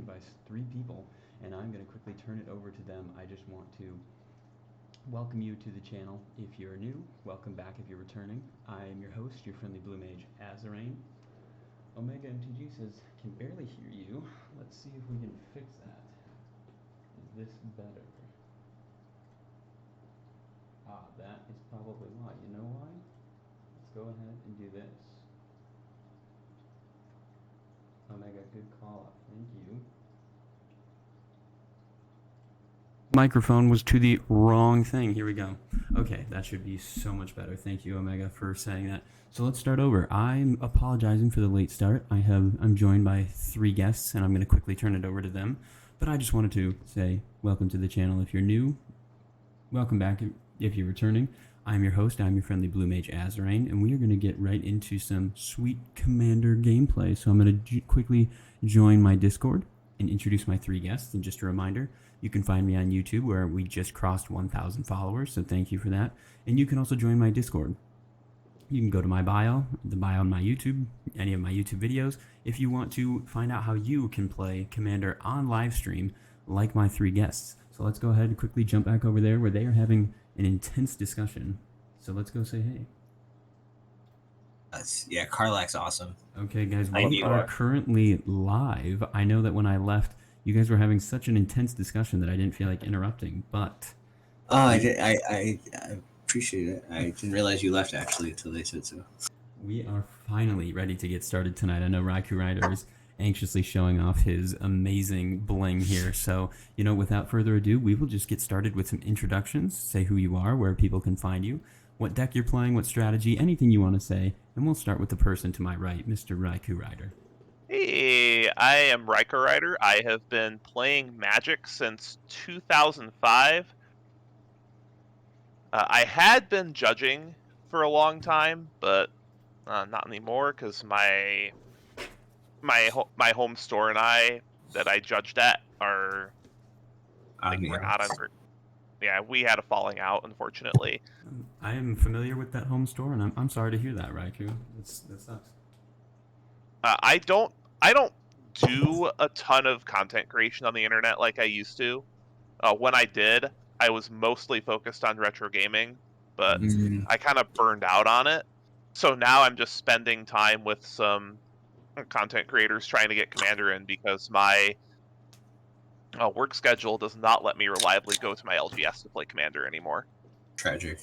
by three people, and I'm going to quickly turn it over to them. I just want to welcome you to the channel. If you're new, welcome back if you're returning. I am your host, your friendly blue mage, Azarain. Omega MTG says, can barely hear you. Let's see if we can fix that. Is this better? That is probably why. You know why? Let's go ahead and do this. Omega, good call up. Thank you. Microphone was to the wrong thing. Here we go. Okay, that should be so much better. Thank you, Omega, for saying that. So let's start over. I'm apologizing for the late start. I'm joined by three guests, and I'm going to quickly turn it over to them. But I just wanted to say welcome to the channel if you're new. Welcome back if you're returning. I'm your host. I'm your friendly blue mage, Azarain, and we are going to get right into some sweet Commander gameplay. So I'm going to quickly join my Discord and introduce my three guests. And just a reminder, you can find me on YouTube, where we just crossed 1,000 followers, so thank you for that. And you can also join my Discord. You can go to my bio, the bio on my YouTube, any of my YouTube videos, if you want to find out how you can play Commander on live stream like my three guests. So let's go ahead and quickly jump back over there where they are having an intense discussion. So let's go say hey. Yeah, Karlak's awesome. Okay, guys, we are currently live. I know that when I left, you guys were having such an intense discussion that I didn't feel like interrupting, but... Oh, I appreciate it. I didn't realize you left, actually, until they said so. We are finally ready to get started tonight. I know Raikou Rider is anxiously showing off his amazing bling here. So, without further ado, we will just get started with some introductions. Say who you are, where people can find you, what deck you're playing, what strategy, anything you want to say. And we'll start with the person to my right, Mr. Raikou Rider. Hey, I am Raikou Rider. I have been playing Magic since 2005. I had been judging for a long time, but not anymore because my home store and I that I judged at are we're not on. Yeah, we had a falling out, unfortunately. I am familiar with that home store, and I'm sorry to hear that, Raikou. That sucks. I don't do a ton of content creation on the internet like I used to. When I did, I was mostly focused on retro gaming, but I kind of burned out on it. So now I'm just spending time with some content creators trying to get Commander in because my work schedule does not let me reliably go to my LGS to play Commander anymore. Tragic.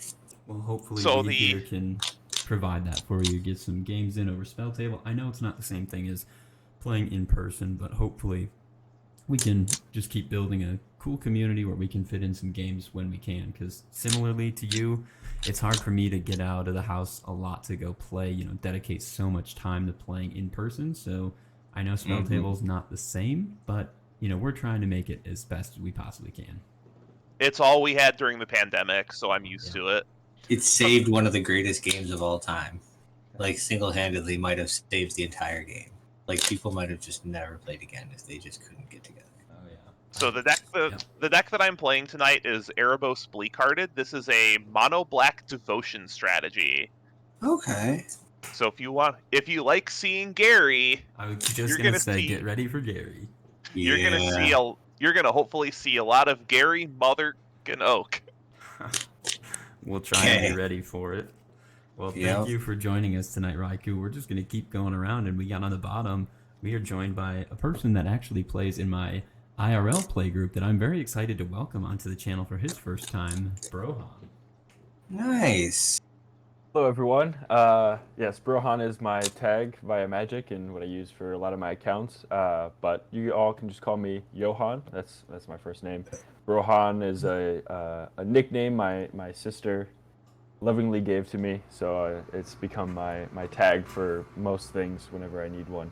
Well, hopefully we here can provide that for you. Get some games in over Spelltable. I know it's not the same thing as playing in person, but hopefully we can just keep building a cool community where we can fit in some games when we can, because similarly to you, it's hard for me to get out of the house a lot to go play, dedicate so much time to playing in person. So I know Spelltable's not the same, but we're trying to make it as best as we possibly can. It's all we had during the pandemic, so I'm used to it. It saved one of the greatest games of all time. Like, single-handedly might have saved the entire game. Like, people might have just never played again if they just couldn't get together. Oh, yeah. So the deck that I'm playing tonight is Erebos Bleak-Hearted. This is a mono-black devotion strategy. Okay. So if you like seeing Gary, I was just gonna say, get ready for Gary. You're gonna hopefully see a lot of Gary Motherkin Oak. We'll try and be ready for it. Well, thank you for joining us tonight, Raikou. We're just going to keep going around, and we got on the bottom. We are joined by a person that actually plays in my IRL play group that I'm very excited to welcome onto the channel for his first time, Brohan. Nice. Hello, everyone. Yes, Brohan is my tag via Magic and what I use for a lot of my accounts. But you all can just call me Johan. That's my first name. Brohan is a nickname my sister lovingly gave to me, so it's become my tag for most things whenever I need one.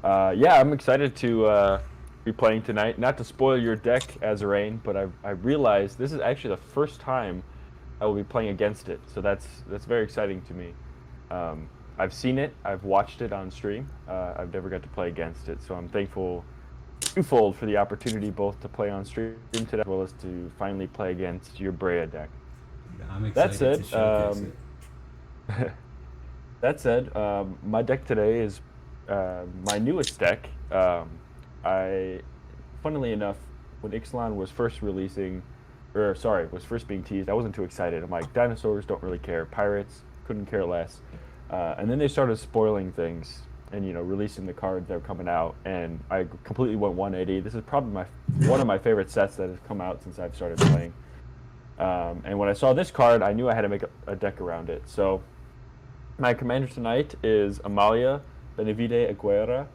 Yeah, I'm excited to be playing tonight. Not to spoil your deck, Azarain, but I realized this is actually the first time I will be playing against it, so that's very exciting to me. I've seen it, I've watched it on stream. I've never got to play against it, so I'm thankful twofold for the opportunity both to play on stream today as well as to finally play against your Breya deck. I'm excited to showcase it. That said, my deck today is my newest deck. funnily enough, when Ixalan was first was first being teased, I wasn't too excited. I'm like, dinosaurs, don't really care. Pirates, couldn't care less. And then they started spoiling things and, releasing the cards that were coming out, and I completely went 180. This is probably one of my favorite sets that has come out since I've started playing. And when I saw this card, I knew I had to make a deck around it. So my commander tonight is Amalia Benevide Aguera.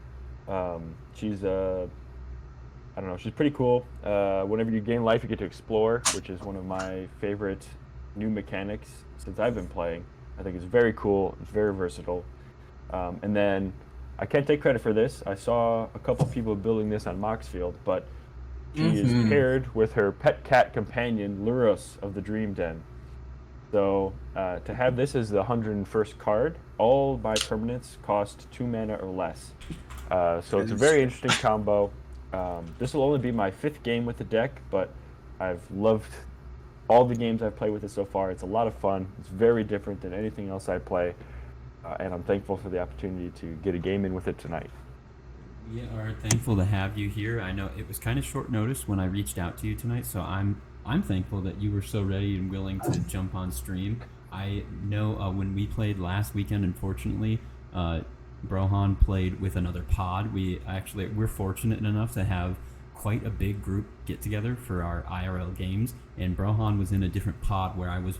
She's I don't know, she's pretty cool. Whenever you gain life, you get to explore, which is one of my favorite new mechanics since I've been playing. I think it's very cool. It's very versatile. And then I can't take credit for this. I saw a couple people building this on Moxfield, but she is paired with her pet cat companion, Luros of the Dream Den. So to have this as the 101st card, all my permanents cost 2 mana or less. So it's a very interesting combo. This will only be my 5th game with the deck, but I've loved all the games I've played with it so far. It's a lot of fun. It's very different than anything else I play, and I'm thankful for the opportunity to get a game in with it tonight. We are thankful to have you here. I know it was kind of short notice when I reached out to you tonight, so I'm thankful that you were so ready and willing to jump on stream. I know when we played last weekend, unfortunately, Brohan played with another pod. We're fortunate enough to have quite a big group get together for our IRL games, and Brohan was in a different pod where I was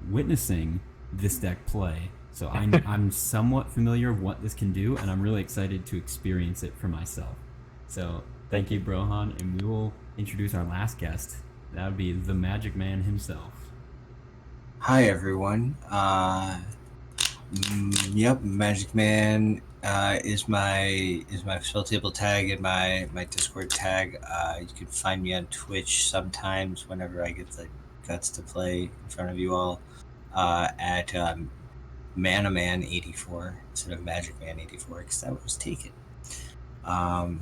witnessing this deck play. So I'm somewhat familiar with what this can do, and I'm really excited to experience it for myself. So thank you, Brohan, and we will introduce our last guest. That would be the Magic Man himself. Hi everyone. Yep, Magic Man is my Spelltable tag and my Discord tag. You can find me on Twitch sometimes whenever I get the guts to play in front of you all at ManaMan84 instead of Magic Man 84 because that was taken. Yeah,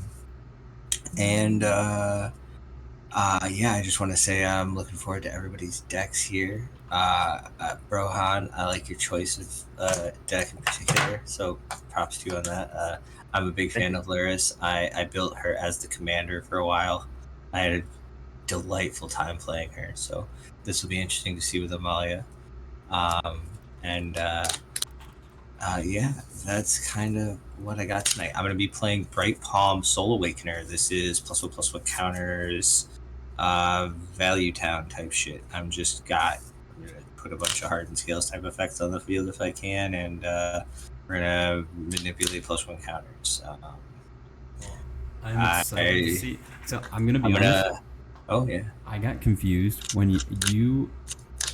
I just want to say I'm looking forward to everybody's decks here. Brohan, I like your choice of deck in particular, so props to you on that. I'm a big fan of Lyris. I built her as the commander for a while. I had a delightful time playing her, so this will be interesting to see with Amalia. Yeah, that's kind of what I got tonight. I'm going to be playing Bright Palm Soul Awakener. This is +1/+1 counters, Value Town type shit. I'm going to put a bunch of Hardened Scales type effects on the field if I can, and we're going to manipulate +1 counters. I'm excited to see. So I'm going to be honest. Oh, yeah. I got confused when you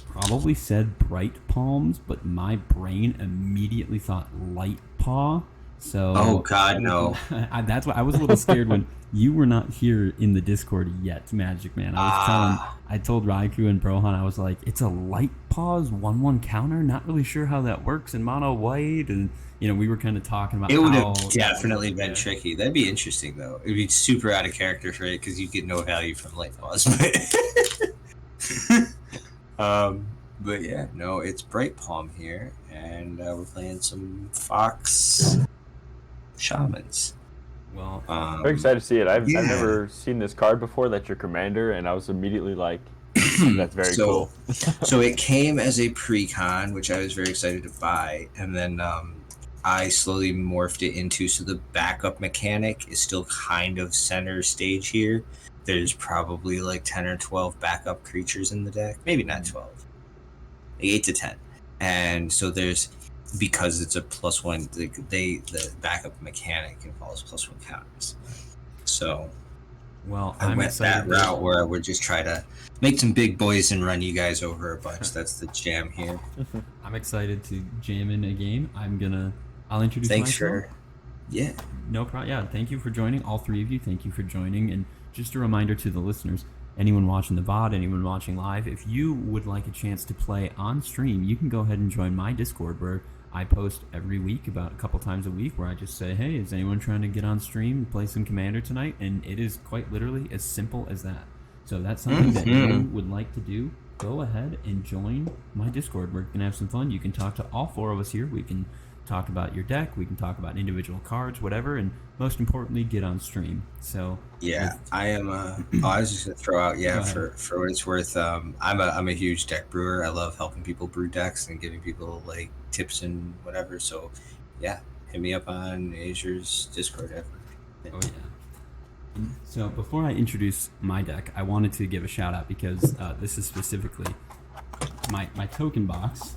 probably said Bright Palms, but my brain immediately thought Light Paw. So oh God, no! That's why I was a little scared when you were not here in the Discord yet, Magic Man. I told Raikou and Brohan, I was like, it's a Light Paws 1/1 counter. Not really sure how that works in mono white, and we were kind of talking about. It would have definitely been tricky. That'd be interesting though. It'd be super out of character for it because you get no value from Light Paws. But yeah, no, it's Bright Palm here, and we're playing some Fox Shamans. Well, very excited to see it. I've never seen this card before. That's your commander, and I was immediately like, that's very cool. So it came as a pre-con, which I was very excited to buy, and then I slowly morphed it into, so the backup mechanic is still kind of center stage here. There's probably like 10 or 12 backup creatures in the deck, maybe not 12. 8 to 10, and so there's, because it's a +1, the backup mechanic involves +1 counters. So, I went that route where I would just try to make some big boys and run you guys over a bunch. That's the jam here. I'm excited to jam in a game. I'll introduce myself. Yeah. No problem. Yeah, thank you for joining, all three of you. Thank you for joining, and just a reminder to the listeners. Anyone watching the VOD, anyone watching live, if you would like a chance to play on stream, you can go ahead and join my Discord, where I post every week, about a couple times a week, where I just say, hey, is anyone trying to get on stream and play some Commander tonight? And it is quite literally as simple as that. So if that's something that you would like to do, go ahead and join my Discord. We're going to have some fun. You can talk to all four of us here. We can talk about your deck. We can talk about individual cards, whatever, and most importantly, get on stream. So Yeah, I am. I was just gonna throw out. Yeah, Go ahead. for what it's worth, I'm a huge deck brewer. I love helping people brew decks and giving people like tips and whatever. So, yeah, hit me up on Azure's Discord. Oh yeah. So before I introduce my deck, I wanted to give a shout out because this is specifically my token box.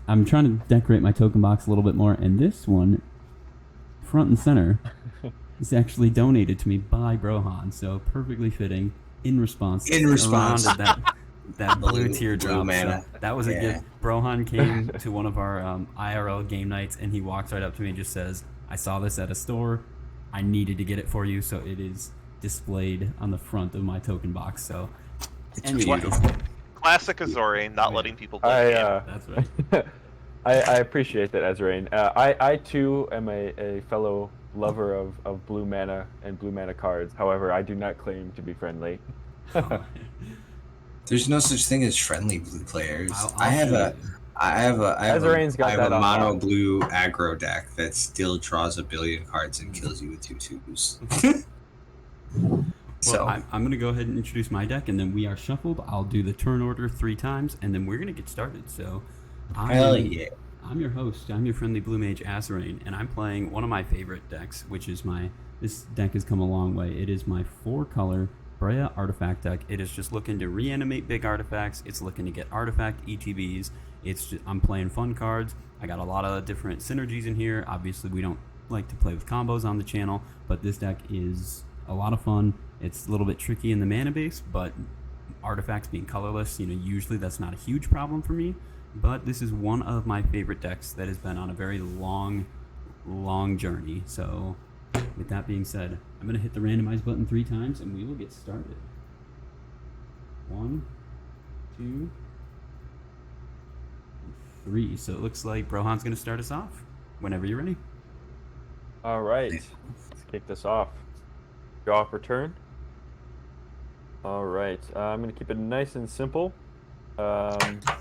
I'm trying to decorate my token box a little bit more, and this one, front and center, is actually donated to me by Brohan, so perfectly fitting in response. Around that blue teardrop. Blue mana. So that was a gift. Brohan came to one of our IRL game nights, and he walks right up to me and just says, "I saw this at a store. I needed to get it for you," so it is displayed on the front of my token box. So It's anyway, beautiful. Classic Azorian, not letting people play the game. that's right. I appreciate that, Ezrain. I too am a fellow lover of blue mana and blue mana cards. However, I do not claim to be friendly. There's no such thing as friendly blue players. I'll I have show a that on mono lock. blue aggro deck that still draws 1 billion cards and kills you with 2/2s. Well, I'm going to go ahead and introduce my deck, and then we are shuffled. I'll do the turn order 3 times, and then we're going to get started. So, Hell yeah. I'm your host. I'm your friendly blue mage, Azarain, and I'm playing one of my favorite decks, which is this deck has come a long way. It is my 4-color Breya artifact deck. It is just looking to reanimate big artifacts. It's looking to get artifact ETBs. I'm playing fun cards. I got a lot of different synergies in here. Obviously, we don't like to play with combos on the channel, but this deck is a lot of fun. It's a little bit tricky in the mana base, but artifacts being colorless, usually that's not a huge problem for me. But this is one of my favorite decks that has been on a very long journey. So with that being said, I'm going to hit the randomize button 3 times and we will get started. 1, 2, 3. So it looks like Brohan's going to start us off whenever you're ready. All right, let's kick this off. Draw for turn. All right, I'm going to keep it nice and simple. If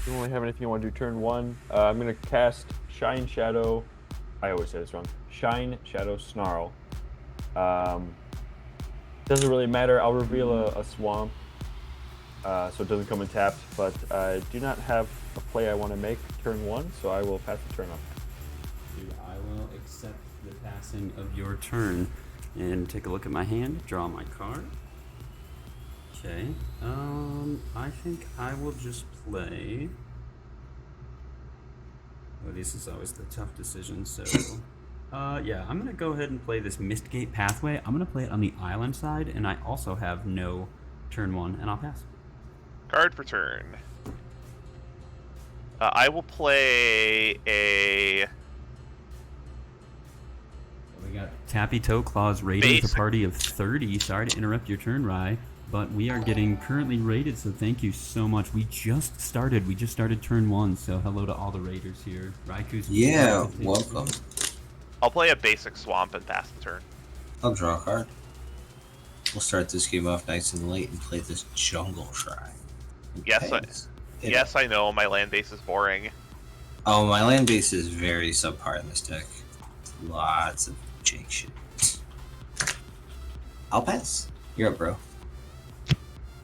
you only have anything you want to do turn 1, I'm going to cast Shine Shadow. I always say this wrong. Shine Shadow Snarl. Doesn't really matter. I'll reveal a swamp, so it doesn't come in tapped. But I do not have a play I want to make turn 1, so I will pass the turn off. Dude, I will accept the passing of your turn and take a look at my hand, draw my card. Okay, I think I will just play. Oh, this is always the tough decision, so yeah, I'm gonna go ahead and play this Mistgate Pathway. I'm gonna play it on the island side, and I also have no turn 1, and I'll pass. Card for turn. I will play a We got Tappy Toe Claws raiding with a party of 30. Sorry to interrupt your turn, Rye, but we are getting currently raided, so thank you so much. We just started turn 1, so hello to all the raiders here. Raiku's welcome. I'll play a basic swamp and pass the turn. I'll draw a card. We'll start this game off nice and late and play this Jungle Shrine. Yes, I know my land base is boring. Oh, my land base is very subpar in this deck. Lots of jank shit. I'll pass. You're up, bro.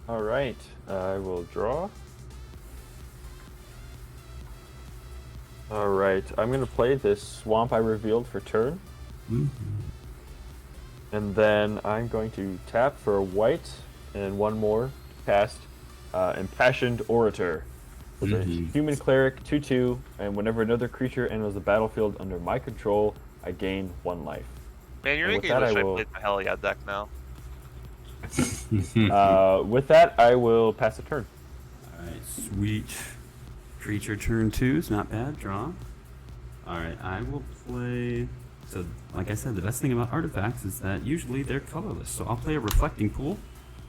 All right, I will draw. All right, I'm going to play this swamp I revealed for turn. Mm-hmm. And then I'm going to tap for a white and 1 more cast Impassioned Orator. It's a human cleric, 2/2, and whenever another creature enters the battlefield under my control, I gain 1 life. Man, you're And making me wish I played the hell yeah deck now. With that, I will pass the turn. Alright, sweet. Creature turn 2 is not bad. Draw. Alright, I will play. So, like I said, the best thing about artifacts is that usually they're colorless. So I'll play a Reflecting Pool,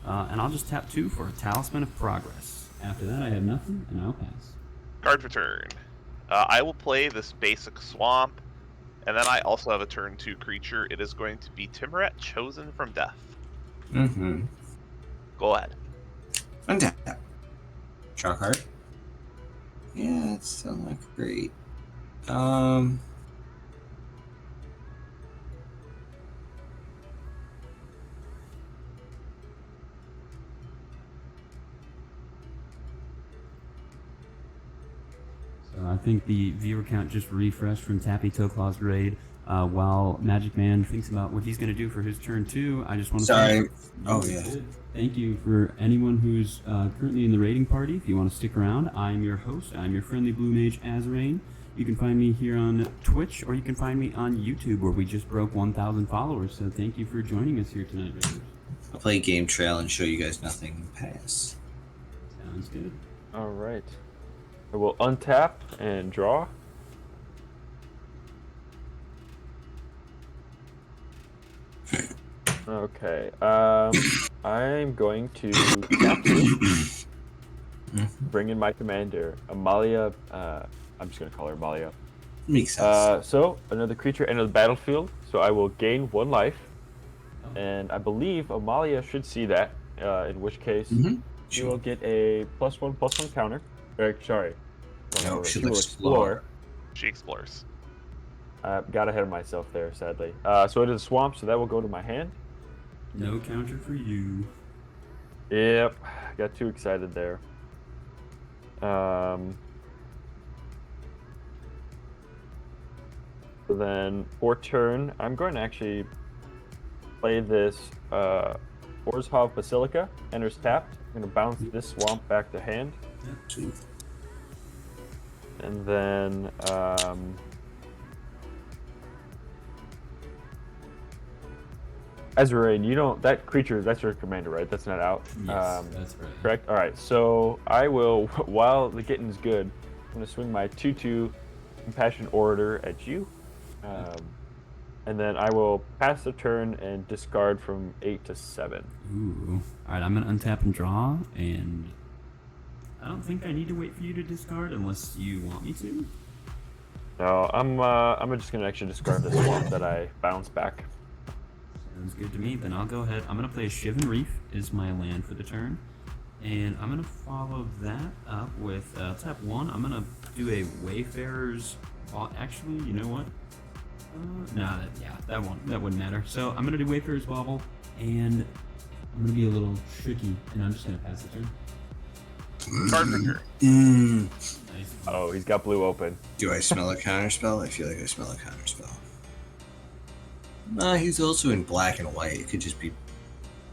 and I'll just tap 2 for a Talisman of Progress. After that, I have nothing, and I'll pass. Card for turn. I will play this basic swamp, and then I also have a turn 2 creature. It is going to be Timoret, Chosen from Death. Mm-hmm. Go ahead. Untap. Draw a card. Yeah, it's still not great. So I think the viewer count just refreshed from Tappy Toeclaw's raid. While Magic Man thinks about what he's going to do for his turn 2, I just want to Sorry. say... Oh, yeah. Thank you for anyone who's currently in the raiding party. If you want to stick around, I'm your host. I'm your friendly blue mage, Azrain. You can find me here on Twitch, or you can find me on YouTube, where we just broke 1,000 followers. So thank you for joining us here tonight, Raiders. I'll play Game Trail and show you guys nothing pass. Sounds good. All right. I will untap and draw. Okay. I'm going to tap you. Bring in my commander, Amalia. I'm just gonna call her Amalia. Makes sense. So another creature enters the battlefield. So I will gain 1 life, and I believe Amalia should see that. In which case, she will get a +1/+1 counter. Sorry. No, she she'll will explore. She explores. Got ahead of myself there, sadly. So it is a swamp, so that will go to my hand. No counter for you. Yep, got too excited there. So then, for turn, I'm going to actually play this Orzhov Basilica. Enters tapped. I'm going to bounce this swamp back to hand. Sweet. And then, Azrain, you don't, that creature, that's your commander, right? That's not out? Yes, that's right. Correct? Alright, so I will, while the getting's good, I'm going to swing my 2/2 Compassion Orator at you. And then I will pass the turn and discard from 8 to 7. Ooh. Alright, I'm going to untap and draw, and I don't think I need to wait for you to discard unless you want me to. No, I'm just going to actually discard this one that I bounce back. Sounds good to me. Then I'll go ahead. I'm going to play Shivan Reef is my land for the turn. And I'm going to follow that up with tap 1. I'm going to do a Wayfarer's... Actually, you know what? That wouldn't matter. So I'm going to do Wayfarer's Bauble, and I'm going to be a little tricky, and I'm just going to pass the turn. Cardfinger. Nice. Oh, he's got blue open. Do I smell a counterspell? I feel like I smell a counterspell. He's also in black and white. It could just be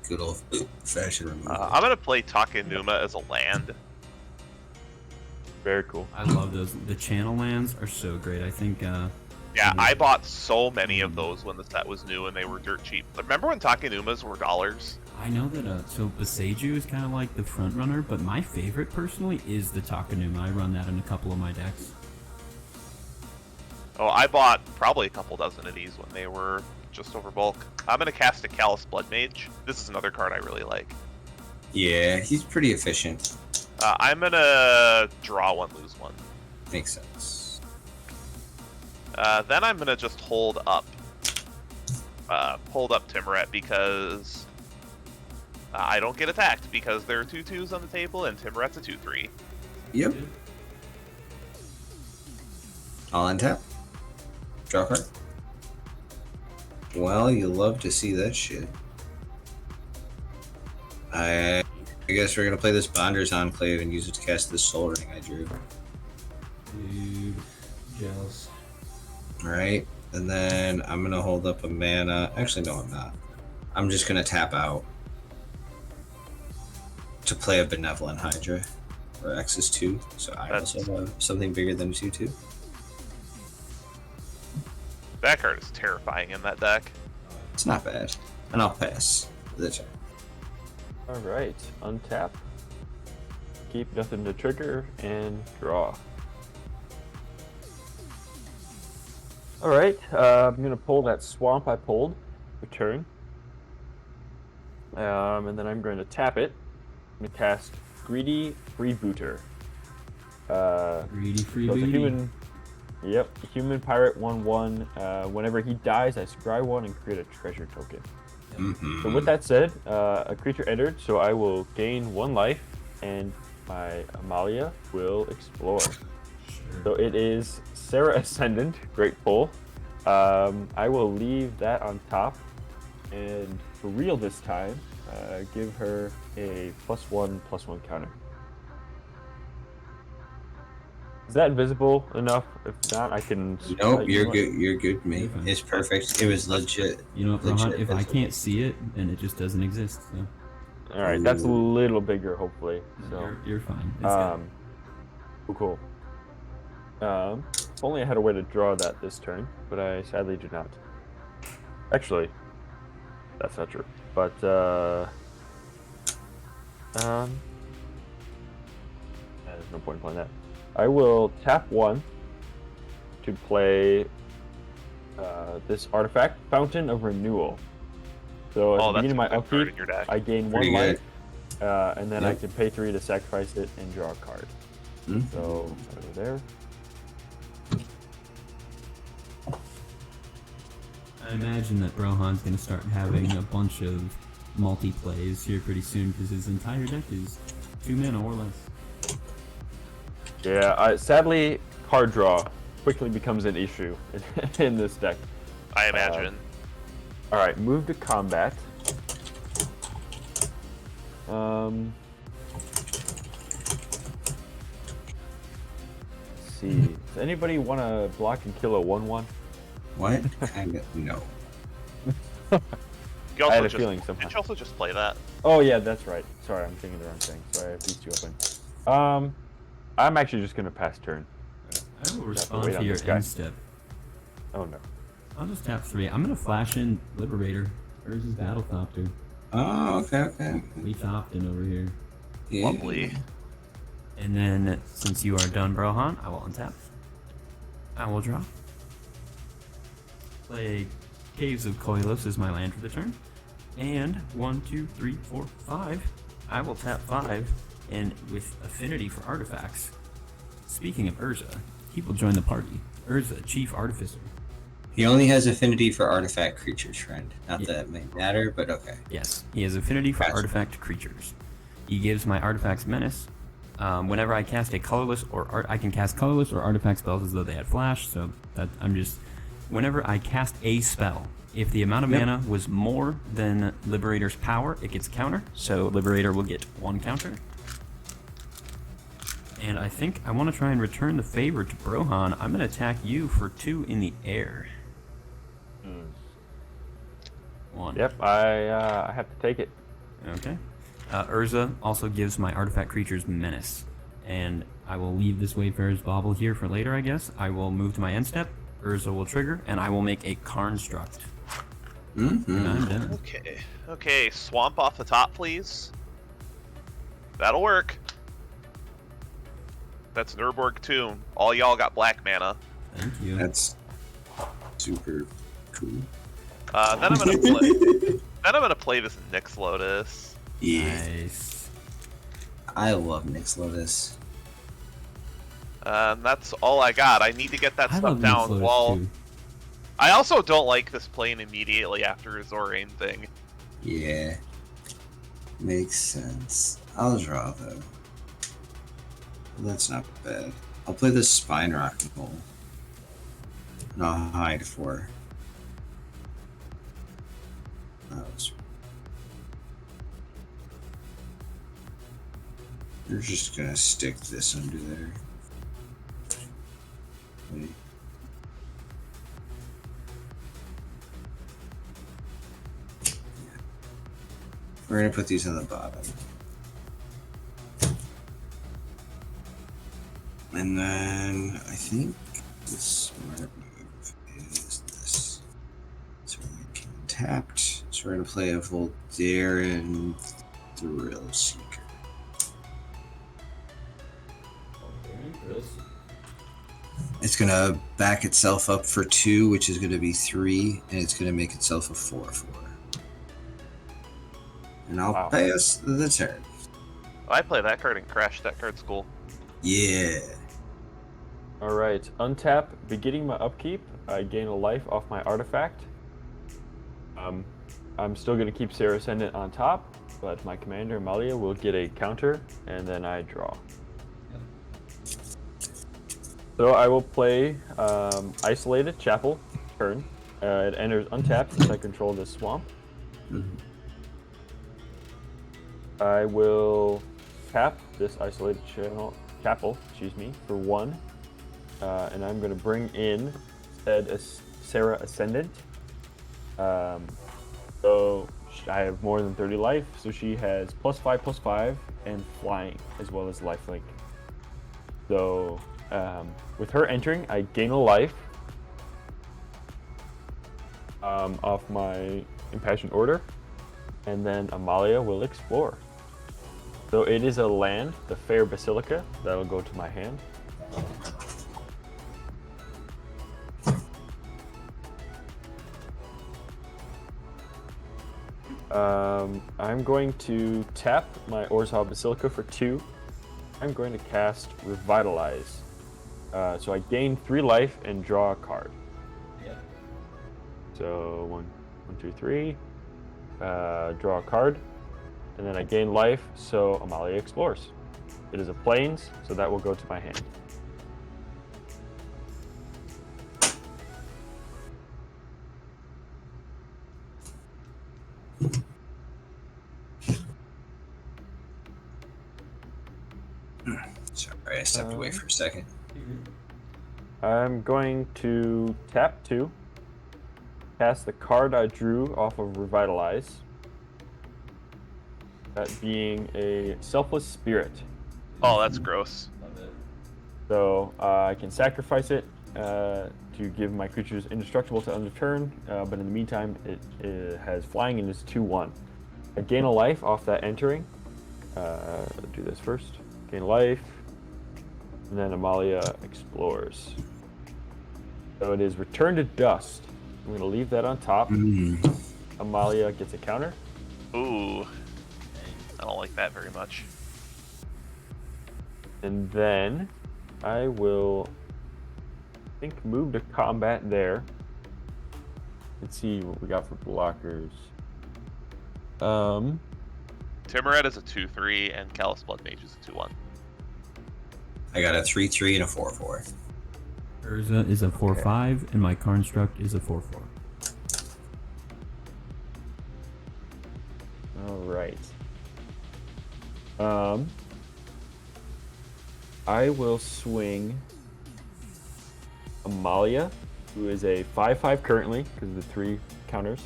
good old fashioned removal. I'm gonna play Takenuma as a land. Very cool. I love those. The channel lands are so great. I think... Yeah, I bought so many of those when the set was new and they were dirt cheap. Remember when Takenumas were dollars? I know that, so Beseiju is kind of like the front runner, but my favorite personally is the Takenuma. I run that in a couple of my decks. Oh, I bought probably a couple dozen of these when they were just over bulk. I'm going to cast a Callous Blood Mage. This is another card I really like. Yeah, he's pretty efficient. I'm going to draw 1, lose 1. Makes sense. Then I'm going to just hold up Timoret because I don't get attacked because there are 2/2s on the table and Timoret's a 2/3. Yep. I'll untap. Draw a card. Well, you love to see that shit. I guess we're gonna play this Bonder's Enclave and use it to cast this Soul Ring I drew. Dude, jealous. Alright, and then I'm gonna hold up a mana. Actually, no, I'm not. I'm just gonna tap out to play a Benevolent Hydra, where X is 2, so I also have something bigger than 2/2. That card is terrifying in that deck. It's not bad, and I'll pass the turn. Alright, untap. Keep nothing to trigger, and draw. Alright, I'm going to pull that swamp I pulled, return. And then I'm going to tap it. I'm going to cast Greedy Freebooter. Greedy So it's a freebooty. human. Yep, a human pirate 1/1. Whenever he dies, I scry 1 and create a treasure token. So with that said, a creature entered, so I will gain 1 life, and my Amalia will explore. So it is Sarah Ascendant, Great Pull. I will leave that on top, and for real this time, give her a +1/+1 counter. Is that visible enough? If not, I can. Nope, you're good. You're good, mate. You're fine. It's perfect. It was legit. You know what, Rohan? legit If I visible. can't see it, then it just doesn't exist. So All right, that's a little bigger, hopefully. So, you're fine. It's good. cool. If only I had a way to draw that this turn, but I sadly do not. Actually, that's not true. But there's no point in playing that. I will tap 1 to play this artifact, Fountain of Renewal. So at the beginning of my upkeep, I gain 1 life, and then I can pay 3 to sacrifice it and draw a card. So over there. I imagine that Brohan's going to start having a bunch of multi-plays here pretty soon because his entire deck is 2 mana or less. Yeah, sadly, card draw quickly becomes an issue in this deck. I imagine. All right, move to combat. Let's see. Does anybody want to block and kill a 1/1? What? Kind of. No. You I had also a just, feeling somehow. did you also just play that? Oh yeah, that's right. Sorry, I'm thinking the wrong thing. Sorry, I have these two open. I'm actually just gonna pass turn. I will respond wait to on your this guy. end step. Oh no. I'll just tap 3. I'm going to flash in Liberator. Where's his Battlethopter? Oh, okay. We topped in over here. Yeah. Lovely. And then, since you are done, Brohan, I will untap. I will draw. Play Caves of Koilos as my land for the turn. And 1, 2, 3, 4, 5. I will tap 5, and with affinity for artifacts. Speaking of Urza, he will join the party. Urza, Chief Artificer. He only has affinity for artifact creatures, friend. Not that it may matter, but okay. Yes, he has affinity for artifact creatures. He gives my artifacts menace. Whenever I cast a colorless I can cast colorless or artifact spells as though they had flash. So that whenever I cast a spell, if the amount of mana was more than Liberator's power, it gets a counter. So Liberator will get 1 counter. And I think I want to try and return the favor to Brohan. I'm going to attack you for 2 in the air. 1. Yep, I have to take it. Okay. Urza also gives my artifact creatures menace. And I will leave this Wayfarer's Bauble here for later, I guess. I will move to my end step. Urza will trigger, and I will make a Karnstruct. And I'm done. Okay, swamp off the top, please. That'll work. That's an Urborg Tomb. All y'all got black mana. Thank you. That's super cool. Then I'm gonna play. Then I'm gonna play this Nyx Lotus. Yeah. Nice. I love Nyx Lotus. That's all I got. I need to get that I stuff love down. Nyx Lotus Well, too. I also don't like this playing immediately after his Zorain thing. Yeah. Makes sense. I'll draw though. That's not bad. I'll play the Spine Rocking Hole. And I'll hide 4. You're just gonna stick this under there. Wait. Yeah. We're gonna put these on the bottom. And then I think the smart move is this. So we can tapped. So we're gonna play a Voldaren Thrill Seeker. It's gonna back itself up for 2, which is gonna be 3, and it's gonna make itself a 4/4. And I'll pay us the turn. I play that card and crash. That card's cool. Yeah. Alright, untap, beginning my upkeep, I gain a life off my artifact. I'm still going to keep Sarah Ascendant on top, but my commander, Amalia, will get a counter, and then I draw. So I will play Isolated Chapel turn. It enters untapped since I control this swamp. I will tap this Isolated Chapel, for 1. And I'm going to bring in instead Sarah Ascendant. So I have more than 30 life, so she has +5/+5 and flying as well as lifelink. So with her entering, I gain a life off my Impassioned Order, and then Amalia will explore. So it is a land, the Fair Basilica, that'll go to my hand. I'm going to tap my Orzhov Basilica for 2. I'm going to cast Revitalize. So I gain 3 life and draw a card. Yeah. So 1, 2, 3. Draw a card. And then I gain life, so Amalia explores. It is a plains, so that will go to my hand. Sorry, I stepped away for a second. I'm going to tap 2. Cast the card I drew off of Revitalize. That being a Selfless Spirit. Oh, that's gross. Love it. So I can sacrifice it to give my creatures indestructible to end of turn, but in the meantime, it has flying and is 2/1. I gain a life off that entering. Do this first. Gain life, and then Amalia explores. So it is Return to Dust. I'm going to leave that on top. Amalia gets a counter. Ooh. I don't like that very much. And then I will, I think, move to combat there. Let's see what we got for blockers. Timuret is a 2/3 and Callous Blood Mage is a 2/1. I got a 3/3 and a 4/4. Urza is a 4/5, and my Construct is a 4/4. All right. I will swing Amalia, who is a 5/5 currently because of the 3 counters,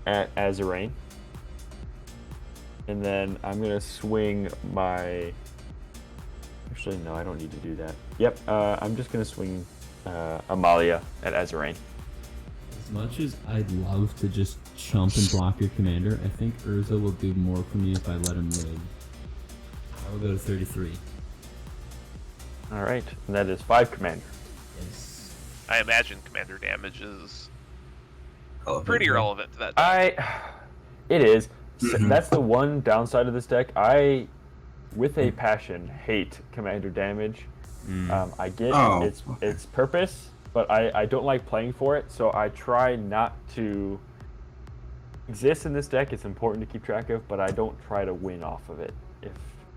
at Azarain. And then I'm gonna swing my. Actually, no, I don't need to do that. Yep, I'm just gonna swing Amalia at Azarain. As much as I'd love to just chump and block your commander, I think Urza will do more for me if I let him live. I will go to 33. All right, and that is 5 commander. Yes. I imagine commander damage is Oh, pretty relevant to that deck. It is. That's the one downside of this deck. I, with a passion, hate commander damage. I get its purpose, but I don't like playing for it, so I try not to exist in this deck. It's important to keep track of, but I don't try to win off of it, if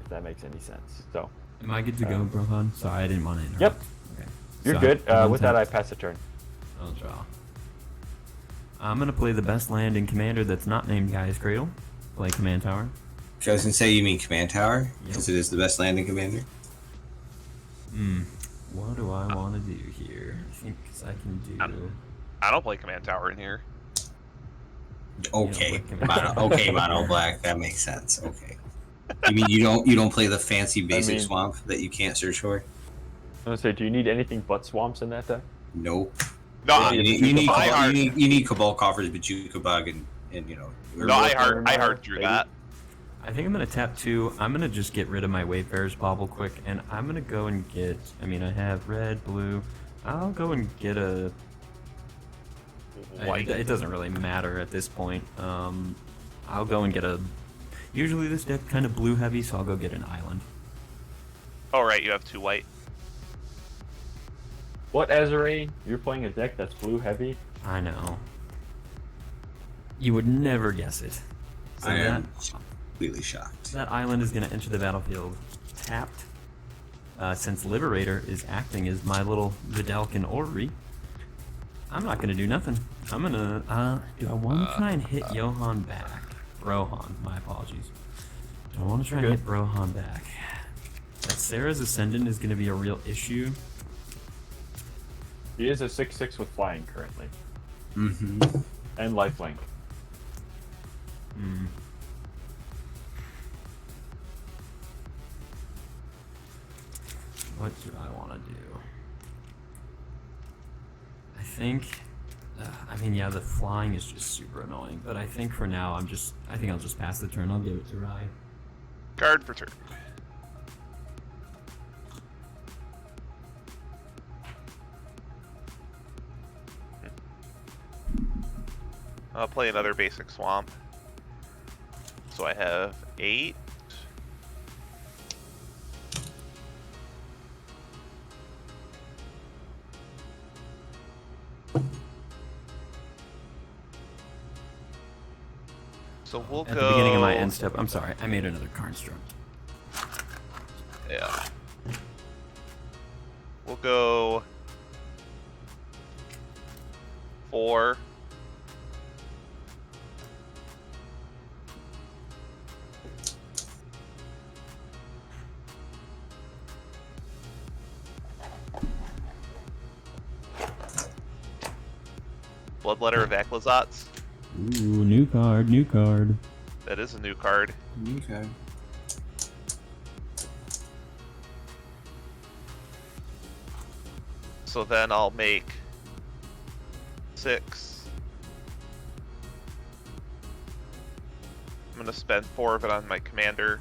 that makes any sense. So. Am I good to go, Brohan? Sorry, I didn't want to interrupt. Yep. Okay. You're So, good. I'm With that, I untapped. pass the turn. I'll draw. I'm gonna play the best land in Commander that's not named Gaia's Cradle. Play Command Tower. I was gonna say you mean Command Tower because Yep. it is the best land in Commander. What do I want to do here? I think I can do. I don't play command tower in here. Okay, like Command Tower. Mono Black. That makes sense. Okay. You mean you don't play the fancy basic swamp that you can't search for? I was gonna say, do you need anything but swamps in that deck? Nope. No, you need Cabal Coffers, Bajuka Bug, and No, I hard drew that. I think I'm gonna tap 2. I'm gonna just get rid of my Wayfarer's Bauble quick, and I'm gonna go and get. I mean, I have red, blue. I'll go and get a. White. It doesn't really matter at this point. I'll go and get a. Usually this deck kind of blue heavy, so I'll go get an island. Oh right, you have 2 white. What, Azarain? You're playing a deck that's blue heavy? I know. You would never guess it. So I am completely shocked. that island is going to enter the battlefield tapped. since Liberator is acting as my little Vidalcan Orrery, I'm not gonna do nothing. I'm gonna, do I want to try and hit Johan back? Brohan, my apologies. Do I want to try and hit Brohan back? That Sarah's Ascendant is gonna be a real issue. He is a 6/6 with flying currently. Mm-hmm. And lifelink. Hmm. What do I want to do? I think, I mean, yeah, the flying is just super annoying, but I think for now, I think I'll just pass the turn. I'll give it to Rai. Guard for turn. I'll play another basic swamp. So I have 8. So we'll At go... the beginning of my end step, I'm sorry, I made another construct. Yeah. We'll go 4. Bloodletter of Aklazats. Ooh, new card, new card. That is a new card. Okay. So then I'll make 6. I'm gonna spend 4 of it on my commander.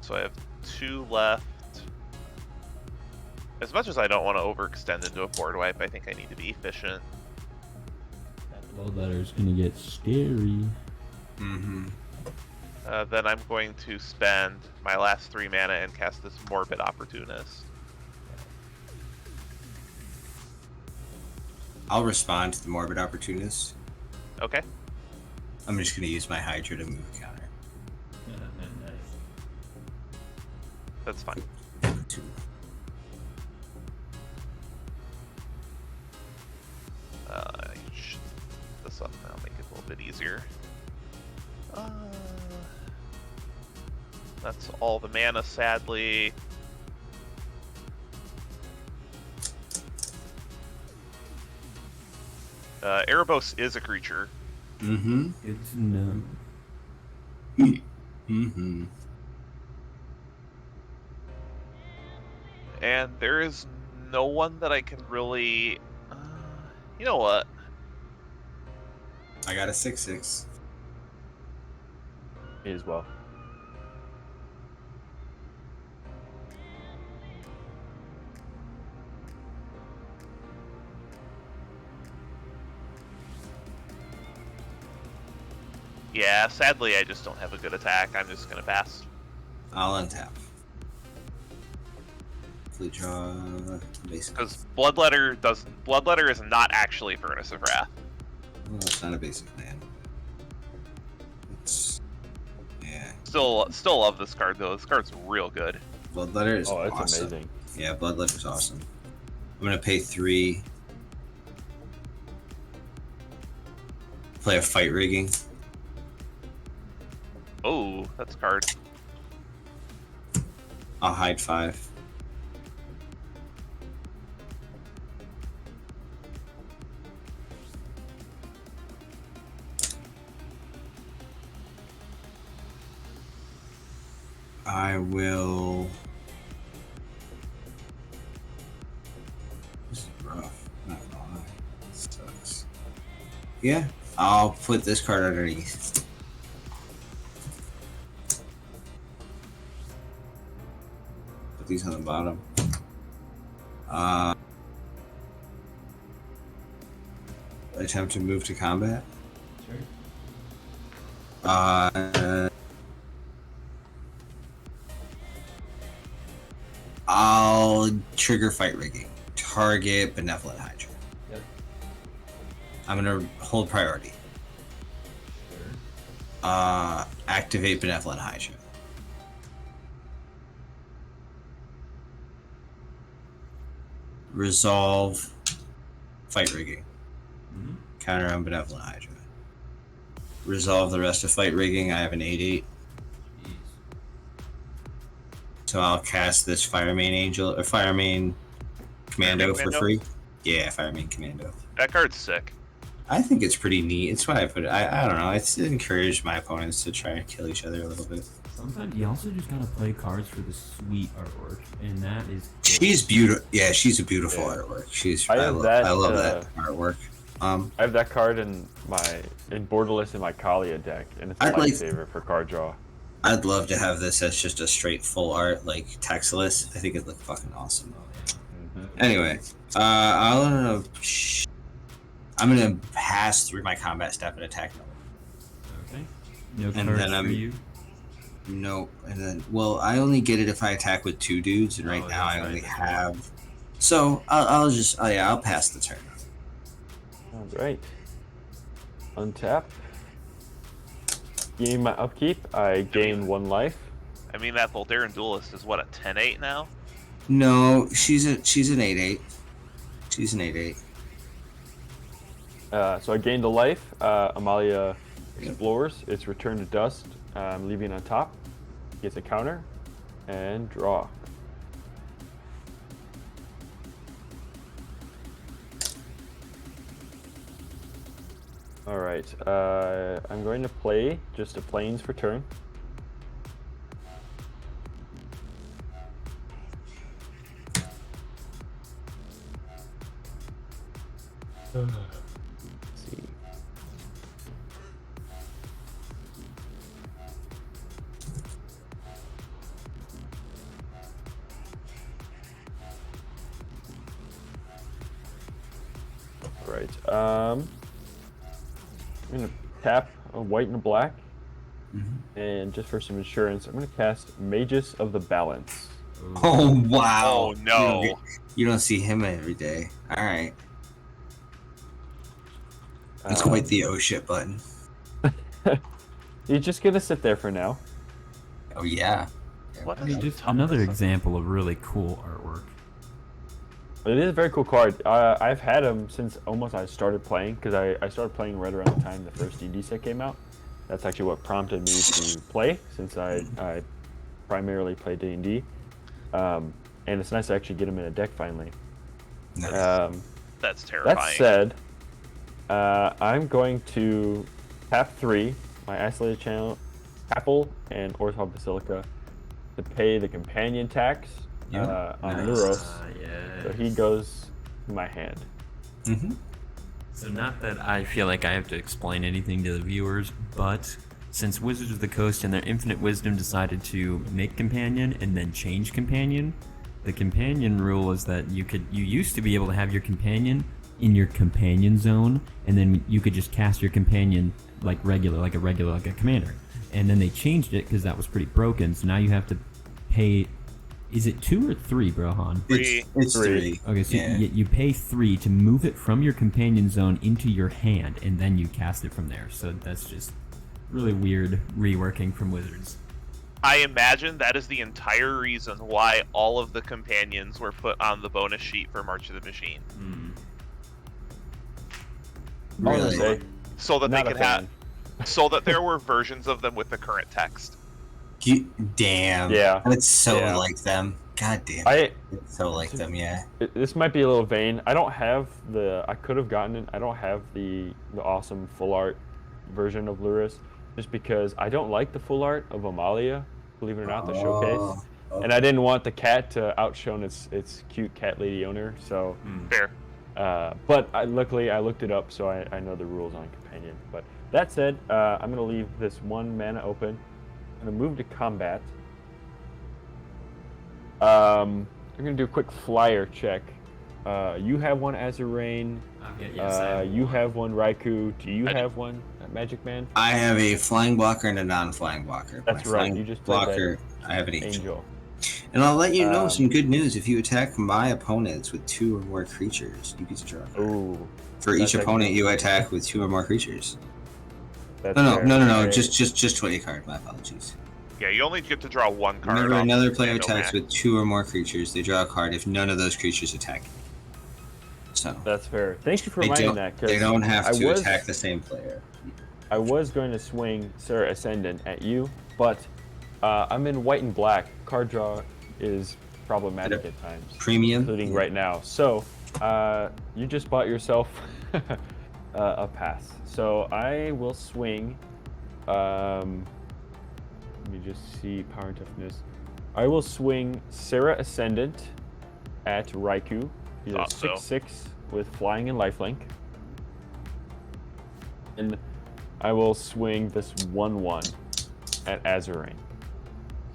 So I have 2 left. As much as I don't want to overextend into a board wipe, I think I need to be efficient. That bloodletter's gonna get scary. Mm-hmm. Then I'm going to spend my last 3 mana and cast this Morbid Opportunist. I'll respond to the Morbid Opportunist. Okay. I'm just going to use my Hydra to move a counter. Nice. That's fine. 2. This up now, make it a little bit easier. That's all the mana, sadly. Erebos is a creature. Mm-hmm. Good to know. Mm-hmm. And there is no one that I can really... you know what? I got a 6/6. Me as well. Yeah, sadly I just don't have a good attack. I'm just gonna pass. I'll untap. Fleet draw. Basic. Because Bloodletter is not actually Furnace of Wrath. Well, it's not a basic land. It's... Yeah. Still love this card though. This card's real good. Bloodletter is Oh, it's awesome. amazing. Yeah, Bloodletter's awesome. I'm gonna pay 3. Play a Fight Rigging. Oh, that's a card. I'll hide 5. I will... This is rough. Not gonna lie. This sucks. Yeah, I'll put this card underneath. Put these on the bottom. Attempt to move to combat. Sure. I'll trigger Fight Rigging. Target Benevolent Hydra. Yep. I'm gonna hold priority. Activate Benevolent Hydra. Resolve Fight Rigging. Mm-hmm. Counter on Benevolent Hydra. Resolve the rest of Fight Rigging. I have an 8/8. So I'll cast this Firemain Angel or Firemain Commando for free. Yeah, Firemain Commando. That card's sick. I think it's pretty neat. It's why I put it. I don't know. It's encouraged my opponents to try and kill each other a little bit. Sometimes you also just gotta play cards for the sweet artwork, and that is. She's beautiful. Yeah, she's a beautiful artwork. She's. I love that artwork. I have that card in Borderless in my Kalia deck, and it's a lifesaver for card draw. I'd love to have this as just a straight full art, like textless. I think it'd look fucking awesome. Anyway, I'm gonna pass through my combat step and attack. Okay. No cards for you. No, and then I only get it if I attack with 2 dudes, and right now I only have. So I'll pass the turn. All right. Untap. Gaining my upkeep, I gain 1 life. I mean, that Voltaren Duelist is what, a 10/8 now? No, she's an 8/8. She's an 8/8. So I gained a life. Amalia explores. It's Return to Dust. I'm leaving on top. Gets a counter and draw. All right. I'm going to play just a Plains for turn. Let's see. All right. I'm gonna tap a white and a black, and just for some insurance, I'm gonna cast Magus of the Balance. Oh wow! Oh no! You don't see him every day. All right. It's quite the oh shit button. You're just gonna sit there for now. Oh yeah. What? Just another example of really cool artwork. It is a very cool card. I've had him since almost I started playing, because I started playing right around the time the first D&D set came out. That's actually what prompted me to play, since I primarily play D&D. And it's nice to actually get him in a deck finally. Nice. That's terrifying. That said, I'm going to tap 3, my Isolated Channel, Apple, and Orthol Basilica to pay the companion tax on Luros. So he goes to my hand. So not that I feel like I have to explain anything to the viewers, but since Wizards of the Coast and their infinite wisdom decided to make companion and then change companion, the companion rule is that you used to be able to have your companion in your companion zone, and then you could just cast your companion like a commander. And then they changed it because that was pretty broken. So now you have to pay. Is it 2 or 3, Brohan? It's 3. Okay, so you pay 3 to move it from your companion zone into your hand, and then you cast it from there. So that's just really weird reworking from Wizards. I imagine that is the entire reason why all of the companions were put on the bonus sheet for March of the Machine. Really? So that they could have, so that there were versions of them with the current text. Damn. Yeah. It's so like them. God damn it. It's so like them, yeah. This might be a little vain. I don't have I could have gotten it. I don't have the awesome full art version of Luris, just because I don't like the full art of Amalia, believe it or not, the showcase. Okay. And I didn't want the cat to outshone its cute cat lady owner, so. Fair. But luckily I looked it up, so I know the rules on companion. But that said, I'm going to leave this 1 mana open. I'm going to move to combat. I'm going to do a quick flyer check. You have 1 Azurain. You have 1 Raikou. Do you have 1 Magic Man? I have a flying blocker and a non-flying blocker. That's right. You just played blocker. I have an Angel. And I'll let you know some good news. If you attack my opponents with 2 or more creatures, you get to draw a card. Ooh. For each opponent you attack with 2 or more creatures. That's No, fair. no. Just 20 card. My apologies. Yeah, you only get to draw one card. Whenever off another the player commando attacks max. with 2 or more creatures, they draw a card if none of those creatures attack. So That's fair. Thank you for they reminding don't, that. 'Cause they don't have I to was, attack the same player. I was going to swing Sarah Ascendant at you, but I'm in white and black. Card draw is problematic at times, Premium. including right now. So you just bought yourself a pass. So I will swing. Let me just see power and toughness. I will swing Sarah Ascendant at Raikou. He's a Thought so. 6/6 with flying and lifelink. And I will swing this 1/1 at Azurain.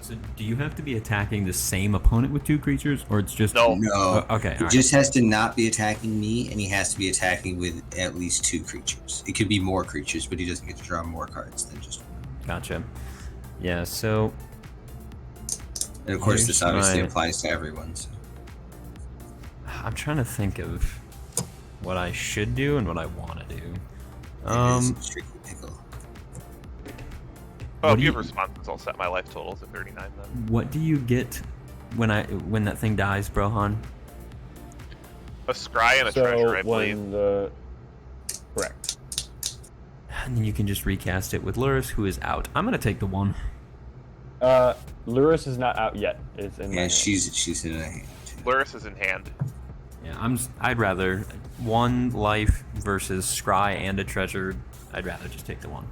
So do you have to be attacking the same opponent with 2 creatures, or it's just No. No. Okay, He all just has to not be attacking me, and he has to be attacking with at least 2 creatures. It could be more creatures, but he doesn't get to draw more cards than just one. Gotcha. Yeah. So And of course, Here's this obviously my- applies to everyone. So. I'm trying to think of what I should do and what I want to do. It is strictly pickle. Oh, What if do you you- have responses, I'll set my life total to 39 then. What do you get when that thing dies, Brohan? A scry and a treasure, I believe. when the correct. And then you can just recast it with Luris, who is out. I'm gonna take the 1. Luris is not out yet. It's in my Yeah, hand. she's in a hand. Luris is in hand. Yeah, I'd rather 1 life versus scry and a treasure. I'd rather just take the 1.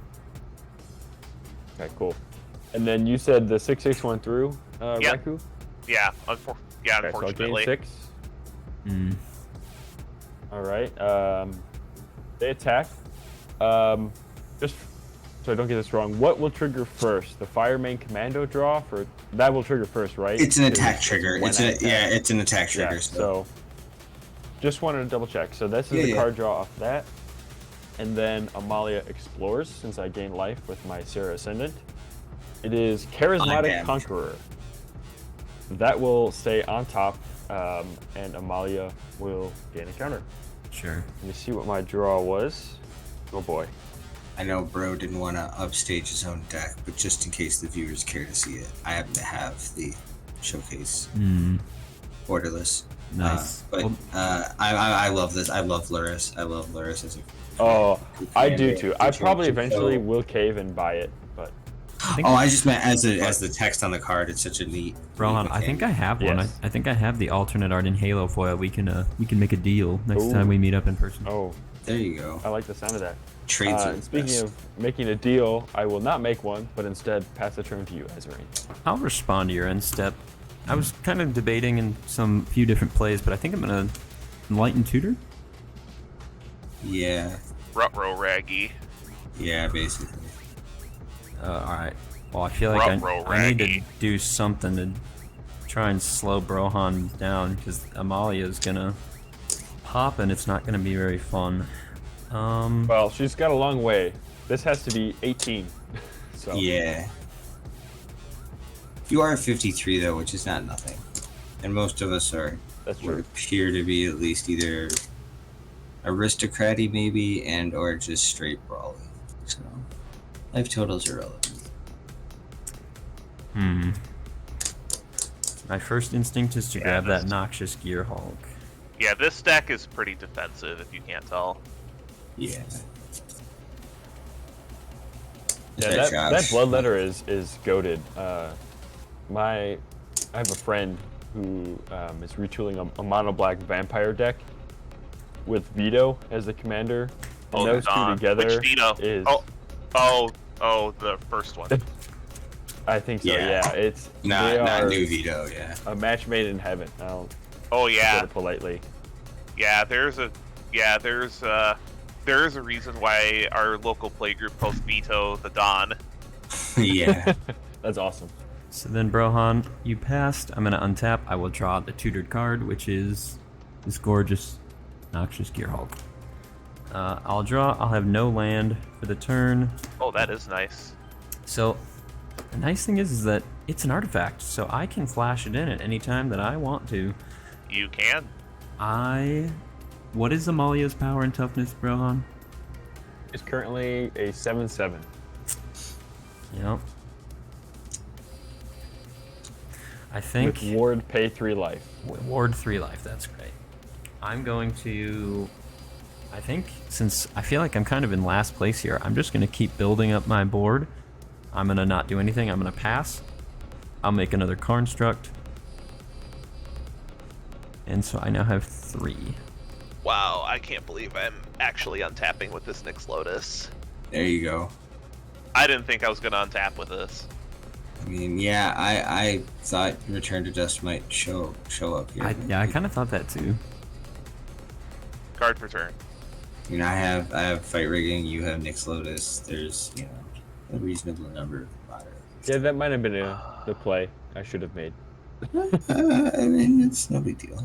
Okay, cool. And then you said the 6/6 went through, Yeah. Raikou? Yeah, Okay, so I'll unfortunately. gain 6. Mm. All right. They attack. Just so I don't get this wrong, what will trigger first? The Fire Main Commando draw for that will trigger first, right? It's an attack Because trigger. when It's I a attack. yeah. It's an attack Yeah, trigger. so just wanted to double check. So this is Yeah, the yeah. card draw off that. And then Amalia Explores, since I gain life with my Sarah Ascendant. It is Charismatic damage. Conqueror. That will stay on top, and Amalia will gain a counter. Sure. Let me see what my draw was. Oh boy. I know Bro didn't want to upstage his own deck, but just in case the viewers care to see it, I happen to have the showcase Mm. borderless. Nice. But Well, I love this. I love Luris. I love Luris as a. Oh, I do commander. too. I probably So- eventually will cave and buy it, but think- Oh, I just meant as the text on the card. It's such a neat. Rohan, neat I think I mechanic. have one. Yes. I think I have the alternate art in Halo foil. We can make a deal next Ooh. time we meet up in person. oh, There you go. I like the sound of that. Trades are And the speaking best. of making a deal, I will not make one, but instead pass the turn to you, Azrain. I'll respond to your end step. I was kind of debating in some few different plays, but I think I'm gonna enlighten tutor. Yeah, Rutro Raggy. yeah, basically. All right. Well, I feel like Ruh-roh, I need to Raggy. do something to try and slow Brohan down because Amalia is gonna pop and it's not gonna be very fun. Well, she's got a long way. This has to be 18. So Yeah. You are at 53 though, which is not nothing, and most of us are. that's Would true. appear to be at least either aristocraty maybe and or just straight brawling. So life totals are relevant. My first instinct is to Yeah, grab that this- noxious Gear Hulk. Yeah, this deck is pretty defensive, if you can't tell. Yeah. Yeah, Is that Josh? bloodletter is goaded. I have a friend who is retooling a mono black vampire deck with Vito as the commander, and those two Don. together Which Vito? is Oh, the first one. I think so. Yeah. Yeah, it's they Not are new Vito, yeah. a match made in heaven. I'll Oh put yeah, it politely. yeah. There's a reason why our local playgroup calls Vito the Don. Yeah. That's awesome. So then, Brohan, you passed. I'm gonna untap. I will draw the tutored card, which is this gorgeous noxious Gear Hulk. I'll draw. I'll have no land for the turn. Oh, that is nice. So the nice thing is that it's an artifact, so I can flash it in at any time that I want to. You can. What is Amalia's power and toughness, Brohan? is currently a 7/7. Yep. I think With ward pay 3 life. Ward 3 life, that's great. I'm going to, I think, since I feel like I'm kind of in last place here, I'm just going to keep building up my board. I'm going to not do anything. I'm going to pass. I'll make another construct. And so I now have 3. Wow, I can't believe I'm actually untapping with this Nyx Lotus. There you go. I didn't think I was going to untap with this. I mean, yeah, I thought Return to Dust might show up here. I kind of thought that too. Card for turn. You know, I have Fight Rigging. You have Nyx Lotus. There's a reasonable number of moderate. Yeah, that might have been the play I should have made. I mean, it's no big deal.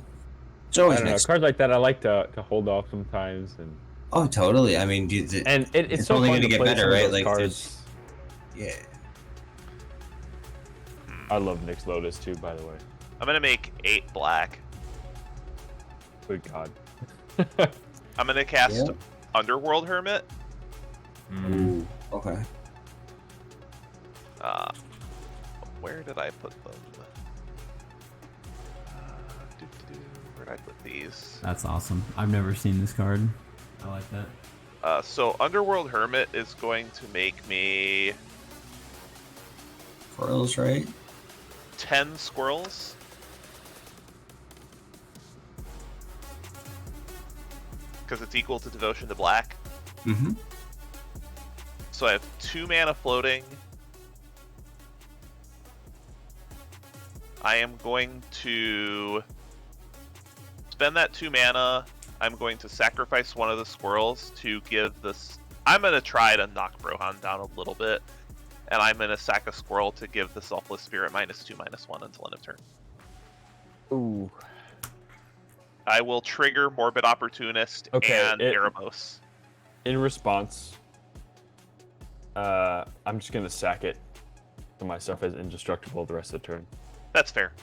It's always I don't know. nice. Cards like that, I like to hold off sometimes, and Oh, totally. I mean, it's so only fun gonna to get play better, some of right? those Like, cards. yeah. I love Nyx Lotus too, by the way. I'm going to make 8 black. Good God. I'm going to cast Yeah. Underworld Hermit. Ooh, okay. Where did I put them? Where did I put these? That's awesome. I've never seen this card. I like that. So Underworld Hermit is going to make me Squirrels, right? 10 squirrels. Because it's equal to Devotion to Black. Mm-hmm. So I have 2 mana floating. I am going to spend that 2 mana. I'm going to sacrifice one of the squirrels to give this. I'm going to try to knock Brohan down a little bit. And I'm going to sack a squirrel to give the Selfless Spirit -2/-1 until end of turn. Ooh. I will trigger Morbid Opportunist and Erebos. In response, I'm just gonna sack it so my stuff is indestructible the rest of the turn. That's fair.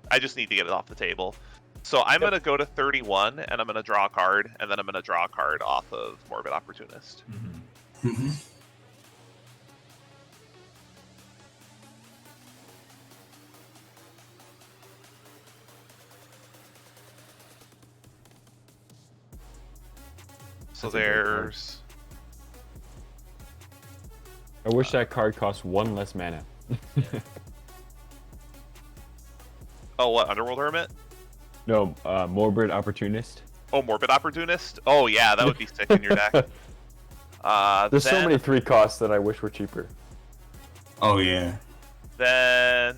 I just need to get it off the table. So I'm going to go to 31, and I'm going to draw a card, and then I'm going to draw a card off of Morbid Opportunist. Mm-hmm. So That's a great card. there's... I wish that card cost 1 less mana. Oh, what? Underworld Hermit? No, Morbid Opportunist. Oh, Morbid Opportunist? Oh, yeah, that would be sick in your deck. There's so then- many 3 costs that I wish were cheaper. Oh yeah. Then...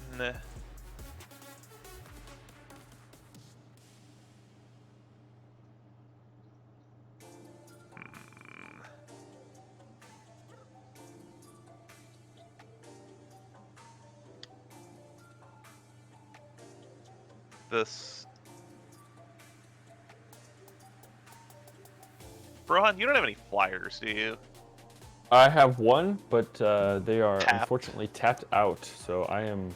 This... Brohan, you don't have any flyers, do you? I have 1, but they are Tapped. unfortunately tapped out. So I am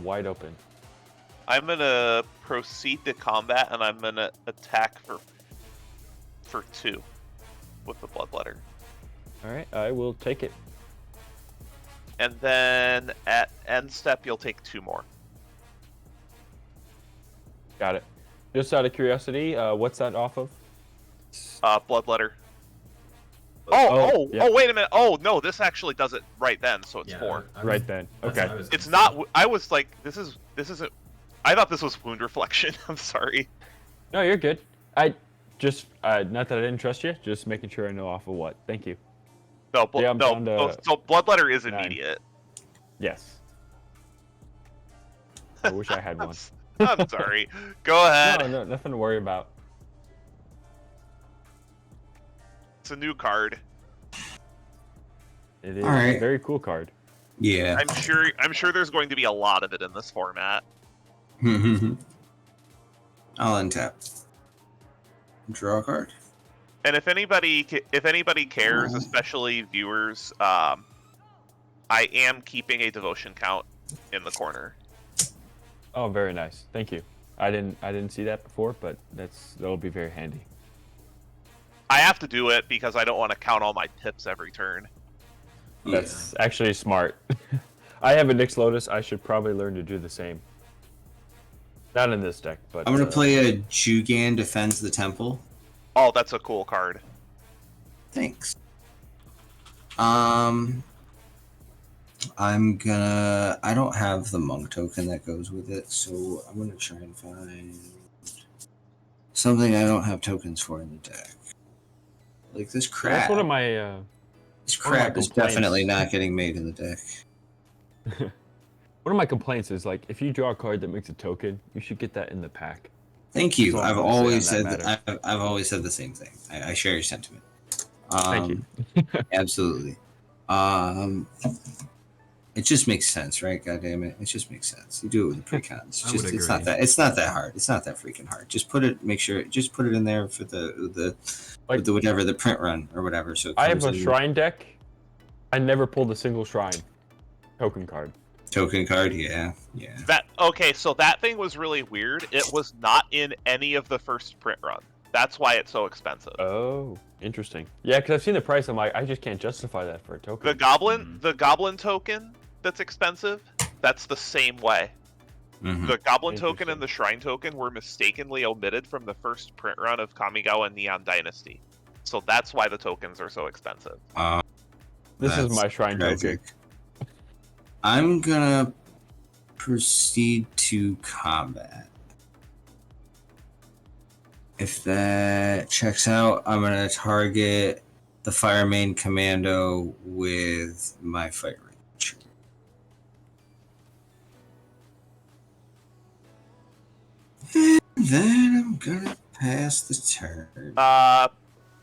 wide open. I'm gonna proceed to combat, and I'm gonna attack for 2 with the Bloodletter. All right, I will take it. And then at end step, you'll take 2 more. Got it. Just out of curiosity, what's that off of? Bloodletter. Oh, yeah. Wait a minute. Oh, no, this actually does it right then, so it's 4. Right then. Okay. It's not... I was like, this isn't... I thought this was Wound Reflection. I'm sorry. No, you're good. I just not that I didn't trust you, just making sure I know off of what. Thank you. No, Yeah, I'm down to so Bloodletter is 9. immediate. Yes. I wish I had one. I'm sorry. Go ahead. No, nothing to worry about. It's a new card. It is All right. a very cool card. Yeah. I'm sure there's going to be a lot of it in this format. I'll untap. Draw a card. And if anybody cares, especially viewers, I am keeping a devotion count in the corner. Oh, very nice. Thank you. I didn't see that before, but that'll be very handy. I have to do it because I don't want to count all my pips every turn. That's actually smart. I have a Nyx Lotus. I should probably learn to do the same. Not in this deck, but I'm gonna play a Jugan Defends the Temple. Oh, that's a cool card. Thanks. I don't have the monk token that goes with it, so I'm gonna try and find something I don't have tokens for in the deck. Like this crap. That's one of my. This one of my crap is complaints. definitely not getting made in the deck. One of my complaints is like if you draw a card that makes a token, you should get that in the pack. Thank you. That's all I've I'm gonna always say on said that that. I've always said the same thing. I share your sentiment. Thank you. Absolutely. It just makes sense, right? God damn it! It just makes sense. You do it with the precons. I would It's not agree. that. It's not that hard. It's not that freaking hard. Just put it. Make sure. Just put it in there for the Like- whatever the print run or whatever. So it I have comes a in shrine deck. I never pulled a single shrine token card. token card. Yeah. So that thing was really weird. It was not in any of the first print run. That's why it's so expensive. Oh, interesting. Yeah, because I've seen the price. I'm like, I just can't justify that for a token. The goblin token that's expensive, that's the same way. Mhm. The goblin token Interesting. and the shrine token were mistakenly omitted from the first print run of Kamigawa Neon Dynasty. So that's why the tokens are so expensive. This is That's my shrine tragic. token. I'm gonna proceed to combat. If that checks out, I'm gonna target the Fire Main Commando with my Fire Range. And then I'm gonna pass the turn.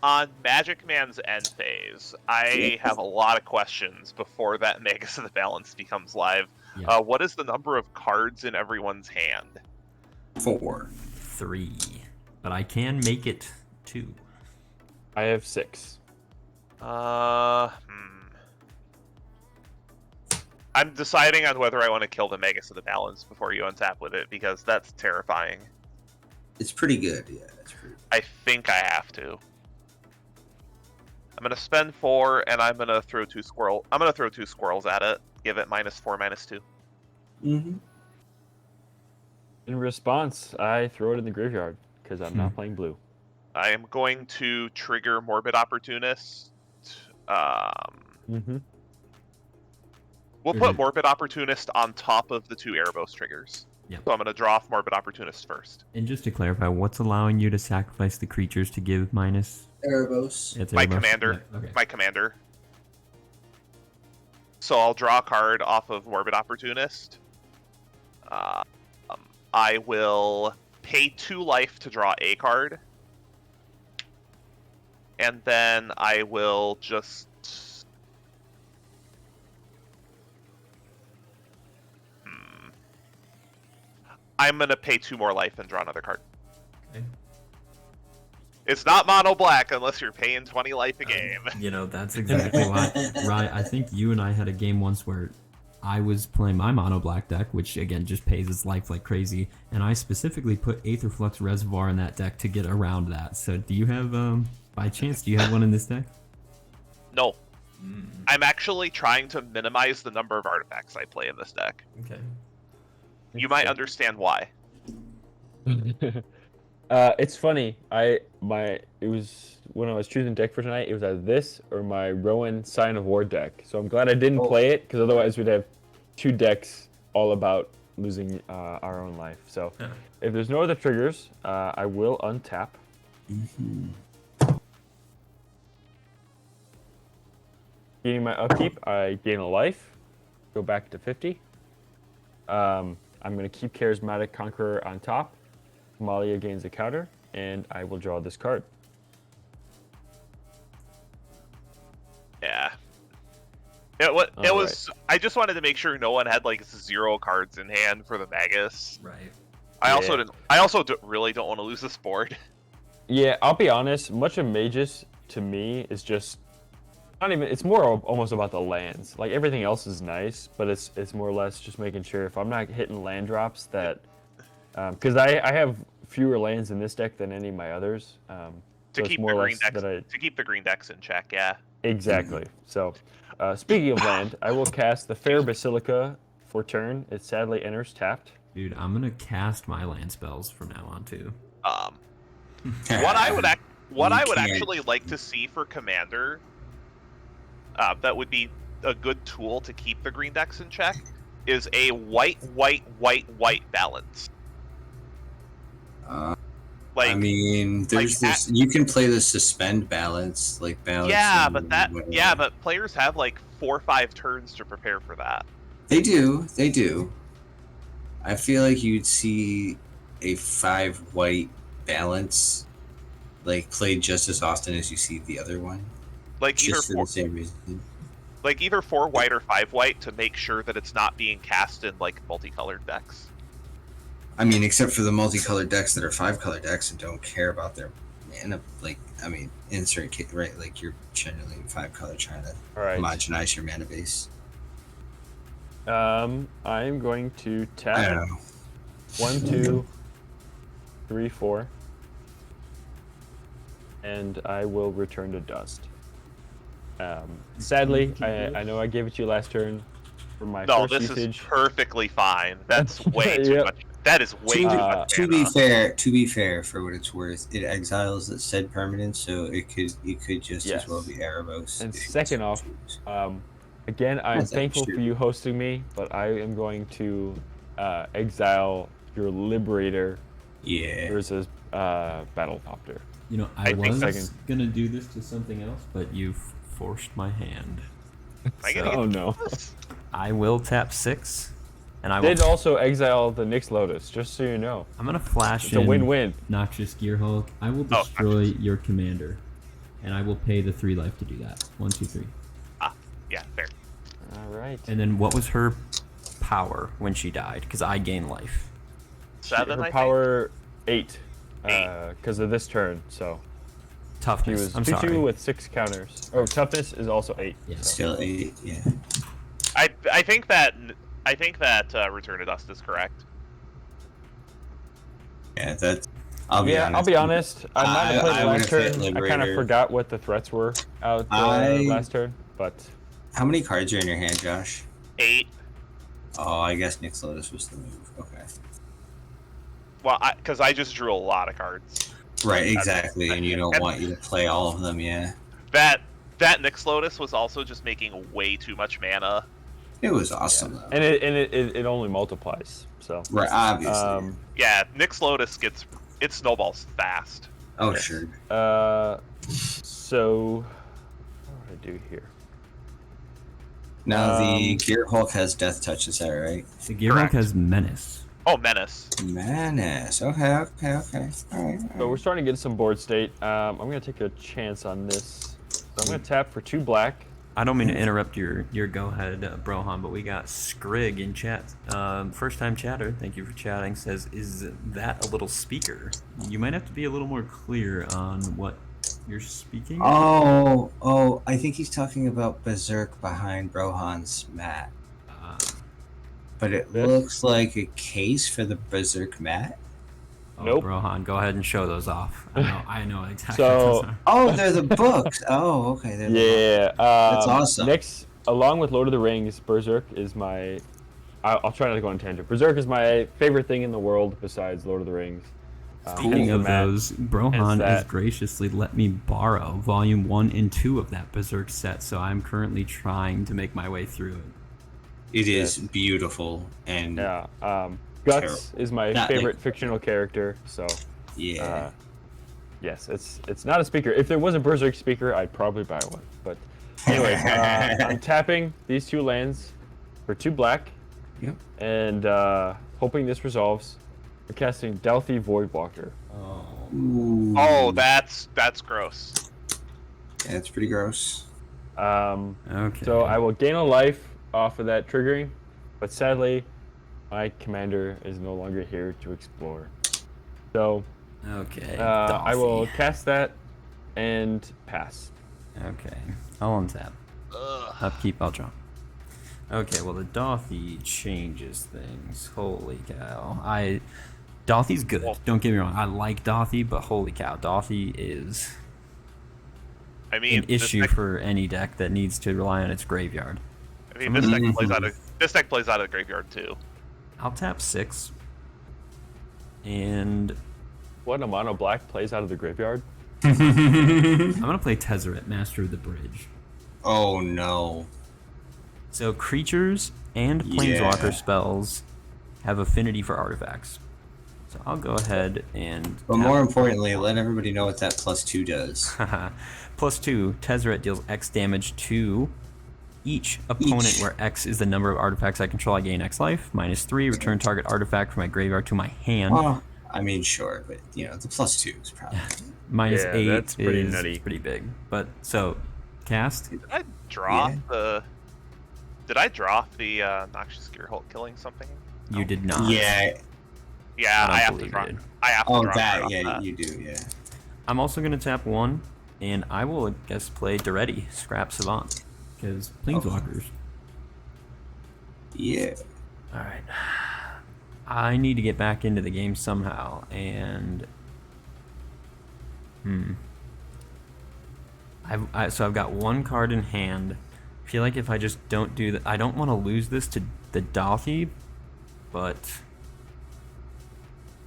On Magic Man's end phase, I have a lot of questions before that Magus of the Balance becomes live. Yeah. What is the number of cards in everyone's hand? 4. 3. But I can make it 2. I have 6. I'm deciding on whether I want to kill the Magus of the Balance before you untap with it, because that's terrifying. It's pretty good, yeah. It's pretty I think I have to. I'm gonna spend 4, and I'm gonna throw 2 squirrels at it. Give it -4, -2. Mm-hmm. In response, I throw it in the graveyard because I'm not playing blue. I am going to trigger Morbid Opportunist. Mm-hmm. We'll put Morbid Opportunist on top of the 2 Erebos triggers. Yep. So I'm gonna draw off Morbid Opportunist first. And just to clarify, what's allowing you to sacrifice the creatures to give minus? Erebos. It's My Erebos? commander. Yeah, okay. My commander. So I'll draw a card off of Morbid Opportunist. I will pay 2 life to draw a card. And then I will just... I'm going to pay 2 more life and draw another card. Okay. It's not mono black unless you're paying 20 life a game. You know, that's exactly why. Right, I think you and I had a game once where I was playing my mono black deck, which again just pays its life like crazy, and I specifically put Aetherflux Reservoir in that deck to get around that. So do you have, by chance, do you have one in this deck? No. I'm actually trying to minimize the number of artifacts I play in this deck. Okay. You might understand why. It's funny. It was when I was choosing deck for tonight. It was either this or my Rowan Sign of War deck. So I'm glad I didn't play it because otherwise we'd have 2 decks all about losing our own life. So if there's no other triggers, I will untap. Gaining my upkeep, I gain a life. Go back to 50. I'm going to keep Charismatic Conqueror on top. Amalia gains a counter, and I will draw this card. Yeah. It was. I just wanted to make sure no one had like 0 cards in hand for the Magus. Right. I also really don't want to lose this board. Yeah, I'll be honest. Much of Magus to me is just not even. It's more almost about the lands. Like everything else is nice, but it's more or less just making sure if I'm not hitting land drops that, because I have fewer lands in this deck than any of my others. To So keep it's more the or green less decks, that I to keep the green decks in check, yeah. exactly. So, speaking of land, I will cast the Fair Basilica for turn. It sadly enters tapped. Dude, I'm gonna cast my land spells from now on too. What I would what You I would can't. actually like to see for Commander, that would be a good tool to keep the green decks in check, is a white balance. I mean, there's this. You can play the suspend balance, like balance. Yeah, but players have like 4 or 5 turns to prepare for that. They do. They do. I feel like you'd see a 5 white balance, like played just as often as you see the other one, Like either just for the same reason. like either 4 white or 5 white to make sure that it's not being cast in like multicolored decks. I mean, except for the multicolored decks that are 5-color decks and don't care about their mana. Like, I mean, insert kit, right? Like you're generally 5-color trying to All right. homogenize your mana base. I'm going to I tap don't know. 1, 2, 3, 4, and I will return to dust. Sadly, I know I gave it to you last turn for my No, first this usage. is perfectly fine. That's way too Yep. much. That is way too much. To mana. be fair, for what it's worth, it exiles the said permanent, so it could just Yes. as well be Erebos. And if you second so off, choose. again, I'm That's thankful true. for you hosting me, but I am going to exile your Liberator Yeah. versus Battlecopter. You know, I I think was gonna do this to something else, but you forced my hand. Am I gonna Oh get no. this? I will tap 6, and I will. Did also exile the Nyx Lotus, just so you know. I'm gonna flash It's a in win-win. Noxious Gearhulk. I will Oh, destroy your commander, and I will pay the 3 life to do that. 1, 2, 3. Yeah, fair. All right. And then what was her power when she died? Because I gain life. 7, Her I think. power 8, 8. because of this turn. So she Toughness. was I'm 2/2 sorry. with 6 counters. Oh, toughness is also 8. Yeah. so. Still 8. Yeah. I think that Return to Dust is correct. Yeah. That's. I'll be honest. I'll be honest. I might have played I it last would've hit turn. I kind of Liberator. forgot what the threats were out last turn, but How many cards are in your hand, Josh? 8. Oh, I guess Nyx Lotus was the move. Okay. Well, because I just drew a lot of cards. Right. Exactly. And you don't want you to play all of them. Yeah. That Nyx Lotus was also just making way too much mana. It was awesome though. and it only multiplies. So Right. Obviously. Yeah, Nyx Lotus it snowballs fast. Oh yes. sure. So what do I do here? Now the Gear Hulk has Death Touch. Is that right? The Gearhulk Correct. has Menace. Oh, Menace. Menace. Okay. All right. So we're starting to get some board state. I'm gonna take a chance on this. So I'm gonna tap for 2 black. I don't mean to interrupt your go ahead, Brohan, but we got Skrig in chat. First time chatter, thank you for chatting, says, is that a little speaker? You might have to be a little more clear on what you're speaking. Oh, I think he's talking about Berserk behind Brohan's mat. But it This? looks like a case for the Berserk mat. Oh, Nope. Brohan, go ahead and show those off. I know exactly. So- what those are. Oh, they're the books. Oh, okay. They're the Yeah, That's awesome. Next, along with Lord of the Rings, Berserk is my. I'll try not to go on tangent. Berserk is my favorite thing in the world besides Lord of the Rings. Speaking hence the of mat. those, Brohan that. has graciously let me borrow Volume 1 and 2 of that Berserk set, so I'm currently trying to make my way through it. It is beautiful and Yeah, Guts Terrible. is my Not favorite like- fictional character. So yeah. yes, it's not a speaker. If there was a Berserk speaker, I'd probably buy one. But anyway, I'm tapping these 2 lands for 2 black. Yep. And hoping this resolves. We're casting Delphi Voidwalker. Ooh. Oh, that's gross. Yeah, it's pretty gross. Okay. So I will gain a life off of that triggering, but sadly, my commander is no longer here to explore. So Okay. I will Dolphy. cast that and pass. Okay. I'll untap. Ugh. Upkeep, I'll draw. Okay, well, the Dolphy changes things. Holy cow. Dolphy's good. Well- Don't get me wrong. I like Dolphy, but holy cow. Dolphy is I mean, an issue for any deck that needs to rely on its graveyard. this deck plays out of the graveyard too. I'll tap 6. And What, a mono black plays out of the graveyard? I'm going to play Tezzeret, Master of the Bridge. Oh no. So creatures and planeswalker Yeah. spells have affinity for artifacts. So I'll go ahead and... But more importantly, let everybody know what that +2 does. +2, Tezzeret deals X damage to each opponent where X is the number of artifacts I control. I gain X life. -3, return target artifact from my graveyard to my hand. Well, I mean, sure, but you know, the +2 is probably. -8 that's pretty is nutty. pretty big. But so, cast. Did I draw Yeah. the Noxious Gearhulk killing something? You did not. Yeah. Yeah, I I have to believe you draw. did. I have to Oh, draw that. card Yeah, off that. you do. Yeah. I'm also going to tap 1, and I will, I guess, play Duretti, Scrap Savant. Because Planeswalkers. Yeah. Alright. I need to get back into the game somehow, and... So I've got 1 card in hand. I feel like if I just don't do that... I don't want to lose this to the Dalthi, but...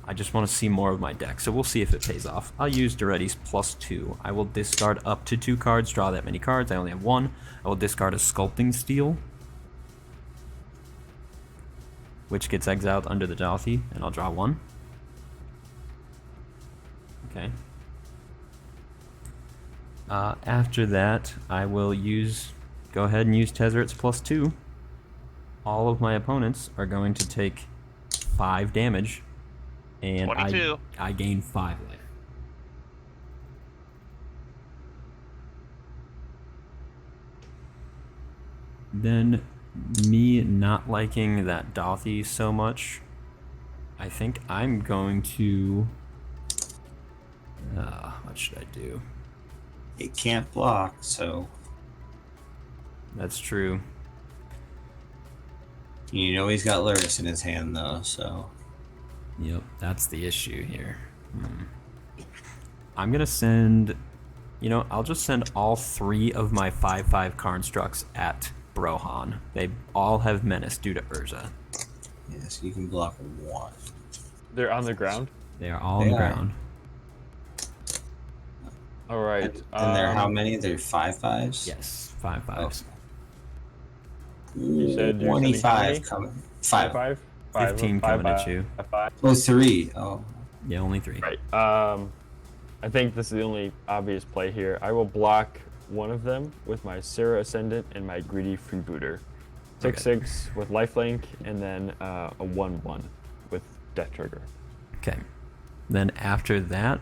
I just want to see more of my deck, so we'll see if it pays off. I'll use Duretti's +2. I will discard up to 2 cards, draw that many cards. I only have 1. I will discard a Sculpting Steel, which gets exiled under the Dalthi, and I'll draw 1. Okay. After that, I will go ahead and use Tezzeret's +2. All of my opponents are going to take 5 damage. And 22. I gain 5 life. Then, me not liking that Dalthi so much, I think I'm going to... what should I do? It can't block, so That's true. you know he's got Luris in his hand though. So Yep, that's the issue here. I'm gonna send... I'll just send all 3 of my 5/5 constructs at Brohan. They all have menace due to Urza. yes, you can block 1. They're on the ground? They are all on They the are. ground. All right. And they're how many? They're 5/5s. Yes, 5/5s. You said you're sending how many? 25 coming. 5. 5? 15 coming at you. 5. Oh, 3. Oh. Yeah, only 3. Right. I think this is the only obvious play here. I will block one of them with my Sarah Ascendant and my Greedy Freebooter. 6/6 with lifelink, and then a 1/1 with Death Trigger. Okay. Then after that,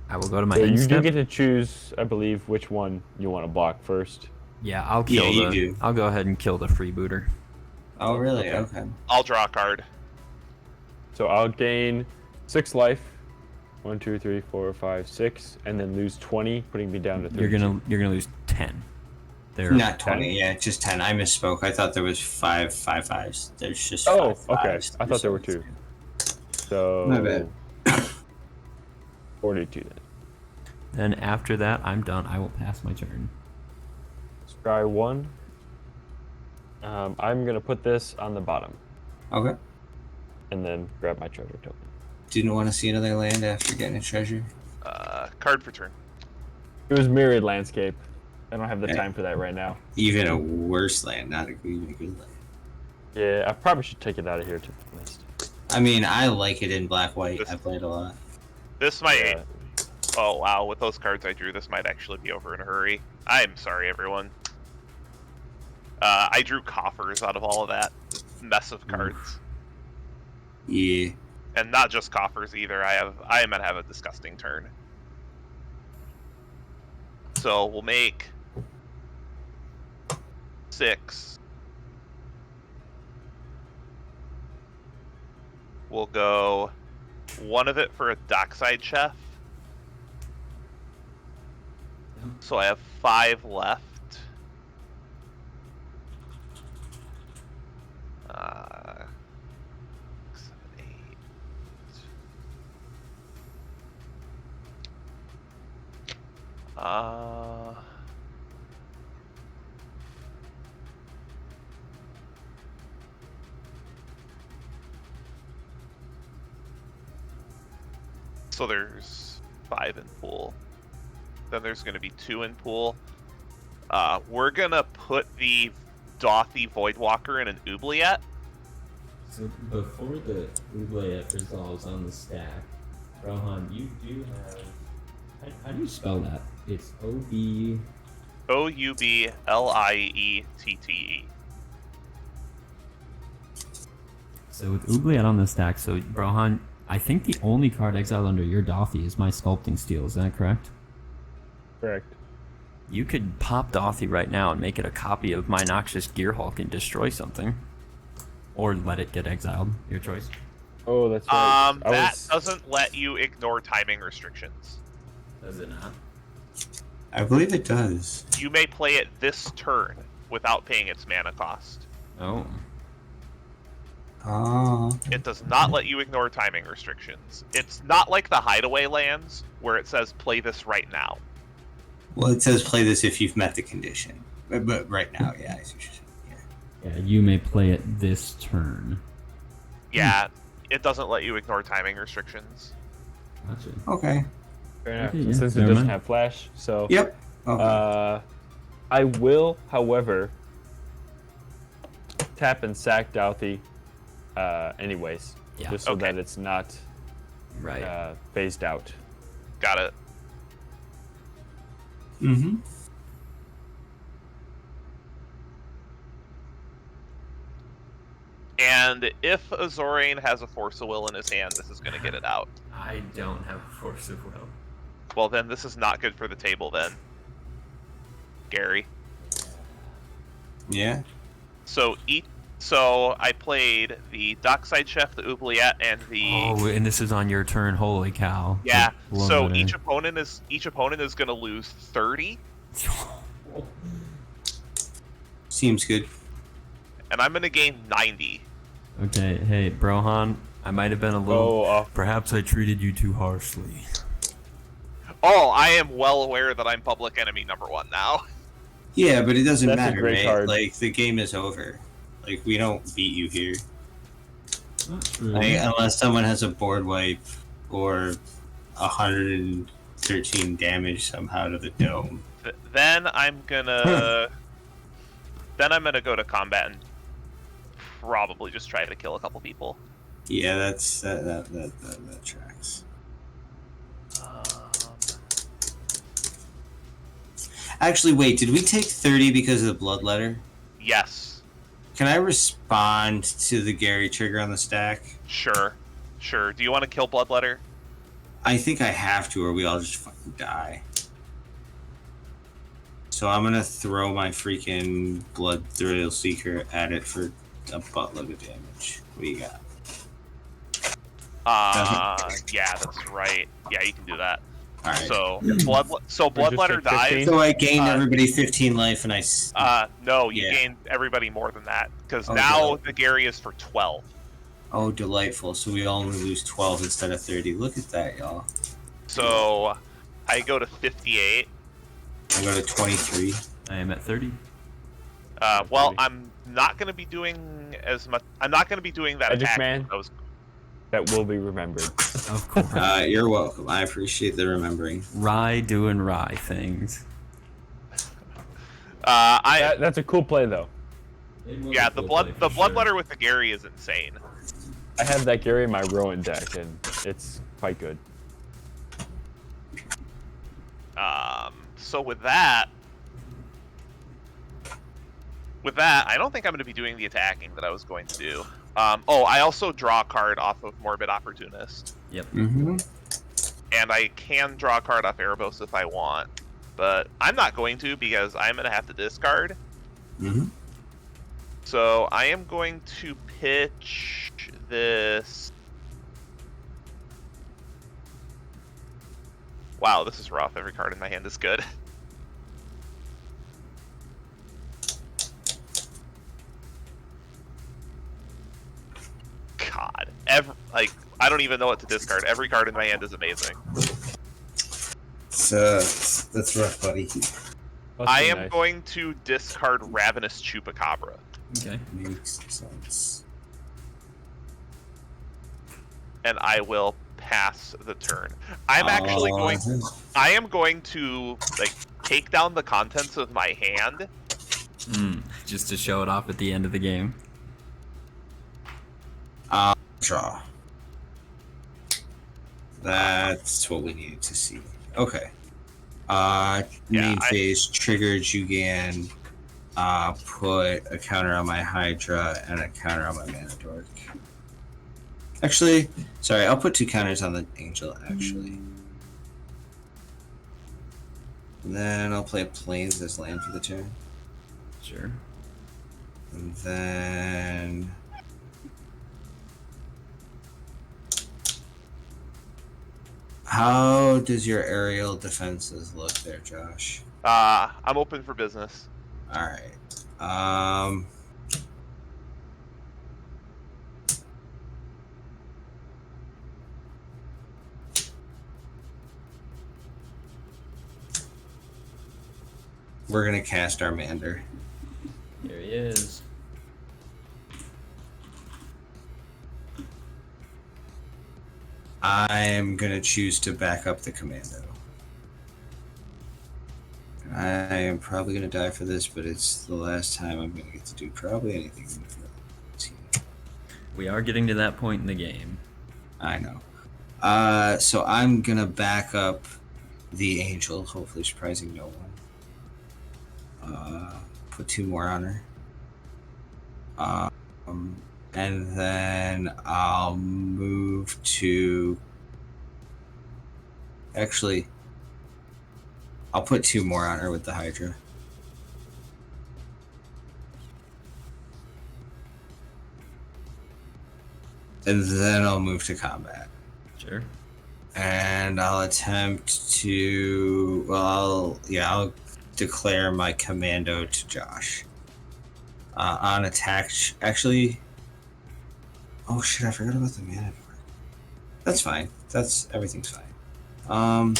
I will go to my So end you do step. get to choose, I believe, which one you want to block first. Yeah, I'll kill Yeah, you do. I'll go ahead and kill the freebooter. Oh, really? Okay. I'll draw a card. So I'll gain 6 life. 1, 2, 3, 4, 5, 6, and then lose 20, putting me down to 30. You're gonna lose 10. They're Not 20. Yeah, just 10. I misspoke. I thought there was 5 5/5s. There's just 5 okay. 5s. I thought there were 2. So My bad. 42 then. Then after that, I'm done. I will pass my turn. Scry 1. I'm gonna put this on the bottom, Okay. and then grab my treasure token. Didn't want to see another land after getting a treasure. Card for turn. It was Mirrored Landscape. I don't have the Yeah. time for that right now. Even a worse land, not even a good land. Yeah, I probably should take it out of here to be honest. I mean, I like it in black white. This- I played a lot. This might. Yeah. Oh wow! With those cards I drew, this might actually be over in a hurry. I'm sorry, everyone. I drew coffers out of all of that mess of cards, Yeah. and not just coffers either. I am gonna have a disgusting turn. So we'll make 6. We'll go 1 of it for a dockside chef. So I have 5 left. 7, 8. So there's 5 in pool. Then there's going to be 2 in pool. We're going to put the Dothy Voidwalker in an Oubliette. So before the Oubliette resolves on the stack, Rohan, you do have... How do you spell that? It's O-B... Oubliette. So with Oubliette on the stack, so Rohan, I think the only card exiled under your Dothy is my Sculpting Steel, is that correct? Correct. You could pop Dothy right now and make it a copy of my Noxious Gearhulk and destroy something. Or let it get exiled, your choice. Oh, that's right. That doesn't let you ignore timing restrictions. Does it not? I believe it does. You may play it this turn without paying its mana cost. Oh. Oh. It does not let you ignore timing restrictions. It's not like the Hideaway lands, where it says play this right now. Well, it says play this if you've met the condition. But right now, yeah, I see what you're saying. Yeah, you may play it this turn. Yeah, it doesn't let you ignore timing restrictions. Gotcha. Okay. Fair enough. Okay, yeah, Since it never doesn't mind. have flash, so Yep. Okay. I will, however, tap and sack Douthie anyways, Yeah. just so Okay. that it's not Right. phased out. Got it. Mm-hmm. And if Azorian has a Force of Will in his hand, this is going to get it out. I don't have a Force of Will. Well, then this is not good for the table, then. Gary. Yeah. So I played the Dockside Chef, the Oubliette, and the... Oh, and this is on your turn. Holy cow. Yeah, Blown so that each in. opponent is going to lose 30, Seems good. and I'm going to gain 90. Okay, hey, Brohan, I might have been a little... Oh, Perhaps I treated you too harshly. Oh, I am well aware that I'm public enemy #1 now. Yeah, but it doesn't That's a matter, great right? card. Like, the game is over. Like, we don't beat you here. Not true. Like, unless someone has a board wipe or 113 damage somehow to the dome. Then I'm gonna go to combat and probably just try to kill a couple people. Yeah, that tracks. Actually, wait, did we take 30 because of the Bloodletter? Yes, Can I respond to the Gary trigger on the stack? sure. Do you want to kill Bloodletter? I think I have to, or we all just fucking die. So I'm gonna throw my freaking Blood Thrill Seeker at it for a buttload of damage. What do you got? Yeah, that's right. Yeah, you can do that. All right. So Bloodletter take 15? dies. So I gained everybody 15 life, and I. No, you Yeah. gain everybody more than that because Oh, now good. the Gary is for 12. Oh, delightful! So we only lose 12 instead of 30. Look at that, y'all. So I go to 58. I go to 23. I am at 30. Well, 30. I'm not going to be doing as much. I'm not going to be doing that Magic attack. Man? That will be remembered. Of course. You're welcome. I appreciate the remembering. Rye doing Rye things. That's a cool play, though. Yeah, the Bloodletter with the Gary is insane. I have that Gary in my Rowan deck, and it's quite good. So with that, I don't think I'm going to be doing the attacking that I was going to do. I also draw a card off of Morbid Opportunist, Yep. Mm-hmm. and I can draw a card off Erebos if I want, but I'm not going to because I'm going to have to discard. Mm-hmm. So I am going to pitch this. Wow, this is rough. Every card in my hand is good. God, I don't even know what to discard. Every card in my hand is amazing. That's rough, buddy. Must I be am nice. going to discard Ravenous Chupacabra. Okay. Makes sense. And I will pass the turn. I am going to like take down the contents of my hand. Just to show it off at the end of the game. Draw. That's what we needed to see. Okay. Main phase triggered Jugan. Put a counter on my Hydra and a counter on my Mana Dork. Actually, sorry, I'll put 2 counters on the Angel, actually. And then I'll play Plains as land for the turn. Sure. And then... How does your aerial defenses look there, Josh? I'm open for business. Alright. We're gonna cast our Mander. Here he is. I'm gonna choose to back up the Commando. I am probably gonna die for this, but it's the last time I'm gonna get to do probably anything with the team. We are getting to that point in the game. I know. So I'm gonna back up the Angel, hopefully surprising no one. Put 2 more on her. And then I'll move to... Actually, I'll put 2 more on her with the Hydra. And then I'll move to combat. Sure. And I'll attempt to... Well, I'll declare my Commando to Josh. On attack... Actually... Oh shit, I forgot about the Mana Dork. That's fine. Everything's fine. I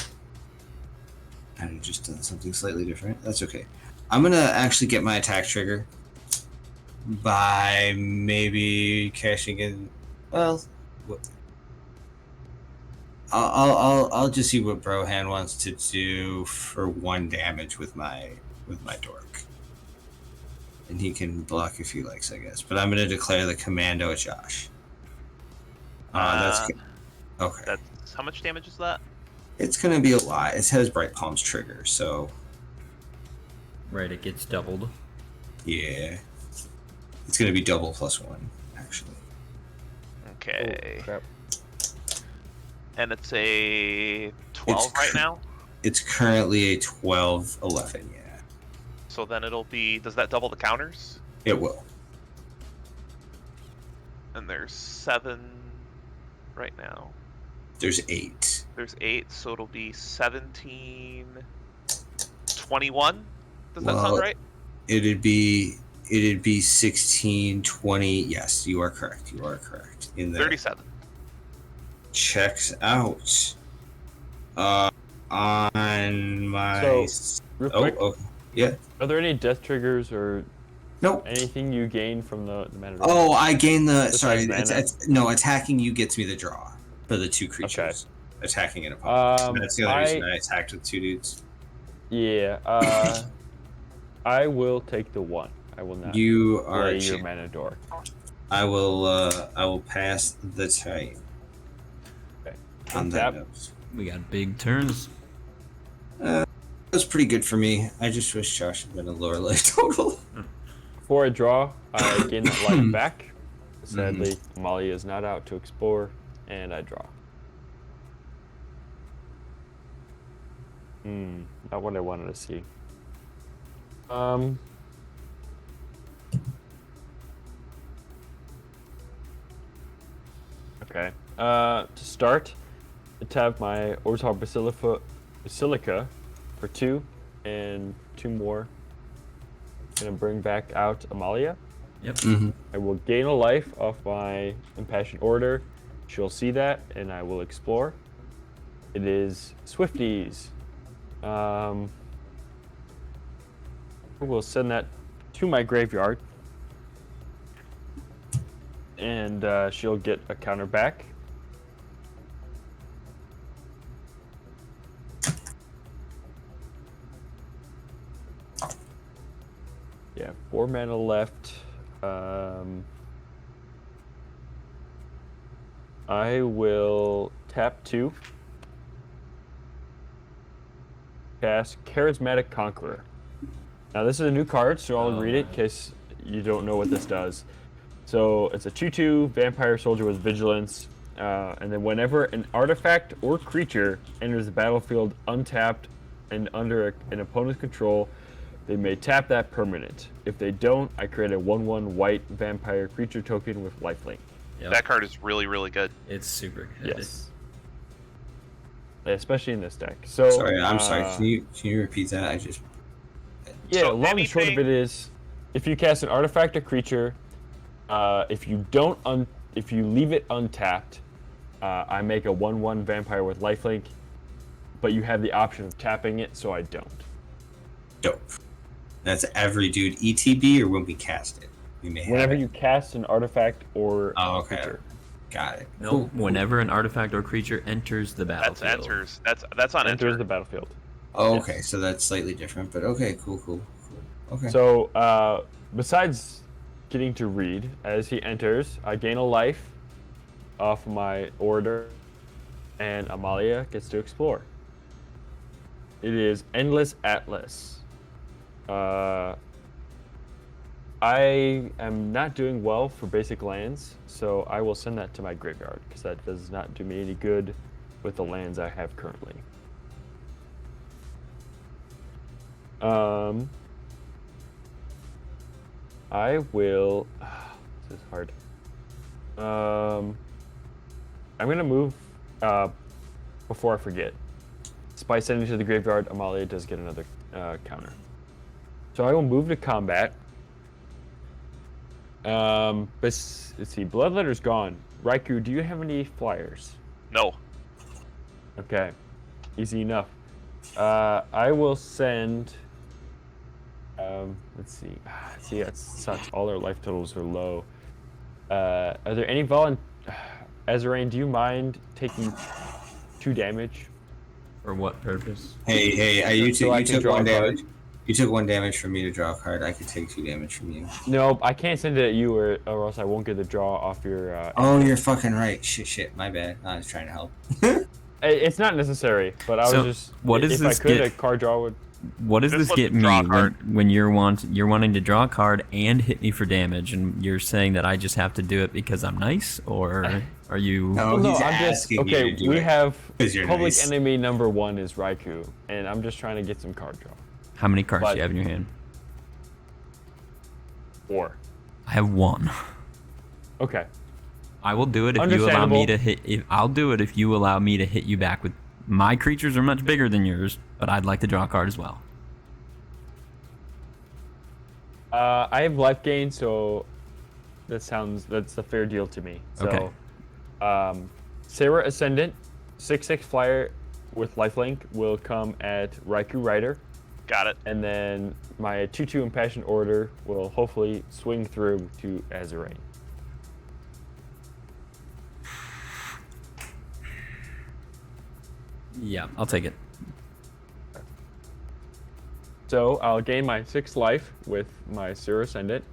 had just done something slightly different. That's okay. I'm gonna actually get my attack trigger by maybe cashing in... Well... I'll just see what Brohan wants to do for 1 damage with my Dork. And he can block if he likes, I guess. But I'm gonna declare the Commando at Josh. That's okay. That's how much damage is that? It's gonna be a lot. It has Bright Palm's trigger, so Right, it gets doubled. yeah, it's gonna be double +1 actually. Okay. Oh, crap. And it's a 12 right now? It's currently a 12/11. Yeah, So then it'll be... Does that double the counters? it will. And there's 7 right now. There's 8. There's 8, so it'll be 17... 21? Does that sound right? It'd be 16, 20. Yes, you are correct. You are correct. In there. 37. Checks out. On my... So, real quick, okay. Yeah. are there any death triggers or Nope. anything you gain from the Mana Dork? Oh, I gain the... Sorry. Besides mana? No, attacking you gets me the draw for the 2 creatures. Okay. Attacking an opponent. That's the only reason I attacked with 2 dudes. Yeah, I will take the 1. I will not You are play your Mana Dork. I will pass the time. Okay. On that Tap. note. We got big turns. That was pretty good for me. I just wish Josh had been a lower life total. Before I draw, I gain that life back. Sadly, Amalia is not out to explore, and I draw. Not what I wanted to see. Okay. To start, I tap my Orbital Basilica for 2, and 2 more. Gonna bring back out Amalia. Yep. I will gain a life off my Impassioned Order. She'll see that, and I will explore. It is Swifties. We'll send that to my graveyard, and she'll get a counter back. Yeah, 4 mana left. I will tap 2. Cast Charismatic Conqueror. Now this is a new card, so I'll read it in case you don't know what this does. So it's a 2/2 vampire soldier with vigilance, and then whenever an artifact or creature enters the battlefield untapped and under an opponent's control, they may tap that permanent. If they don't, I create a 1/1 white vampire creature token with lifelink. Yep. That card is really, really good. It's super good. Yes. Especially in this deck. So Sorry, I'm sorry. Can you repeat that? I just. Yeah, So long and short of it is, if you cast an artifact or creature, if you leave it untapped, I make a 1/1 vampire with lifelink, but you have the option of tapping it, so I don't. Dope. That's every dude ETB or when we cast it. We may have Whenever it. you cast an artifact or Oh, okay. creature. Got it. No, Cool. whenever an artifact or creature enters the That's battlefield. enters. That's on Enters enter. the battlefield. Oh, Yes. okay. So that's slightly different, but okay. Cool. Okay. So, besides getting to read, as he enters, I gain a life off my order, and Amalia gets to explore. It is Endless Atlas. I am not doing well for basic lands, so I will send that to my graveyard, because that does not do me any good with the lands I have currently. I will. This is hard. I'm gonna move. Before I forget, by sending to the graveyard, Amalia does get another counter. So I will move to combat. But let's see. Bloodletter's gone. Raikou, do you have any flyers? No. Okay, easy enough. I will send. Let's see. See, that sucks. All our life totals are low. Are there any Azarain, do you mind taking 2 damage? For what purpose? Hey! You So I took can draw 1 a card? damage. You took 1 damage from me to draw a card. I could take 2 damage from you. No, I can't send it at you, or else I won't get the draw off your. Oh, you're fucking right. Shit. My bad. I was trying to help. It's not necessary, but I was So, just. what does if this I could, get- a card draw would. What does Just this let get them me draw a card. when you're wanting to draw a card and hit me for damage, and you're saying that I just have to do it because I'm nice, or are you? No, Well, no, he's I'm just asking you okay. to do We it have 'cause you're public nice. enemy number 1 is Raikou, and I'm just trying to get some card draw. How many cards But- do you have in your hand? 4. I have 1. Okay. I will do it if you allow me Understandable. to hit. I'll do it if you allow me to hit you back with. My creatures are much bigger than yours, but I'd like to draw a card as well. I have life gain, so that's a fair deal to me. So, Okay. Sarah Ascendant, 6/6 flyer with lifelink will come at Raikou Rider, Got it. and then my 2/2 Impassioned Order will hopefully swing through to Azarain. Yeah, I'll take it. So I'll gain my 6 life with my Sarah Ascendant.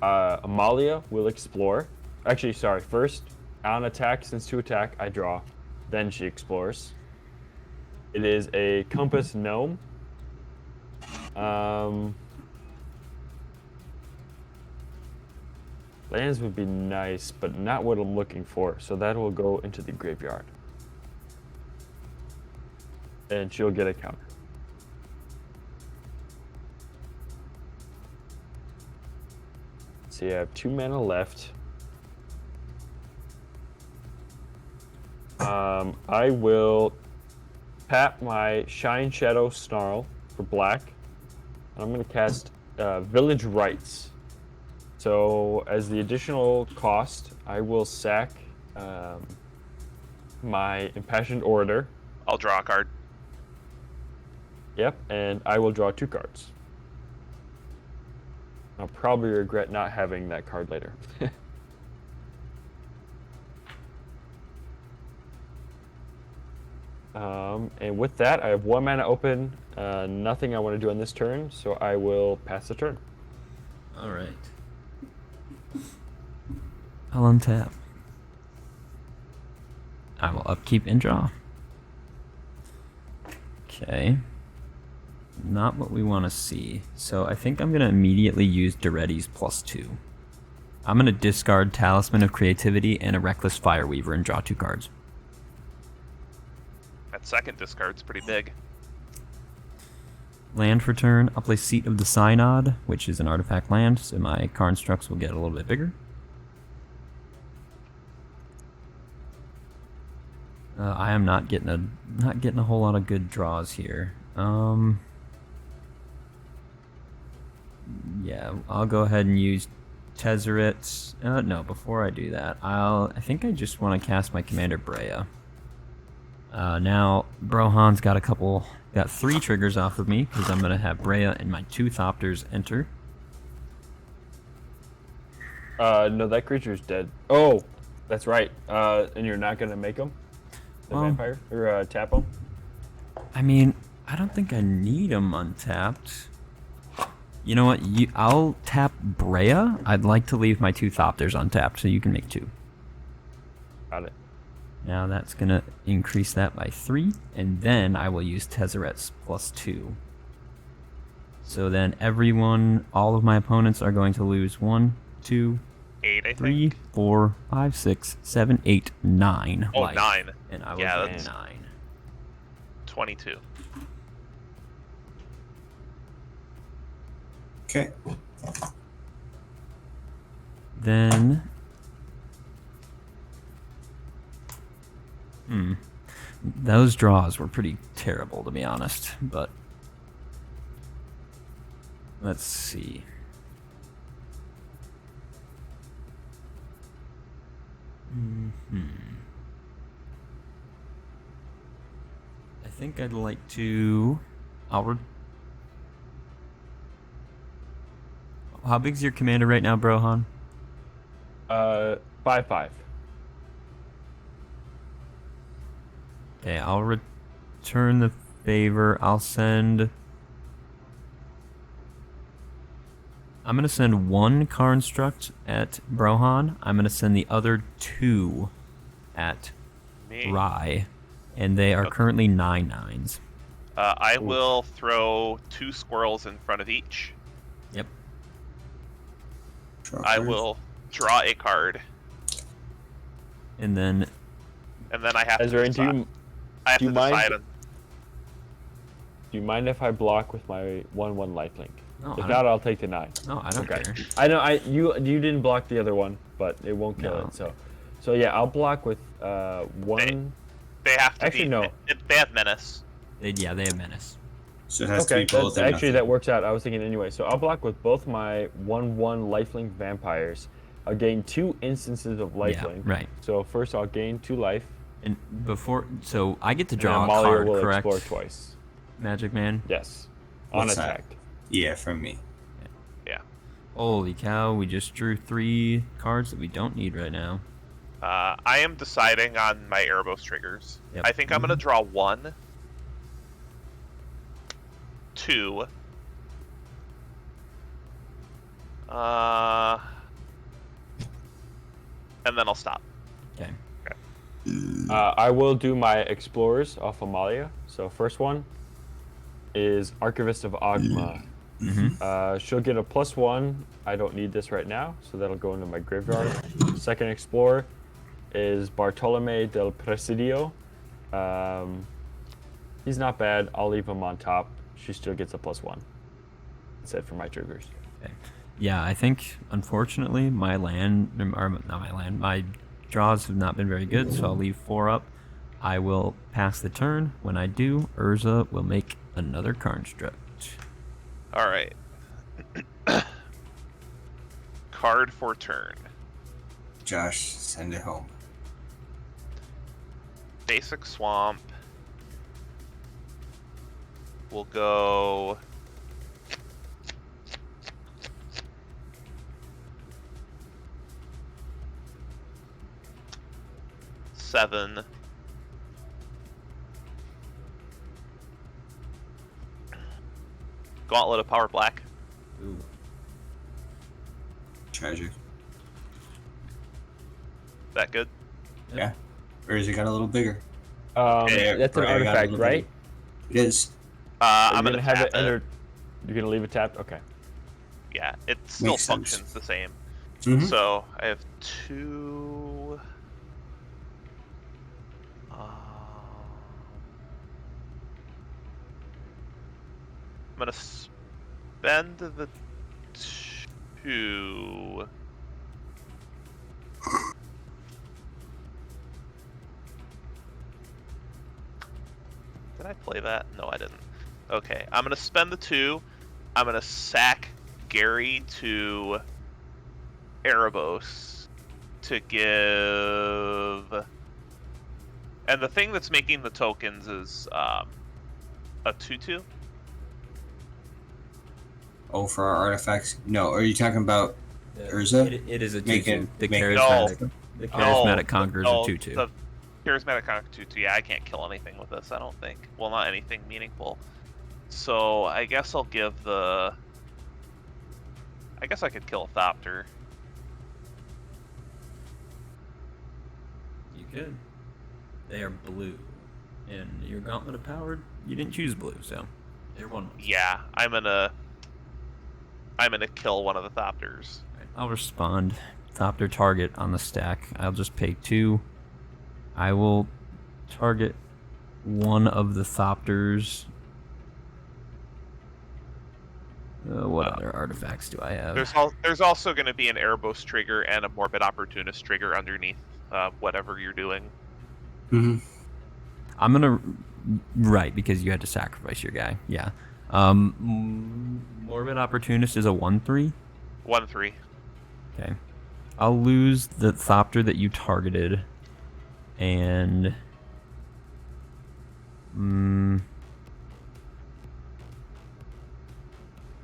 Amalia will explore. Actually, sorry. First, on attack, since 2 attack, I draw. Then she explores. It is a Compass Gnome. Lands would be nice, but not what I'm looking for. So that will go into the graveyard. And she'll get a counter. So you have 2 mana left. I will tap my Shine Shadow Snarl for black. And I'm going to cast Village Rites. So as the additional cost, I will sack my Impassioned Order. I'll draw a card. Yep, and I will draw 2 cards. I'll probably regret not having that card later. And with that, I have 1 mana open. Nothing I want to do on this turn, so I will pass the turn. All right. I'll untap. I will upkeep and draw. Okay. Not what we want to see. So I think I'm going to immediately use Duretti's +2. I'm going to discard Talisman of Creativity and a Reckless Fireweaver and draw 2 cards. That second discard's pretty big. Land for turn. I'll play Seat of the Synod, which is an artifact land, so my constructs will get a little bit bigger. I am not getting a whole lot of good draws here. Yeah, I'll go ahead and use Tezzeret. No, before I do that, I think I just want to cast my Commander Breya. Now Brohan's got 3 triggers off of me because I'm gonna have Breya and my 2 Thopters enter. No, that creature's dead. Oh, that's right. And you're not gonna make him the vampire or tap him? I mean, I don't think I need him untapped. You know what? I'll tap Breya. I'd like to leave my 2 Thopters untapped, so you can make 2. Got it. Now that's going to increase that by 3, and then I will use Tezzeret's +2. So then all of my opponents are going to lose 1, 2, 8, I 3, think. 4, 5, 6, 7, 8, 9. Oh, life. 9. And I will Yeah, get that's 9. 22. Okay. Then... Those draws were pretty terrible, to be honest, but... Let's see. I think I'd like to... How big's your commander right now, Brohan? 5/5. Okay, I'll return the favor. I'm going to send 1 construct at Brohan. I'm going to send the other 2 at Rye. And they are currently 9/9s. I will throw 2 squirrels in front of each. Yep. I will draw a card. And then I have to Ezra, decide. Do you mind if I block with my 1/1 lifelink? No, If not, I'll take the 9. No, I don't care. I know you didn't block the other one, but it won't kill it. So yeah, I'll block with 1. They have to Actually, be. no. They have menace. They have menace. So it has to be both. Actually, that works out. I was thinking anyway. So I'll block with both my 1/1 lifelink vampires. I'll gain 2 instances of lifelink. Yeah, right. So first I'll gain 2 life. And so I get to draw and a Amalia card, will correct? explore twice. Magic Man? Yes. What's that? Unattacked. Yeah, from me. Yeah. Holy cow, we just drew 3 cards that we don't need right now. I am deciding on my Erebos triggers. Yep. I think I'm going to draw 1, 2. And then I'll stop. Okay. I will do my explorers off Amalia. So first one is Archivist of Agma. She'll get a +1. I don't need this right now, so that'll go into my graveyard. Second explorer is Bartolome del Presidio. He's not bad. I'll leave him on top. She still gets a +1. That's it for my triggers. Okay. Yeah, I think, unfortunately, my draws have not been very good, so I'll leave 4 up. I will pass the turn. When I do, Urza will make another construct. All right. Card for turn. Josh, send it home. Basic swamp. We'll go. Seven. Gauntlet of Power Black. Ooh. Tragic. That good? Yeah. Or has it got a little bigger? Yeah, That's an Breya got a artifact, little right? bigger. It is. I'm You're gonna have tap it enter. You're gonna leave it tapped. Okay. Yeah, it still Makes sense. functions the same. Mhm. So I have 2. I'm gonna spend the 2. Did I play that? No, I didn't. Okay, I'm gonna spend the 2. I'm gonna sack Gary to Erebos to give. And the thing that's making the tokens is a 2/2. Oh, for our artifacts? No. Are you talking about Urza? It is a 2/2. Making- The making- charismatic, the charismatic No, conqueror is no, a 2/2. The charismatic conqueror 2/2. Yeah, I can't kill anything with this. I don't think. Well, not anything meaningful. So I guess I'll give the. I guess I could kill a Thopter. You could. They are blue, and your Gauntlet of Power. You didn't choose blue, so they're 1/1. Yeah, I'm gonna kill one of the Thopters. I'll respond. Thopter target on the stack. I'll just pay 2. I will target one of the Thopters. What other artifacts do I have? There's also going to be an Erebos trigger and a Morbid Opportunist trigger underneath whatever you're doing. Mm-hmm. I'm gonna right because you had to sacrifice your guy. Yeah. Morbid Opportunist is a 1/3. 1/3. Okay. I'll lose the Thopter that you targeted, and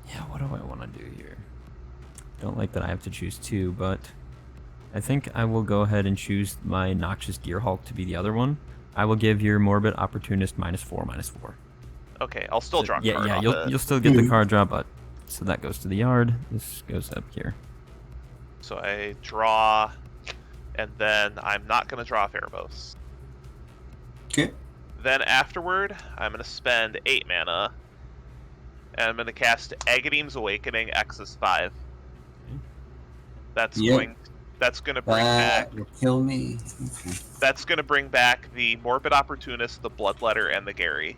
yeah, what do I want to do here? Don't like that I have to choose 2, but I think I will go ahead and choose my Noxious Gearhulk to be the other one. I will give your Morbid Opportunist -4/-4. Okay, I'll still draw a card Yeah, off you'll it. you'll still get the card draw, but so that goes to the yard. This goes up here. So I draw, and then I'm not going to draw Erebos. Okay. Then afterward, I'm going to spend 8 mana, and I'm going to cast Agadeem's Awakening X5. That's Yep. going to bring back. That will kill me. Okay. That's going to bring back the Morbid Opportunist, the Bloodletter, and the Gary.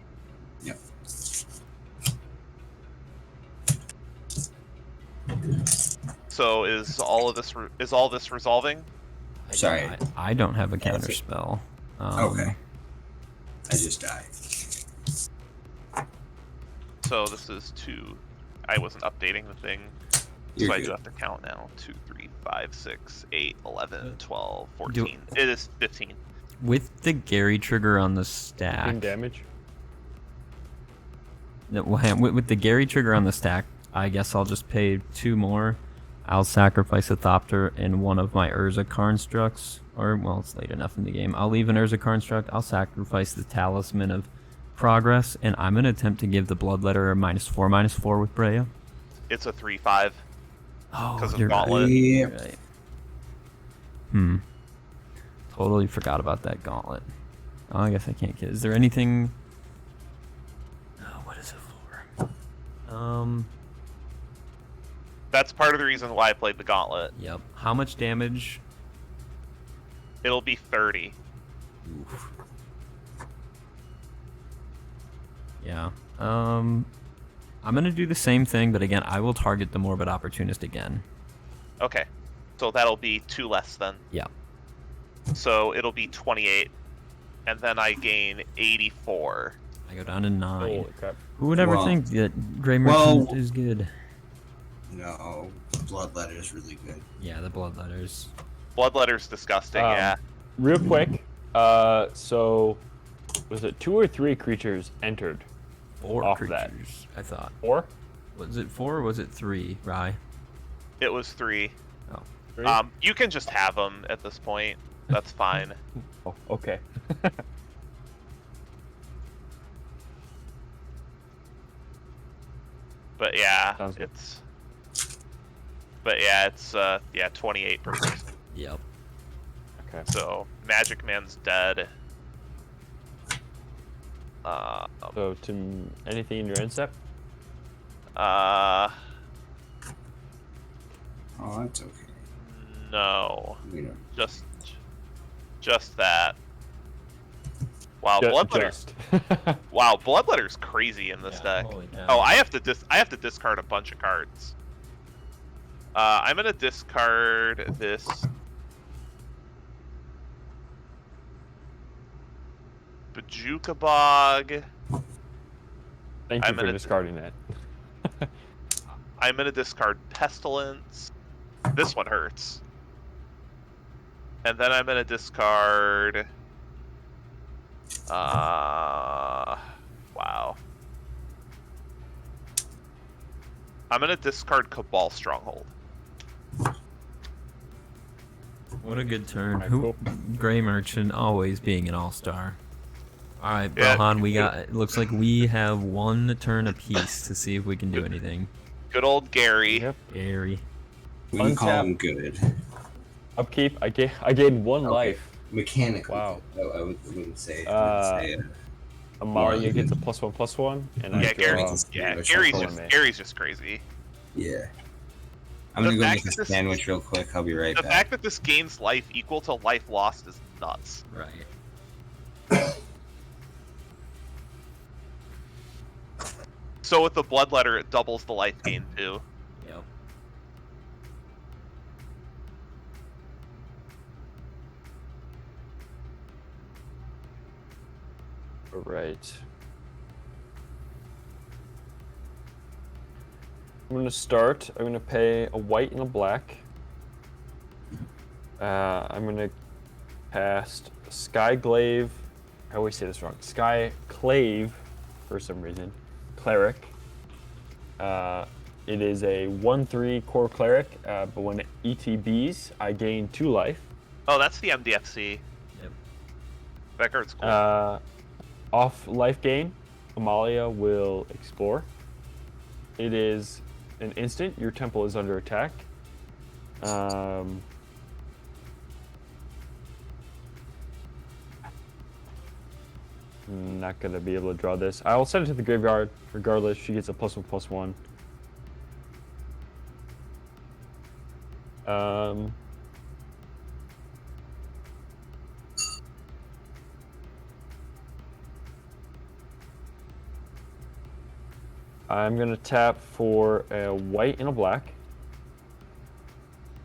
Yep. So is all this resolving? Sorry. I don't have a counter it. spell. Okay. I just died. So this is 2. I wasn't updating the thing, You're so I good. do have to count now. 2, 3, 5, 6, 8, 11, 12, Do- 14. It is 15. With the Gary trigger on the 15 stack. damage. No, with the Gary trigger on the stack, I guess I'll just pay 2 more. I'll sacrifice a Thopter and one of my Urza Constructs. Or, well, it's late enough in the game. I'll leave an Urza Construct. I'll sacrifice the Talisman of Progress. And I'm going to attempt to give the Bloodletter a -4/-4 with Breya. It's a 3/5. Oh, 'Cause of you're Gauntlet. right. Yep. You're right. Totally forgot about that Gauntlet. Oh, I guess I can't get. Is there anything? Oh, what is it for? That's part of the reason why I played the Gauntlet. Yep. How much damage? It'll be 30. Oof. Yeah. I'm gonna do the same thing, but again, I will target the Morbid Opportunist again. Okay. So that'll be 2 less then. Yeah. So it'll be 28. And then I gain 84. I go down to 9. Holy crap. Who would ever Well- think that Grey Merchant is good? No, Bloodletter is really good. Yeah, the Bloodletters. Bloodletter's disgusting, Um, yeah. Real quick, so was it 2 or 3 creatures entered? 4 Off that. creatures, I thought. 4? Was it 4 or was it 3, Rye? It was 3. Oh. 3? You can just have them at this point. That's fine. Oh, okay. But yeah, Sounds good. it's 28 per person. Yep. Okay. So Magic Man's dead. So anything in your incept? Uh, Oh, that's okay. no, We don't. just that. Wow, Bloodletter. Just. Wow, Bloodletter's crazy in this deck. Holy cow. Oh, I have to discard a bunch of cards. I'm gonna discard this Bajuka Bog. Thank you I'm for gonna- discarding that. I'm gonna discard Pestilence. This one hurts. And then I'm gonna discard. Wow. I'm gonna discard Cabal Stronghold. What a good turn. Alright, Who? cool. Gray Merchant always being an all-star. All right, Yeah. Brohan, we got. It looks like we have one turn apiece to see if we can do anything. Good old Gary. Yep. Gary. We can call Untap. him good. Upkeep. I gained one Okay. life. Mechanically. Wow. Good. I wouldn't say. Amalia Well, gets a +1/+1, and I Yeah, draw. Gary's Colony. Gary's just crazy. Yeah. I'm The gonna go fact make a that this- sandwich real quick. I'll be right The back. fact that this gains life equal to life lost is nuts. Right. So with the Bloodletter, it doubles the life gain too. Yep. All right. I'm gonna start. I'm gonna pay a white and a black. I'm gonna cast Skyglaive. I always say this wrong. Skyclave, for some reason. Cleric. It is a 1/3 core cleric, but when it ETBs, I gain 2 life. Oh, that's the MDFC. Yep. That card's cool. Off life gain, Amalia will explore. It is an instant. Your temple is under attack. Not gonna be able to draw this. I will send it to the graveyard regardless. She gets a +1/+1. I'm gonna tap for a white and a black.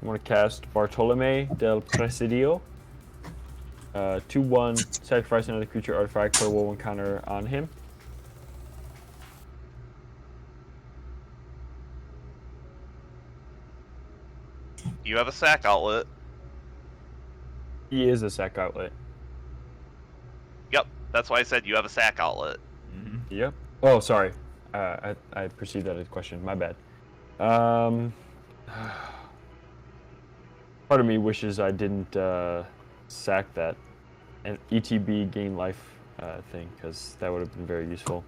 I'm gonna cast Bartolome del Presidio. 2/1, sacrifice another creature artifact, put a /1 counter on him. You have a sack outlet. He is a sack outlet. Yep, that's why I said you have a sack outlet. Mm-hmm. Yep. Oh, sorry. I perceived that as a question. My bad. Part of me wishes I didn't sack that and ETB gain life thing, because that would have been very useful.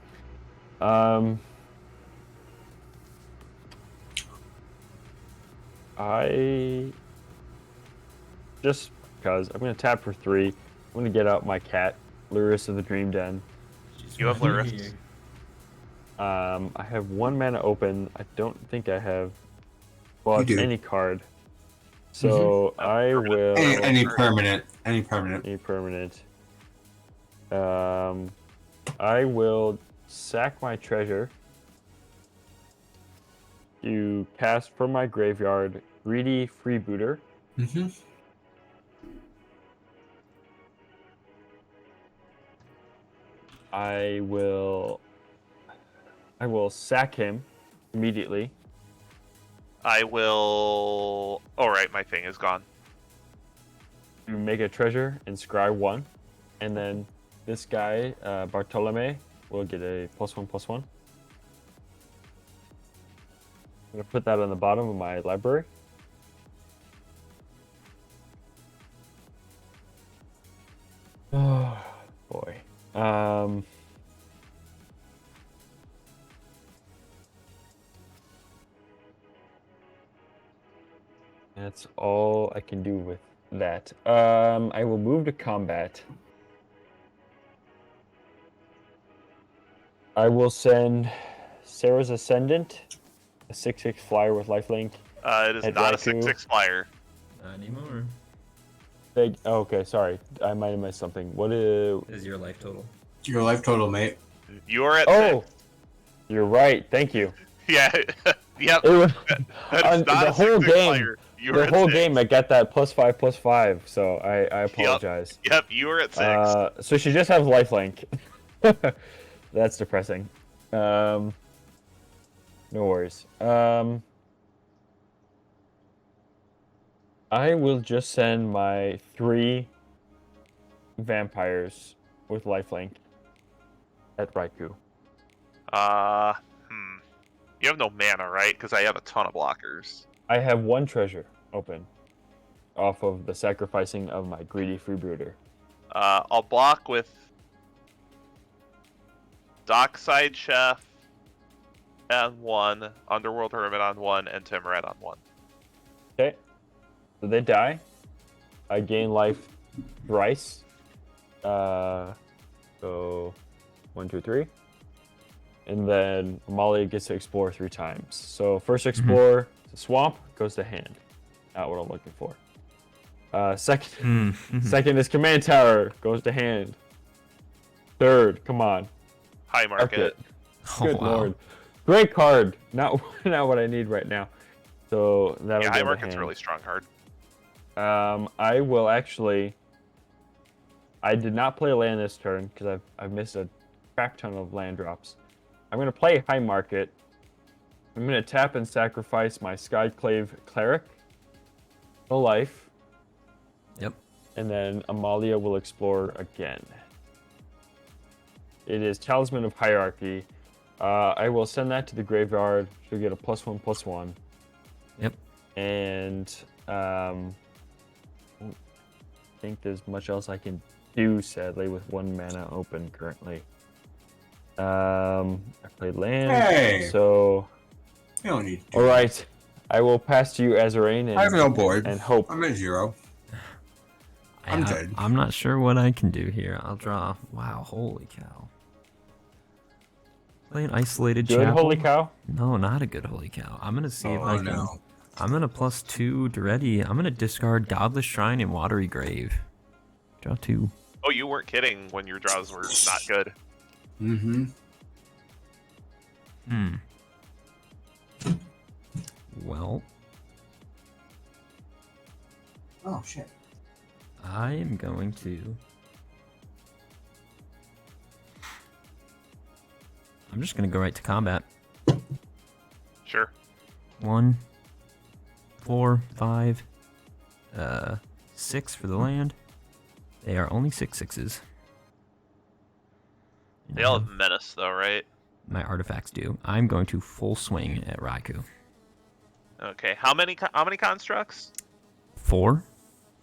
I just because I'm gonna tap for 3. I'm gonna get out my cat, Luris of the Dream Den. You have Luris. I have 1 mana open. I don't think I have bought You do. any card. So I will Any permanent. Any permanent. any permanent. I will sack my treasure. You cast from my graveyard Greedy Freebooter. Mm-hmm. I will sack him immediately. I will. Oh, right, my thing is gone. You make a treasure and scry 1, and then this guy Bartolome will get a +1/+1. I'm gonna put that on the bottom of my library. Oh boy. That's all I can do with that. I will move to combat. I will send Sarah's Ascendant, a 6/6 flyer with lifelink. It is At not a Raikou. 6/6 flyer. Not anymore. Oh, okay, sorry. I might have missed something. What is... Is your life total? Your life total, mate. You are at Oh! 6. You're right. Thank you. Yeah. Yep. It was, That is not the a whole 6/6 game. flyer. You are The at whole 6. game, I got that +5/+5, so I apologize. Yep, you are at 6. So she just has lifelink. That's depressing. No worries. I will just send my 3 vampires with lifelink at Raikou. You have no mana, right? Because I have a ton of blockers. I have 1 treasure open off of the sacrificing of my greedy freebooter. I'll block with Dockside Chef on 1, Underworld Hermit on 1, and Timuret on 1. Okay. So they die. I gain life thrice. So 1, 2, 3. And then Amalia gets to explore 3 times. So first explore, the swamp goes to hand. Not what I'm looking for. Second is command tower, goes to hand. Third, come on. High market. Good wow. lord. Great card. Not what I need right now. So that'll Yeah, go high to market's hand. a really strong card. I will actually. I did not play land this turn because I've missed a crap ton of land drops. I'm gonna play high market. I'm gonna tap and sacrifice my Skyclave Cleric. No life. Yep. And then Amalia will explore again. It is Talisman of Hierarchy. I will send that to the graveyard. She'll get a +1/+1. Yep. And I don't think there's much else I can do, sadly, with 1 mana open currently. I played land, Hey! so You don't need to. all right. I will pass to you, Azarain, I have and, no board. and hope. I'm at 0. I'm dead. I'm not sure what I can do here. I'll draw. Wow, holy cow. Play an isolated Good, chapel. holy cow. No, not a good holy cow. I'm gonna see if I Oh can. no. I'm gonna +2 to ready. I'm gonna discard Godless Shrine and Watery Grave. Draw 2. Oh, you weren't kidding when your draws were not good. Mm-hmm. Well, Oh shit. I am going to. I'm just gonna go right to combat. Sure. 1, 4, 5, 6 for the land. They are only 6/6s. They all have menace, though, right? My artifacts do. I'm going to full swing at Raikou. Okay. How many constructs? 4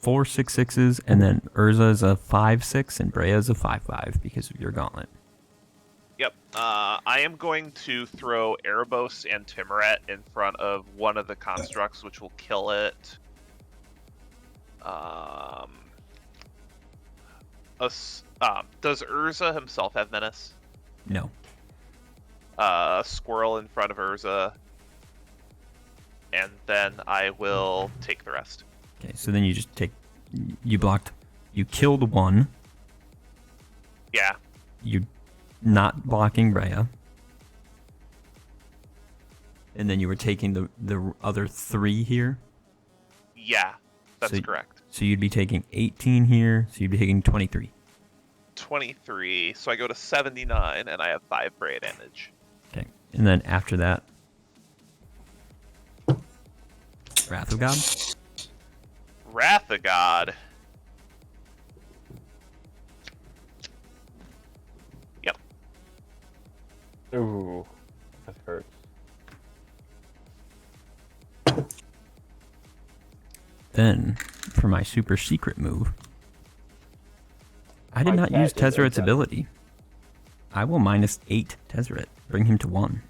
6/6s, and then Urza is a 5/6, and Breya is a 5/5 because of your gauntlet. Yep. I am going to throw Erebos and Timuret in front of one of the constructs, which will kill it. Does Urza himself have menace? No. A squirrel in front of Urza, and then I will take the rest. Okay, so then you just take. You blocked. You killed 1. Yeah. You not blocking Breya. And then you were taking the other 3 here. Yeah, that's So- correct. So you'd be taking 18 here, so you'd be taking 23. 23, so I go to 79, and I have 5 Breya damage. Okay. And then after that, Wrath of God. Wrath of God. Yep. Ooh, that hurts. Then, for my super secret move, I did My not cat use is a Tezzeret's cat. ability. I will -8 Tezzeret, bring him to 1.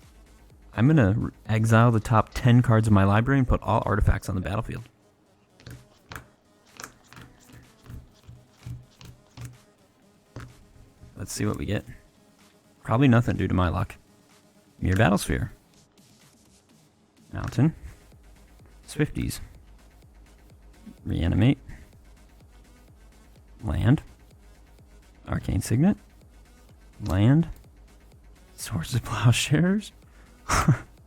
I'm going to exile the top 10 cards of my library and put all artifacts on the battlefield. let's see what we get. Probably nothing due to my luck. Mere Battlesphere. Mountain. Swifties. Reanimate. Land. Arcane Signet. Land. Swords of Plowshares.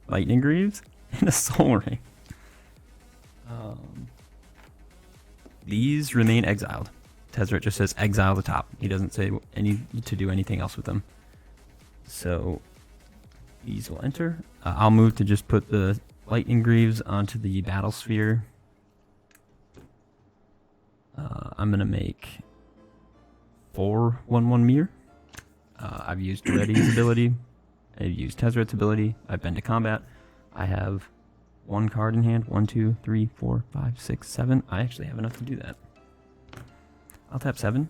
Lightning Greaves. And a Soul Ring. These remain exiled. Tezzeret just says exile the top. He doesn't say to do anything else with them. So these will enter. I'll move to just put the Lightning Greaves onto the Battlesphere. I'm going to make 4 1/1 Mirror. I've used Reddy's ability. I've used Tezzeret's ability. I've been to combat. I have 1 card in hand. 1, 2, 3, 4, 5, 6, 7. I actually have enough to do that. I'll tap 7.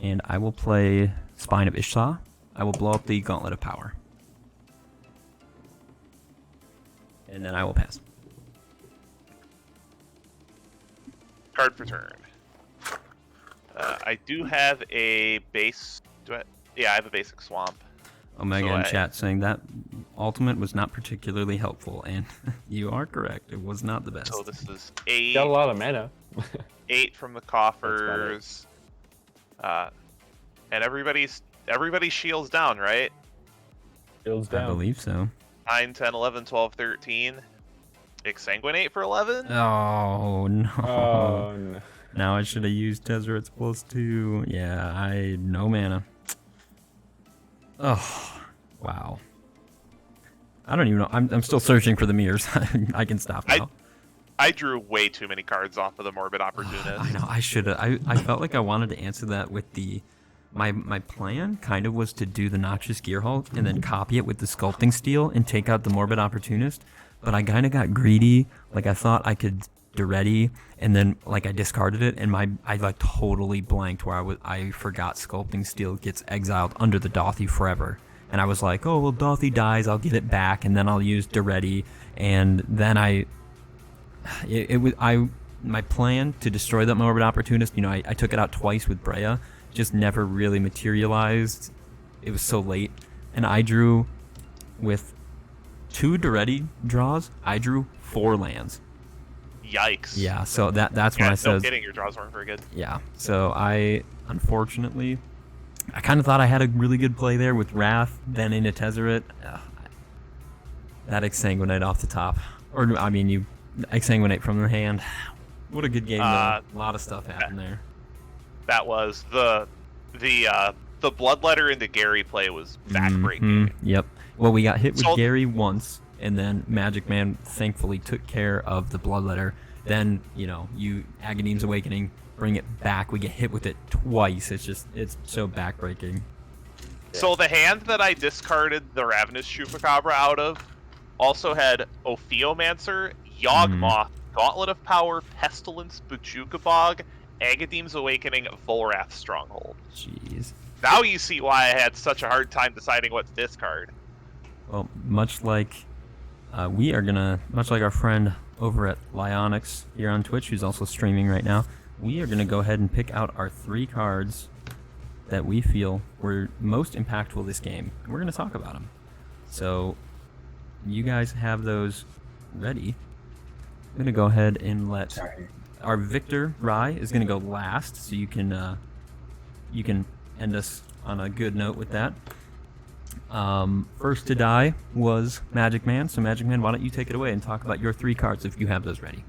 And I will play Spine of Ishsa. I will blow up the Gauntlet of Power. And then I will pass. Card for turn. I do have a base. Yeah, I have a basic swamp. Omega So in chat saying that ultimate was not particularly helpful, and you are correct. It was not the best. So this is 8. Got a lot of mana. 8 from the coffers. And everybody's shields down, right? Shields I down. believe so. 9, 10, 11, 12, 13. Exsanguinate for 11? Oh no! Oh no. Now I should have used Tezzeret's +2. Yeah, no mana. Oh, wow. I don't even know. I'm still searching for the mirrors. I can stop now. I drew way too many cards off of the Morbid Opportunist. I know. I should have. I felt like I wanted to answer that with the. My plan kind of was to do the Noxious Gearhulk and then copy it with the Sculpting Steel and take out the Morbid Opportunist. But I kind of got greedy. Like I thought I could do ready, and then like I discarded it, and I like totally blanked where I forgot Sculpting Steel gets exiled under the Dothy forever. And I was like, oh well, Dothy dies, I'll get it back, and then I'll use Duretti. And then my plan to destroy that Morbid Opportunist, I took it out twice with Breya, just never really materialized. It was so late, and I drew with 2 Duretti draws. I drew 4 lands. Yikes. Yeah, so that's when I No said. kidding, your draws weren't very good. Yeah, so unfortunately, I kind of thought I had a really good play there with Wrath, then into Tezzeret. That Exsanguinate off the top, or I mean, you Exsanguinate from the hand. What a good game! Though. A lot of stuff happened there. That was the Bloodletter into Gary play was backbreaking. Yep. Well, we got hit with So- Gary once, and then Magic Man thankfully took care of the Bloodletter. Then, you Agadeem's Awakening, bring it back. We get hit with it twice. It's so backbreaking. So the hand that I discarded the Ravenous Chupacabra out of also had Ophiomancer, Yawgmoth, Gauntlet of Power, Pestilence, Bujukabog, Agadeem's Awakening, Volrath Stronghold. Jeez. Now you see why I had such a hard time deciding what to discard. Well, much like our friend over at Lyonix here on Twitch, who's also streaming right now, we are gonna go ahead and pick out our 3 cards that we feel were most impactful this game. We're gonna talk about them. So, you guys have those ready. I'm gonna go ahead and let our Victor Rye is gonna go last, so you can end us on a good note with that. First to die was Magic Man. So Magic Man, why don't you take it away and talk about your 3 cards if you have those ready?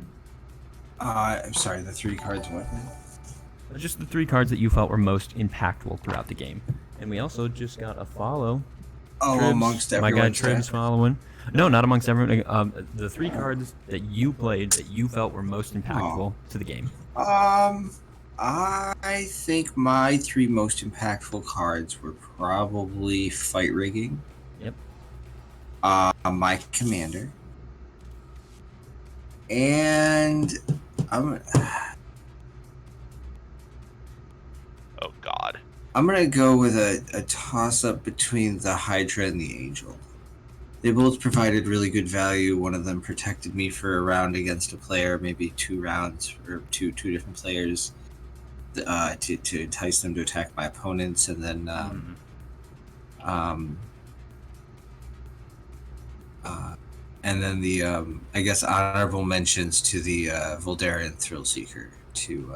I'm sorry, the 3 cards what? Just the 3 cards that you felt were most impactful throughout the game. And we also just got a follow. Oh, Tribs, amongst my everyone. guy Tribs following. No, not amongst everyone. The 3 cards that you played that you felt were most impactful to the game. I think my 3 most impactful cards were probably Fight Rigging. Yep. My Commander. And Oh God. I'm gonna go with a toss-up between the Hydra and the Angel. They both provided really good value. One of them protected me for a round against a player, maybe 2 rounds for two different players. to entice them to attack my opponents, and then the I guess honorable mentions to the Voldarian Thrill Seeker to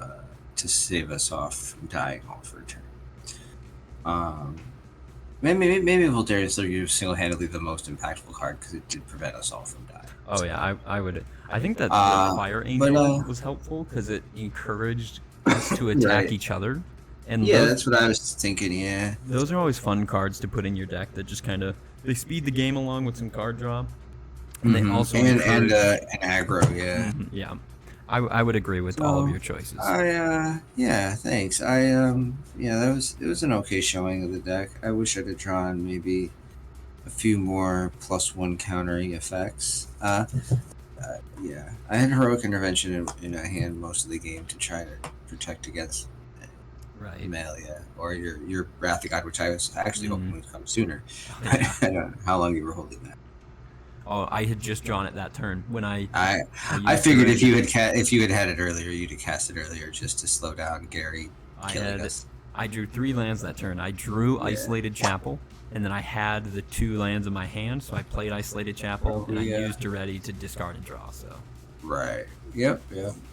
save us off from dying all for a turn. Maybe Voldarian Thrill Seeker is single-handedly the most impactful card because it did prevent us all from dying. Oh yeah, I would. I think that the Fire but, Angel was helpful because it encouraged us to attack Right. each other. And Yeah, those, that's what I was thinking. Yeah. those are always fun cards to put in your deck that just kind of they speed the game along with some card draw. And they also and encourage, aggro. Yeah. yeah. I would agree with all of your choices. Yeah, thanks. It was an okay showing of the deck. I wish I'd have drawn maybe a few more +1 countering effects. Yeah, I had Heroic Intervention in a hand most of the game to try to protect against Right. Amalia or your Wrath of God, which I was actually hoping would come sooner. Yeah. I don't know how long you were holding that. Oh, I had just drawn it that turn when I I figured if you had had it earlier, you'd have cast it earlier just to slow down Gary killing us. I drew 3 lands that turn. I drew Isolated Chapel, and then I had the 2 lands in my hand, so I played Isolated Chapel, and I used Duretti to discard and draw. So. Right. Yep.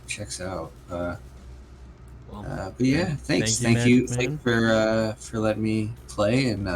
Checks out. Well, But yeah, thanks. Thank you, man. Thanks for letting me play and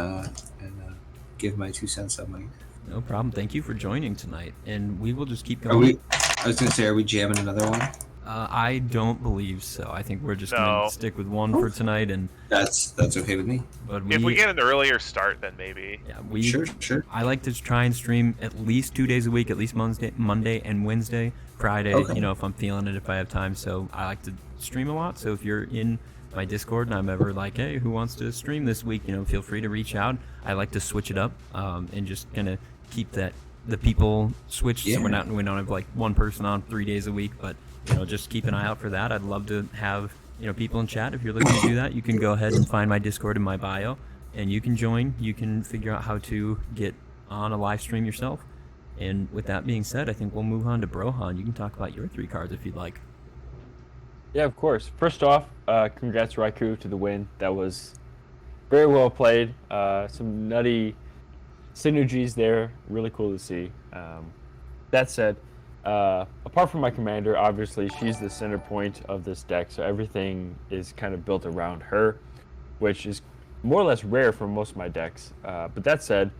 give my 2 cents on my. No problem. Thank you for joining tonight, and we will just keep Are going. we? I was gonna say, are we jamming another one? I don't believe so. I think we're just gonna stick with one for tonight, and That's okay with me. but If we get an earlier start, then maybe. yeah, Sure. I like to try and stream at least 2 days a week, at least Monday and Wednesday. Friday, Okay. if I'm feeling it, if I have time. So I like to stream a lot. So if you're in my Discord and I'm ever like, hey, who wants to stream this week? Feel free to reach out. I like to switch it up and just kind of keep the people switched. So we don't have like one person on 3 days a week, but just keep an eye out for that. I'd love to have people in chat. If you're looking to do that, you can go ahead and find my Discord in my bio, and you can join. You can figure out how to get on a live stream yourself. And with that being said, I think we'll move on to Brohan. You can talk about your 3 cards if you'd like. Yeah, of course. First off, congrats Raikou to the win. That was very well played. Some nutty synergies there. Really cool to see. That said, apart from my commander, obviously she's the center point of this deck, so everything is kind of built around her, which is more or less rare for most of my decks. But that said,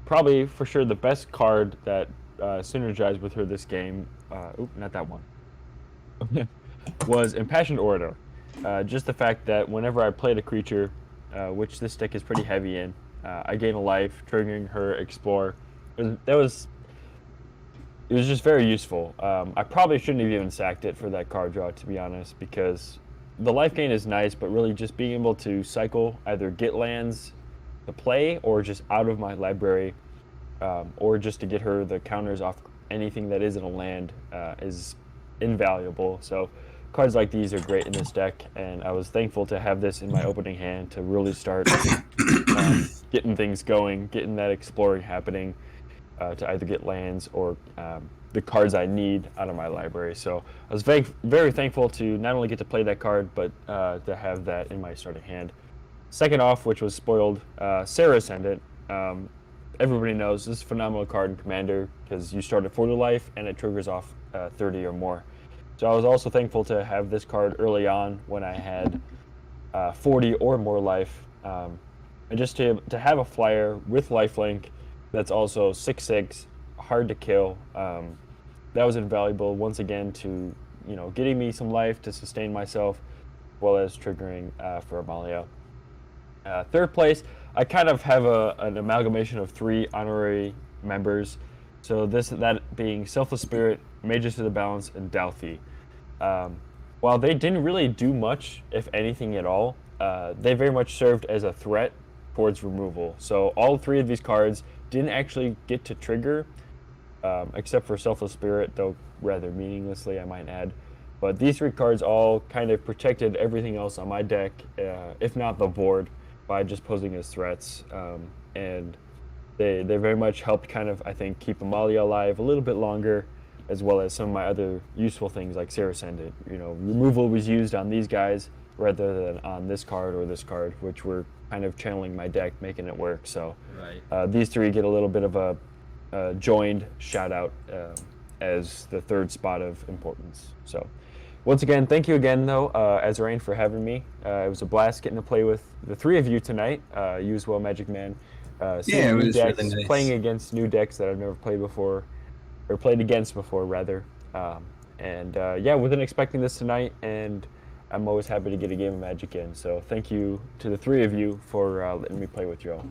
probably for sure the best card that synergized with her this game, not that one, was Impassioned Orator. Just the fact that whenever I played a creature, which this deck is pretty heavy in, I gain a life, triggering her Explore. It was just very useful. I probably shouldn't have even sacked it for that card draw, to be honest, because the life gain is nice, but really just being able to cycle, either get lands to play or just out of my library, or just to get her the counters off anything that isn't a land, is invaluable. So cards like these are great in this deck, and I was thankful to have this in my opening hand to really start getting things going, getting that exploring happening, to either get lands or the cards I need out of my library. So I was very thankful to not only get to play that card, but to have that in my starting hand. Second off, which was spoiled, Sarah Ascendant. Everybody knows this is a phenomenal card in Commander because you start at 40 life and it triggers off 30 or more. So I was also thankful to have this card early on when I had 40 or more life. And just to have a flyer with lifelink that's also 6/6, hard to kill, that was invaluable once again to getting me some life to sustain myself, as well as triggering for Amalia. Third place, I kind of have an amalgamation of 3 honorary members. So that being Selfless Spirit, Mages to the Balance, and Dalthi. While they didn't really do much, if anything at all, they very much served as a threat towards removal. So all 3 of these cards didn't actually get to trigger, except for Selfless Spirit, though rather meaninglessly, I might add. But these 3 cards all kind of protected everything else on my deck, if not the board, by just posing as threats. And they very much helped kind of, I think, keep Amalia alive a little bit longer, as well as some of my other useful things like Sarah Ascendant. Removal was used on these guys rather than on this card or this card, which were kind of channeling my deck, making it work. So Right. these three get a little bit of a joined shout out as the third spot of importance. So once again, thank you again, though, Azrain, for having me. It was a blast getting to play with the three of you tonight. You as well, Magic Man. Seeing Yeah, it new was decks, really nice. playing against new decks that I've never played before, or played against before, rather. Yeah, wasn't expecting this tonight, and I'm always happy to get a game of Magic in. So thank you to the three of you for letting me play with you all.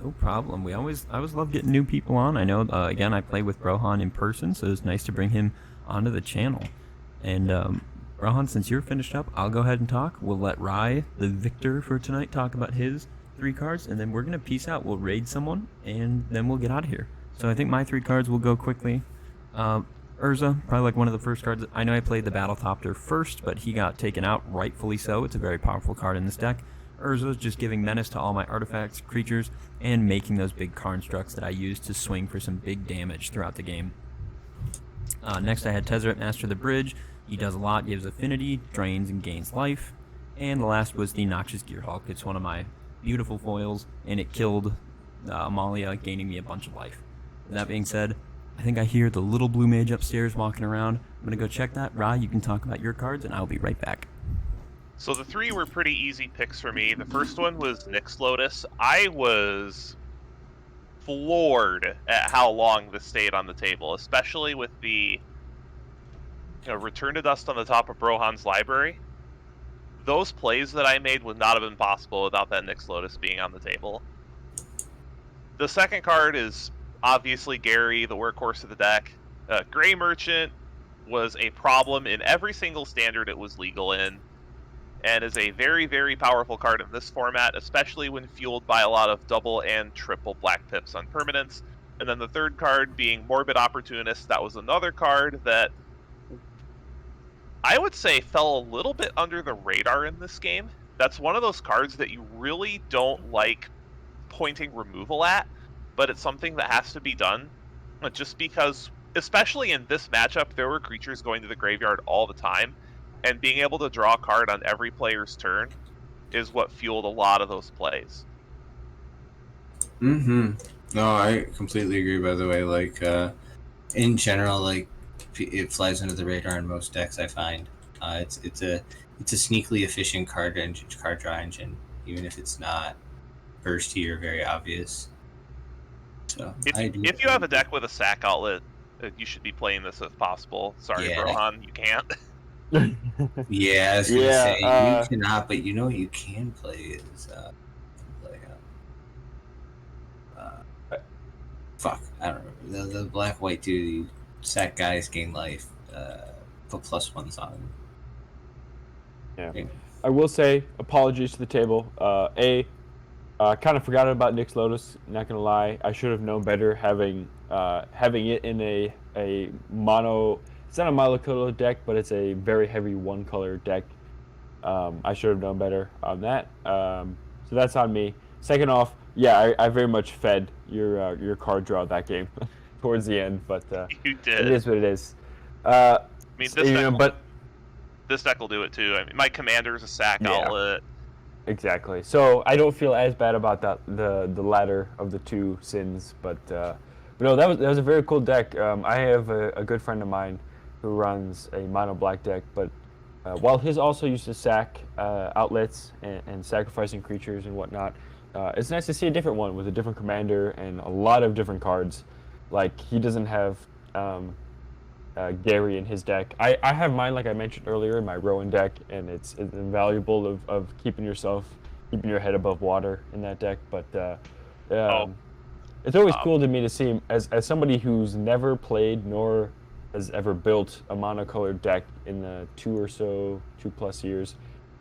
No problem. I always love getting new people on. I know, again, I play with Rohan in person, so it's nice to bring him onto the channel. And Rohan, since you're finished up, I'll go ahead and talk. We'll let Rai, the victor for tonight, talk about his 3 cards, and then we're going to peace out. We'll raid someone, and then we'll get out of here. So I think my 3 cards will go quickly. Urza, probably like one of the first cards. I know I played the Battlethopter first, but he got taken out, rightfully so. It's a very powerful card in this deck. Urza is just giving menace to all my artifacts, creatures, and making those big constructs that I use to swing for some big damage throughout the game. Next I had Tezzeret, Master of the Bridge. He does a lot, gives affinity, drains, and gains life. And the last was the Noxious Gearhulk. It's one of my beautiful foils, and it killed Amalia, gaining me a bunch of life. That being said, I think I hear the little blue mage upstairs walking around. I'm going to go check that. Ra, you can talk about your cards, and I'll be right back. So the 3 were pretty easy picks for me. The first one was Nyx Lotus. I was floored at how long this stayed on the table, especially with the Return to Dust on the top of Brohan's library. Those plays that I made would not have been possible without that Nyx Lotus being on the table. The second card is obviously Gary, the workhorse of the deck. Gray Merchant was a problem in every single standard it was legal in, and is a very, very powerful card in this format, especially when fueled by a lot of double and triple black pips on permanents. And then the third card being Morbid Opportunist. That was another card that I would say fell a little bit under the radar in this game. That's one of those cards that you really don't like pointing removal at, but it's something that has to be done. Just because, especially in this matchup, there were creatures going to the graveyard all the time, and being able to draw a card on every player's turn is what fueled a lot of those plays. No, I completely agree, by the way. Like, in general, like, it flies under the radar in most decks, I find. It's a sneakily efficient card draw engine, even if it's not bursty or very obvious. So if you have a deck with a sack outlet, you should be playing this if possible. Sorry, Yeah. Rohan, you can't. Yeah, I was gonna say Yeah, you cannot, but you know what you can play is fuck, I don't remember the black-white dude. You sack guys, gain life, put +1s on them. Yeah. I will say, apologies to the table. Kind of forgot about Nyx Lotus. Not gonna lie, I should have known better having it in a mono. It's not a monocolor deck, but it's a very heavy one-color deck. I should have known better on that. So that's on me. Second off, yeah, I very much fed your card draw that game towards the end, but You did. it is what it is. I mean, this deck will do it too. I mean, my commander's a sack outlet. Exactly. So I don't feel as bad about that the latter of the two sins, but no, that was a very cool deck. I have a good friend of mine who runs a mono black deck, but while his also used to sack outlets and sacrificing creatures and whatnot, it's nice to see a different one with a different commander and a lot of different cards. Like, he doesn't have Gary in his deck. I have mine, like I mentioned earlier, in my Rowan deck, and it's invaluable of keeping your head above water in that deck. But it's always cool to me to see him as somebody who's never played nor has ever built a monocolored deck in the 2+ years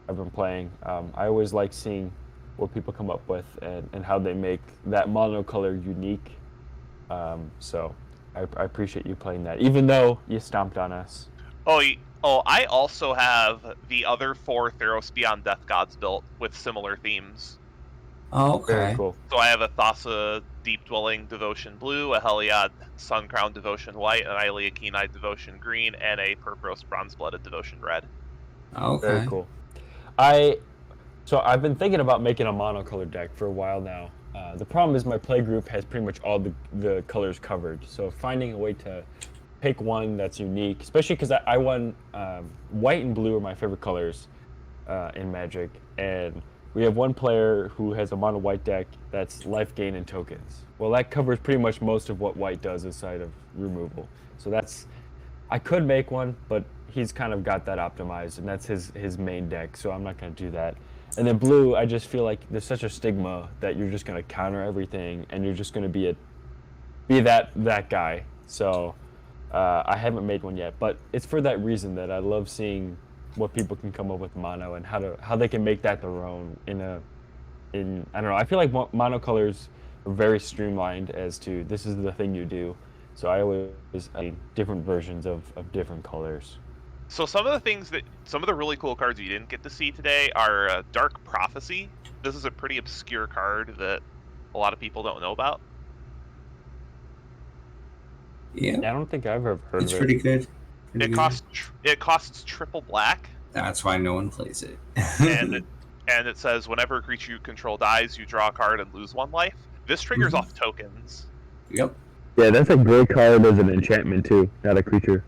I've been playing. I always like seeing what people come up with and how they make that monocolor unique. So I appreciate you playing that, even though you stomped on us. I also have the other 4 Theros Beyond Death Gods built with similar themes. Oh, okay. Very cool. So I have a Thassa Deep Dwelling Devotion Blue, a Heliod Suncrown Devotion White, an Ilia Keen-Eyed Devotion Green, and a Purpose Bronze Blooded Devotion Red. Okay. Very cool. So I've been thinking about making a monocolored deck for a while now. The problem is my play group has pretty much all the colors covered. So finding a way to pick one that's unique, especially because I won white and blue are my favorite colors in Magic, and we have one player who has a mono white deck that's life gain and tokens. Well, that covers pretty much most of what white does aside of removal. So I could make one, but he's kind of got that optimized, and that's his main deck, so I'm not going to do that. And then blue, I just feel like there's such a stigma that you're just going to counter everything, and you're just going to be that guy. So I haven't made one yet, but it's for that reason that I love seeing what people can come up with mono and how they can make that their own in I don't know. I feel like monocolors are very streamlined as to this is the thing you do. So I always different versions of different colors. So some of the really cool cards you didn't get to see today are Dark Prophecy. This is a pretty obscure card that a lot of people don't know about. Yeah, I don't think I've ever heard it's of it. pretty good. It costs triple black. That's why no one plays it. and it says whenever a creature you control dies, you draw a card and lose 1 life. This triggers off tokens. Yep. Yeah, that's a great card as an enchantment too, not a creature.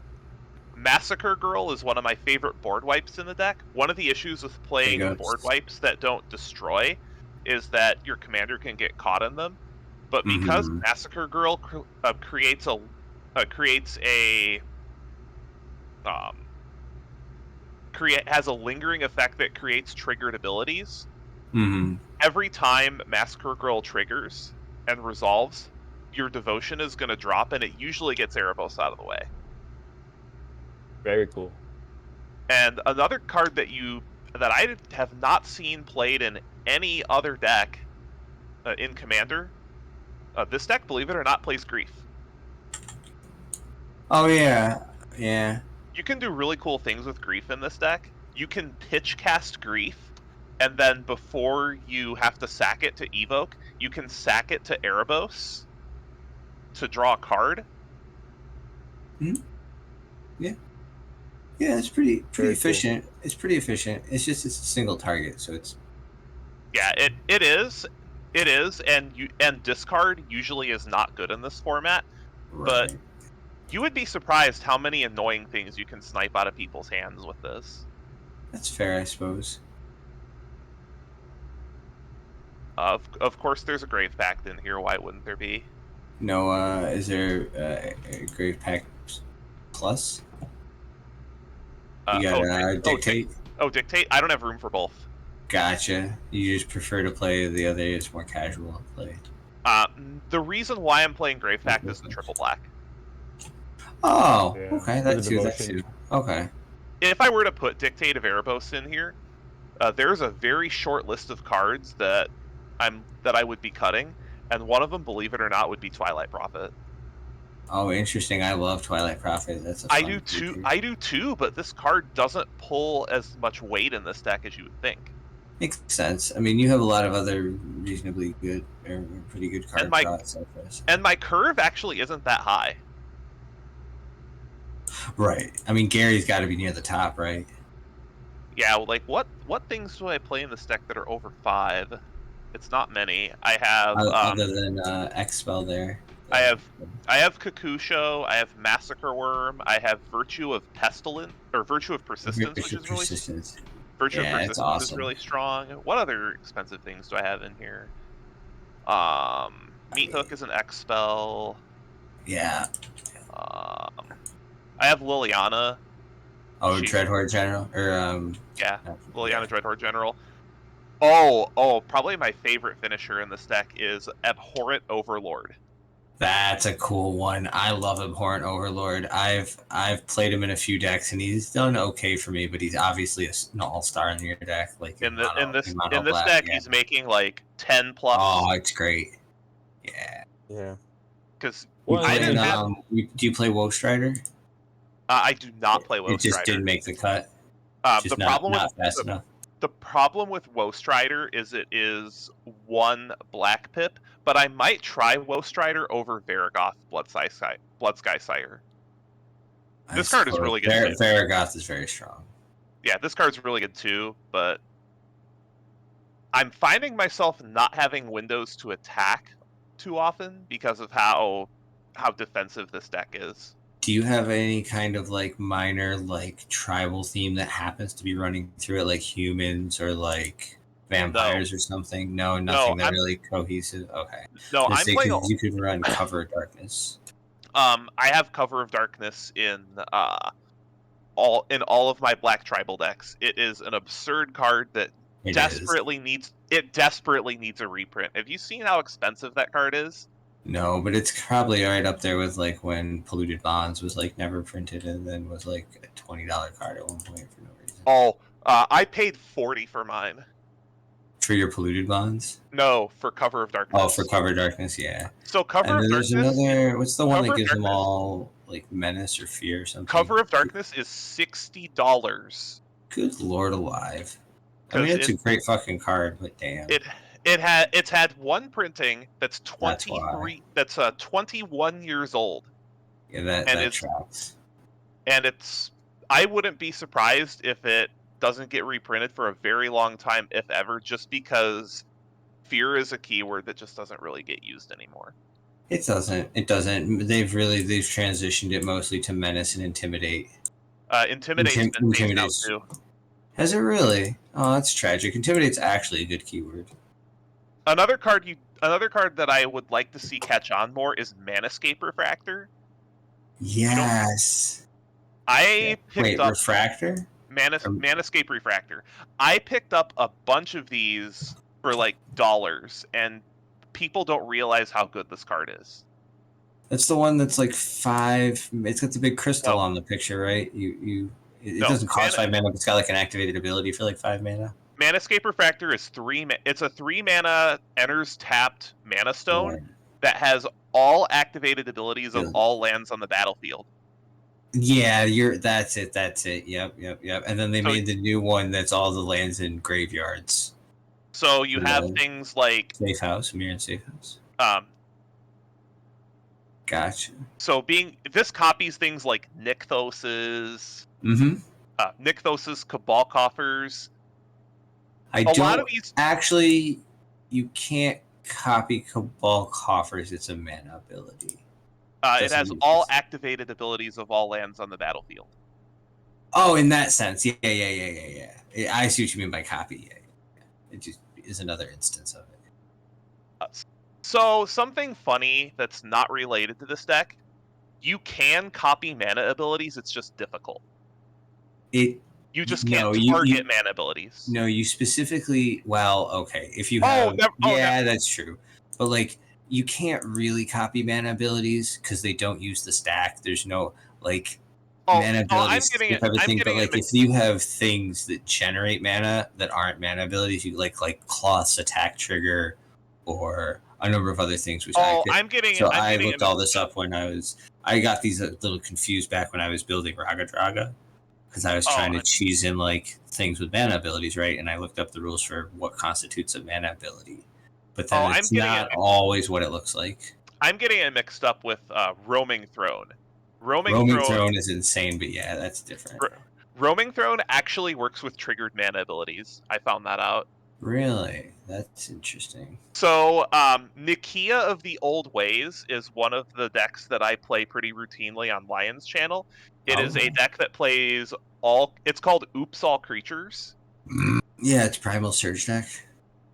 Massacre Girl is one of my favorite board wipes in the deck. One of the issues with playing board wipes that don't destroy is that your commander can get caught in them. But because Massacre Girl creates a has a lingering effect that creates triggered abilities. Every time Massacre Girl triggers and resolves, your devotion is going to drop, and it usually gets Erebos out of the way. Very cool. And another card that I have not seen played in any other deck in Commander, this deck, believe it or not, plays Grief. Oh yeah, yeah. You can do really cool things with Grief in this deck. You can pitch cast Grief, and then before you have to sack it to evoke, you can sack it to Erebos to draw a card. Yeah. Yeah, it's pretty Very efficient. Cool. It's pretty efficient. It's a single target, so it's. Yeah, it is, and discard usually is not good in this format, Right. but you would be surprised how many annoying things you can snipe out of people's hands with this. That's fair, I suppose. Of course, there's a Grave Pact in here. Why wouldn't there be? No, is there a Grave Pact Plus? You got Dictate? Dictate? I don't have room for both. Gotcha. You just prefer to play the other, it's more casual play. The reason why I'm playing Grave Pact is the triple black. Oh, Yeah. okay, that too. Okay. If I were to put Dictate of Erebos in here, there's a very short list of cards that I would be cutting, and one of them, believe it or not, would be Twilight Prophet. Oh, interesting. I love Twilight Prophet. That's a I fun do too. feature. I do too, but this card doesn't pull as much weight in this deck as you would think. Makes sense. I mean, you have a lot of other reasonably good or pretty good cards. And my curve actually isn't that high. Right. I mean, Gary's got to be near the top, right? Yeah. Like what things do I play in this deck that are over 5? It's not many. I have other than X-Spell there. I have Kakusho, I have Massacre Worm, I have Virtue of Pestilence, or Virtue of Persistence, which is really Virtue of Persistence awesome. is really strong. What other expensive things do I have in here? Meat Hook is an X spell. Yeah. I have Liliana. Oh, Dreadhorde General, or yeah, Liliana Dreadhorde General. Oh, probably my favorite finisher in this deck is Abhorrent Overlord. That's a cool one. I love Abhorrent Overlord. I've played him in a few decks, and he's done okay for me. But he's obviously an all-star in your deck. Like in this deck, he's making like 10 plus. Oh, it's great. Yeah. Yeah. Because do you play Woe Strider? I do not play Woe Strider. It just didn't make the cut. The problem with Woe Strider is it is 1 black pip, but I might try Woe Strider over Varragoth Bloodsky Sire. This card is really good too. Varragoth is very strong. Yeah, this card's really good too, but I'm finding myself not having windows to attack too often because of how defensive this deck is. Do you have any kind of like minor like tribal theme that happens to be running through it, like humans or like vampires or something? No, nothing that really cohesive. Okay. No, I'm playing. You could run Cover of Darkness. I have Cover of Darkness in all of my black tribal decks. It is an absurd card that desperately needs a reprint. Have you seen how expensive that card is? No, but it's probably right up there with like when Polluted Bonds was like never printed and then was like a $20 card at one point for no reason. Oh, I paid $40 for mine. For your Polluted Bonds? No, for Cover of Darkness. Oh, for Cover of Darkness, yeah. So Cover of Darkness. There's another. What's the one that gives them all like menace or fear or something? Cover of Darkness is $60. Good Lord alive! I mean, it's a great fucking card, but damn. It's had one printing that's 23. That's 21 years old. Yeah, that tracks. And I wouldn't be surprised if it doesn't get reprinted for a very long time, if ever, just because fear is a keyword that just doesn't really get used anymore. It doesn't. They've transitioned it mostly to menace and intimidate. Intimidate's been phased out too. Has it really? Oh, that's tragic. Intimidate's actually a good keyword. Another card that I would like to see catch on more is Manascape Refractor. Yes. Picked up Refractor? Manascape Refractor. I picked up a bunch of these for like $, and people don't realize how good this card is. That's the one that's like 5. It's got the big crystal on the picture, right? It doesn't cost 5 mana, but it's got like an activated ability for like 5 mana. Manascape Refractor is 3. It's a 3 mana enters tapped mana stone that has all activated abilities of all lands on the battlefield. Yeah, that's it. Yep. And then they made the new one that's all the lands in graveyards. So you have things like Safe House, Mirror and Safe House. Gotcha. So this copies things like Nykthos's, Nykthos's Cabal Coffers. Actually, you can't copy Cabal Coffers. It's a mana ability. It has all activated abilities of all lands on the battlefield. Oh, in that sense, yeah. I see what you mean by copy. Yeah. It just is another instance of it. So something funny that's not related to this deck, you can copy mana abilities. It's just difficult. You just can't target mana abilities. No, you specifically. Well, okay, if you have, that's true. But like, you can't really copy mana abilities because they don't use the stack. There's no like mana abilities. If you have things that generate mana that aren't mana abilities, you like Cloth's attack trigger or a number of other things. I looked all this up when I got these a little confused back when I was building Raga Draga because I was trying to cheese in like things with mana abilities, right? And I looked up the rules for what constitutes a mana ability. But then it's not always what it looks like. I'm getting it mixed up with Roaming Throne. Roaming Throne is insane, but yeah, that's different. Roaming Throne actually works with triggered mana abilities. I found that out. Really? That's interesting. So, Nikia of the Old Ways is one of the decks that I play pretty routinely on Lion's channel. It is a deck that plays it's called Oops All Creatures. Yeah, it's Primal Surge deck.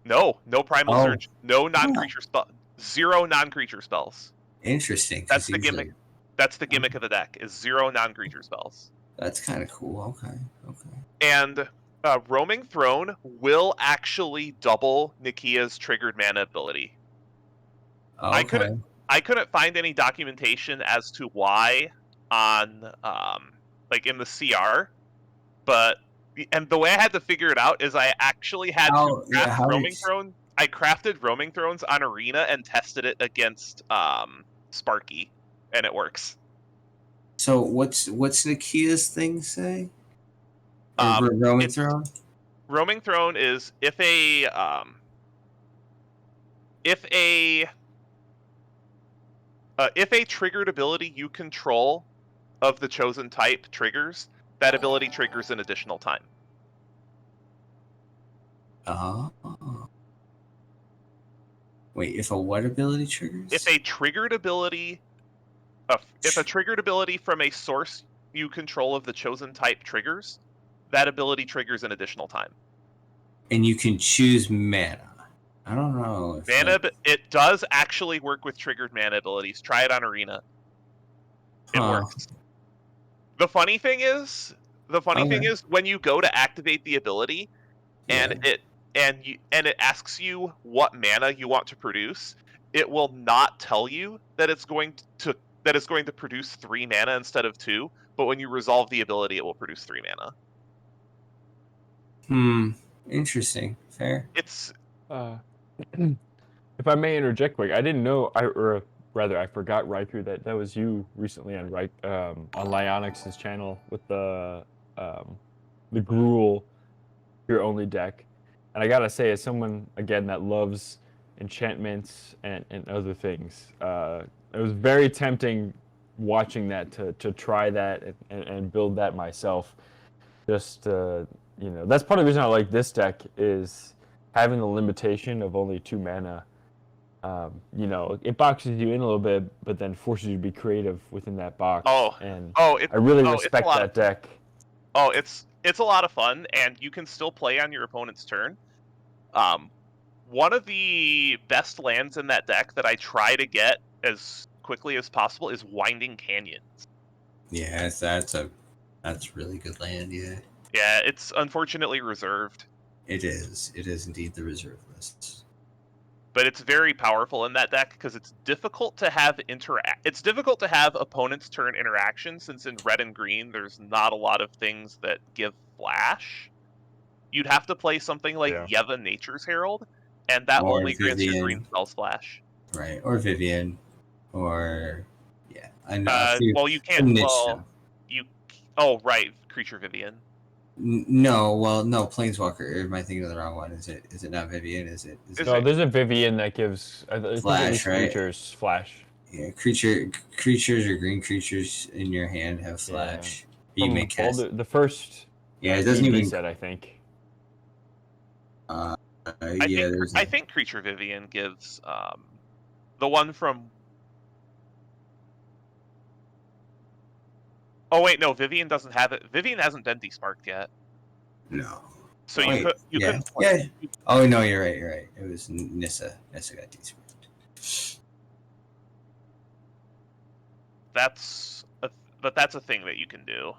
No Primal Surge. No non-creature spell. 0 non-creature spells. Interesting. That's the gimmick. That's the gimmick of the deck, is 0 non-creature spells. That's kind of cool. Okay. And Roaming Throne will actually double Nikia's triggered mana ability. Okay. I couldn't find any documentation as to why on like in the CR, and the way I had to figure it out is I actually had to craft Roaming Throne. I crafted Roaming Thrones on Arena and tested it against Sparky, and it works. So what's Nikia's thing say? Roaming Throne? Roaming Throne is if a triggered ability you control of the chosen type triggers, that ability triggers an additional time. Wait, if a what ability triggers? If a triggered ability from a source you control of the chosen type triggers, that ability triggers an additional time. And you can choose mana. I don't know. It does actually work with triggered mana abilities. Try it on Arena. It works. The funny thing is when you go to activate the ability, and it asks you what mana you want to produce, it will not tell you that it's going to produce 3 mana instead of 2. But when you resolve the ability, it will produce 3 mana. Interesting. Fair. It's if I may interject quick, I didn't know, I forgot, Raikou, that was you recently on Lyonix's channel with the Gruul Your Only deck. And I gotta say, as someone, again, that loves enchantments and other things, it was very tempting watching that to try that and build that myself. Just, that's part of the reason I like this deck is having the limitation of only 2 mana. It boxes you in a little bit, but then forces you to be creative within that box. I really respect that deck. Oh, it's a lot of fun, and you can still play on your opponent's turn. One of the best lands in that deck that I try to get as quickly as possible is Winding Canyons. Yeah, that's really good land. Yeah, it's unfortunately reserved. It is indeed the reserve list. But it's very powerful in that deck because it's difficult to have opponent's turn interaction, since in red and green there's not a lot of things that give flash. You'd have to play something like Yeva Nature's Herald, and that or only grants your Vivian. green spells flash. Right, or Vivian, or I know. You can't. Creature Vivian. No, Planeswalker. Or am I thinking of the wrong one? Is it not Vivian? Is it? There's a Vivian that gives flash, right? Creatures flash. Yeah, creatures or green creatures in your hand have flash. Yeah. You may cast the first. Yeah, it doesn't even. Set, I think. I think Creature Vivian gives the one from. Oh wait, no, Vivian doesn't have it. Vivian hasn't been desparked yet. No. So you couldn't. Yeah. Oh no, you're right. It was Nissa. Nissa got desparked. But that's a thing that you can do.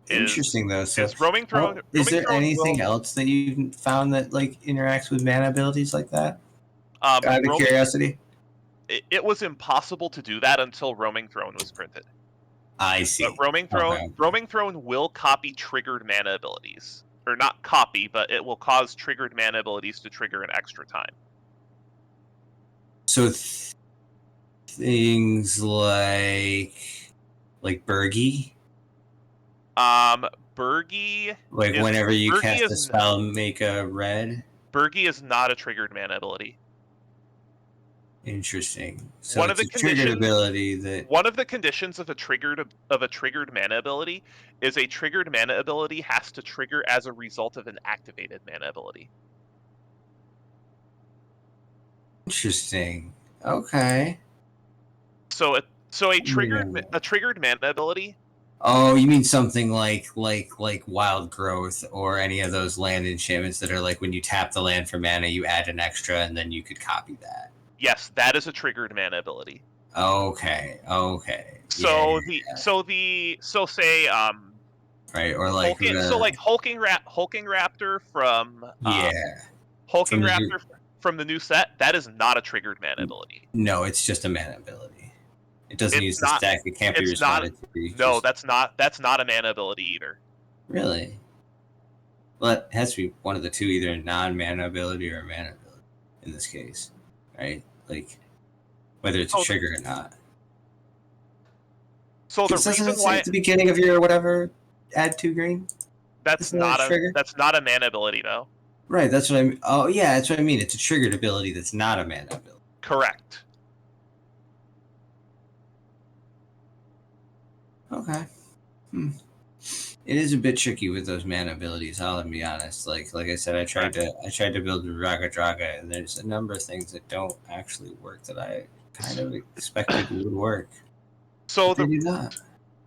Interesting though. So Roaming Throne. Is there anything else that you found that interacts with mana abilities like that? Out of curiosity. It was impossible to do that until Roaming Throne was printed. I see. But Roaming Throne will copy triggered mana abilities, or not copy, but it will cause triggered mana abilities to trigger an extra time. So things like Burgy. Burgy. Whenever you cast a spell, make a red. Burgy is not a triggered mana ability. Interesting. So one of the triggered ability that one of the conditions of a triggered mana ability is a triggered mana ability has to trigger as a result of an activated mana ability. Interesting. Okay. So a triggered mana ability. Oh, you mean something like Wild Growth or any of those land enchantments that are when you tap the land for mana, you add an extra, and then you could copy that. Yes, that is a triggered mana ability. Okay. So say right, or Hulking Raptor from Hulking Raptor from the new set, that is not a triggered mana ability. No, it's just a mana ability. It doesn't use the stack. It can't be responded to. No, that's not a mana ability either. Really? Well, it has to be one of the two, either a non-mana ability or a mana ability in this case, right? Whether it's a trigger or not. So the reason why at the beginning of your whatever, add 2 green. That's not a mana ability though. Right, that's what I mean. Oh yeah, that's what I mean. It's a triggered ability that's not a mana ability. Correct. Okay. It is a bit tricky with those mana abilities. I'll be honest. Like I said, I tried to build Raga Draga, and there's a number of things that don't actually work that I kind of expected would work. So But they the do not.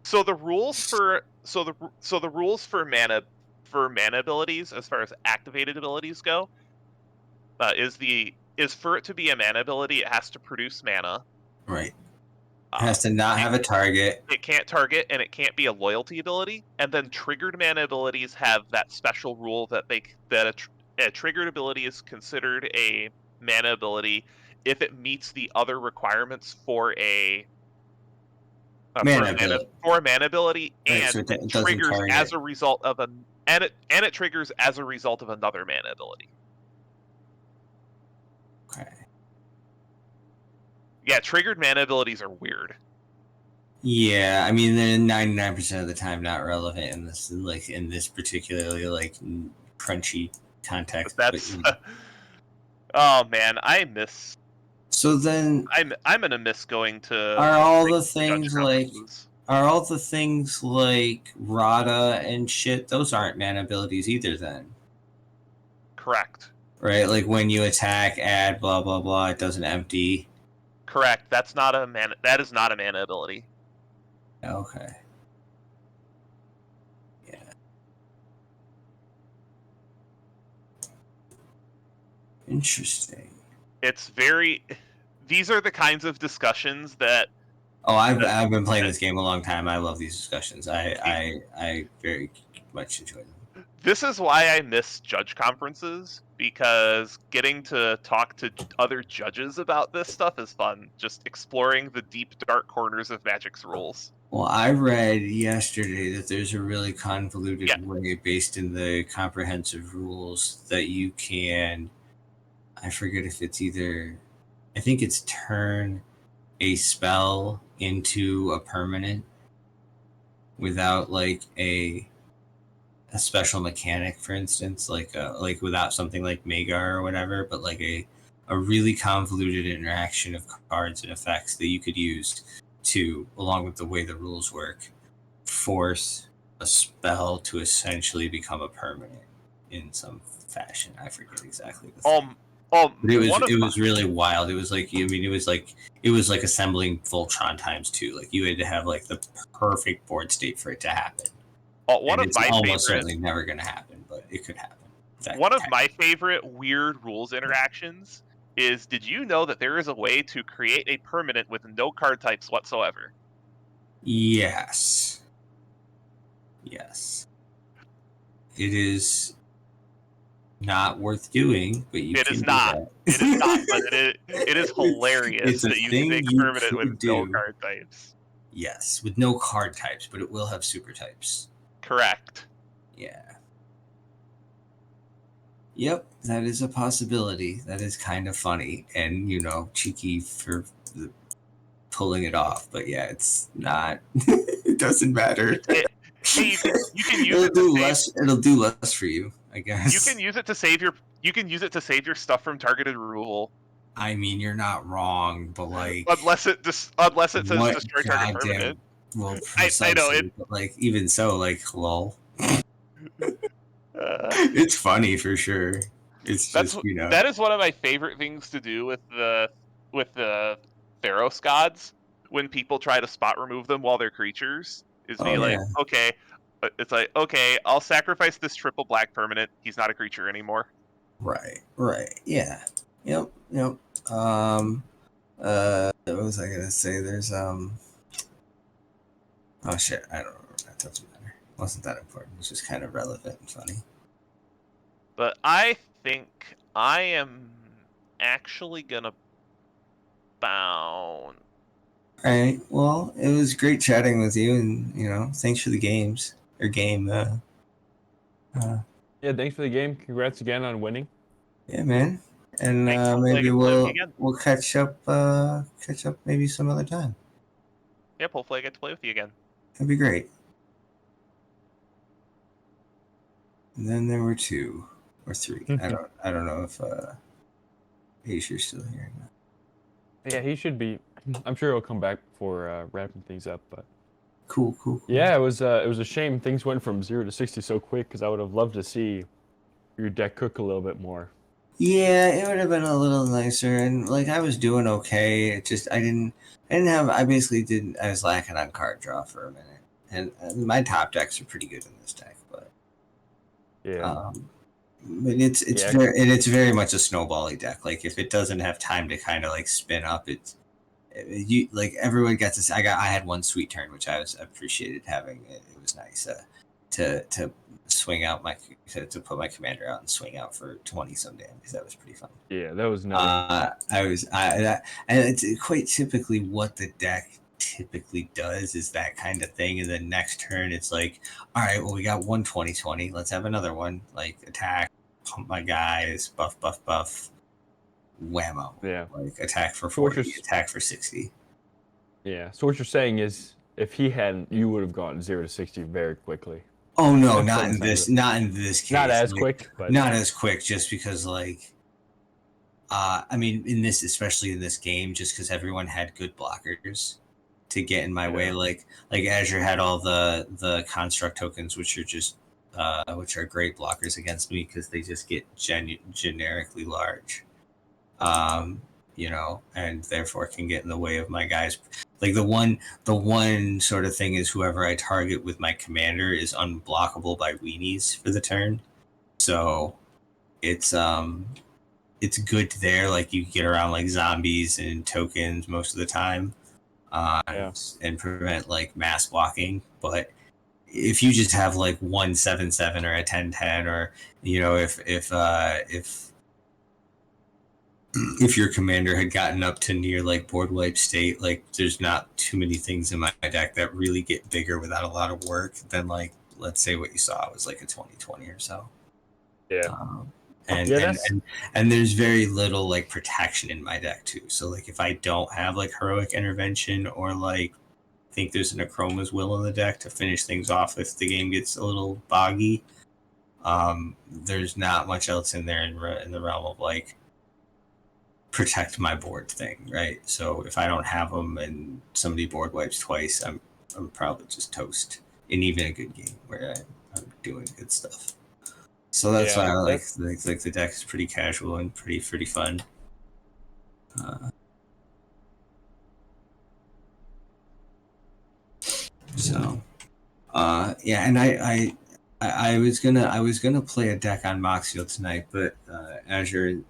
so the rules for the rules for mana abilities as far as activated abilities go is for it to be a mana ability, it has to produce mana. Right. It has to not have a target. It can't target, and it can't be a loyalty ability. And then triggered mana abilities have that special rule that a triggered ability is considered a mana ability if it meets the other requirements for a Mana ability. for a mana ability, Right, and so it it doesn't triggers target. as a result of it triggers as a result of another mana ability. Okay. Yeah, triggered mana abilities are weird. Yeah, I mean they're 99% of the time not relevant in this particularly crunchy context. That's But, oh man, I miss. so then I'm gonna miss going to are all the judge things conferences. like Rada and shit, those aren't mana abilities either then. Correct. Right? Like when you attack, add blah blah blah, it doesn't empty. Correct. That's not a mana. That is not a mana ability. Okay. Yeah. Interesting. It's very. These are the kinds of discussions that. Oh, I've been playing this game a long time. I love these discussions. I very much enjoy them. This is why I miss judge conferences, because getting to talk to other judges about this stuff is fun. Just exploring the deep, dark corners of Magic's rules. Well, I read yesterday that there's a really convoluted way based in the comprehensive rules that you can. I forget if it's either. I think it's turn a spell into a permanent without like a special mechanic, for instance, like without something like Magar or whatever, but like a really convoluted interaction of cards and effects that you could use to, along with the way the rules work, force a spell to essentially become a permanent in some fashion. I forget exactly the thing. But it was really wild. It was like, I mean, it was like assembling Voltron times 2. Like you had to have like the perfect board state for it to happen. It's almost certainly never going to happen, but it could happen. One of my favorite weird rules interactions is: did you know that there is a way to create a permanent with no card types whatsoever? Yes. Yes. It is not worth doing, but you It can is do not. that. It is not, but it is hilarious that you can make a permanent with no card types. Yes, with no card types, but it will have super types. Correct. Yeah. Yep, that is a possibility. That is kind of funny and, cheeky for pulling it off. But yeah, it's not. It doesn't matter. You can use it'll do less. It'll do less for you, I guess. You can use it to save your stuff from targeted removal. I mean, you're not wrong, but unless it says destroy target permanent. Well, precisely, I know it. But even so, lol. It's funny for sure. It's just that is one of my favorite things to do with the Theros gods when people try to spot remove them while they're creatures. Is okay. It's like, okay, I'll sacrifice this triple black permanent. He's not a creature anymore. Right. Yeah. Yep. What was I gonna say? There's oh shit, I don't remember. That doesn't matter. It wasn't that important. It's just kind of relevant and funny. But I think I am actually gonna bounce. All right. Well, it was great chatting with you, and thanks for the game. Yeah, thanks for the game. Congrats again on winning. Yeah, man. And maybe we'll catch up maybe some other time. Yep, hopefully I get to play with you again. That'd be great. And then there were 2 or 3. I don't know if Asher's still here or not. Yeah, he should be. I'm sure he'll come back before wrapping things up, but Cool. Yeah, it was a shame things went from 0 to 60 so quick because I would have loved to see your deck cook a little bit more. Yeah, it would have been a little nicer, and like I was doing okay. It just I basically didn't. I was lacking on card draw for a minute, and my top decks are pretty good in this deck, but Yeah. but it's Yeah. it's very much a snowbally deck. Like if it doesn't have time to kind of like spin up, you like everyone gets this. I had one sweet turn, which I appreciated having. It was nice to swing out to put my commander out and swing out for 20 some damage. That was pretty fun. Yeah, that was nice. And it's quite typically what the deck typically does is that kind of thing. And then next turn, it's like, all right, well, we got one 20/20. Let's have another one. Like attack, pump my guys, buff, whammo. Yeah. Like attack for So what 40, you're- attack for 60. Yeah. So what you're saying is, if he hadn't, you would have gone 0 to 60 very quickly. Oh no, That's not what in I'm this, saying. not in this case. Not as Like, quick, but not as quick, just because like, I mean, in this, especially in this game, just because everyone had good blockers to get in my way. Like Azure had all the construct tokens, which are just which are great blockers against me because they just get generically large. You know, and therefore can get in the way of my guys. Like the one sort of thing is whoever I target with my commander is unblockable by weenies for the turn. So it's good there. Like you get around like zombies and tokens most of the time, and prevent like mass blocking. But if you just have like 1/7/7 or a 10/10, or you know if your commander had gotten up to near like board wipe state, like there's not too many things in my deck that really get bigger without a lot of work than like let's say what you saw was like a 20/20 or so. yeah. And there's very little like protection in my deck too. So like if I don't have like heroic intervention or like think there's an Akroma's Will in the deck to finish things off if the game gets a little boggy, there's not much else in there in the realm of like protect my board thing, right? So if I don't have them and somebody board wipes twice, I'm probably just toast in even a good game where I'm doing good stuff. So that's why I like the deck is pretty casual and pretty fun. Yeah, and I was gonna play a deck on Moxfield tonight, but Azure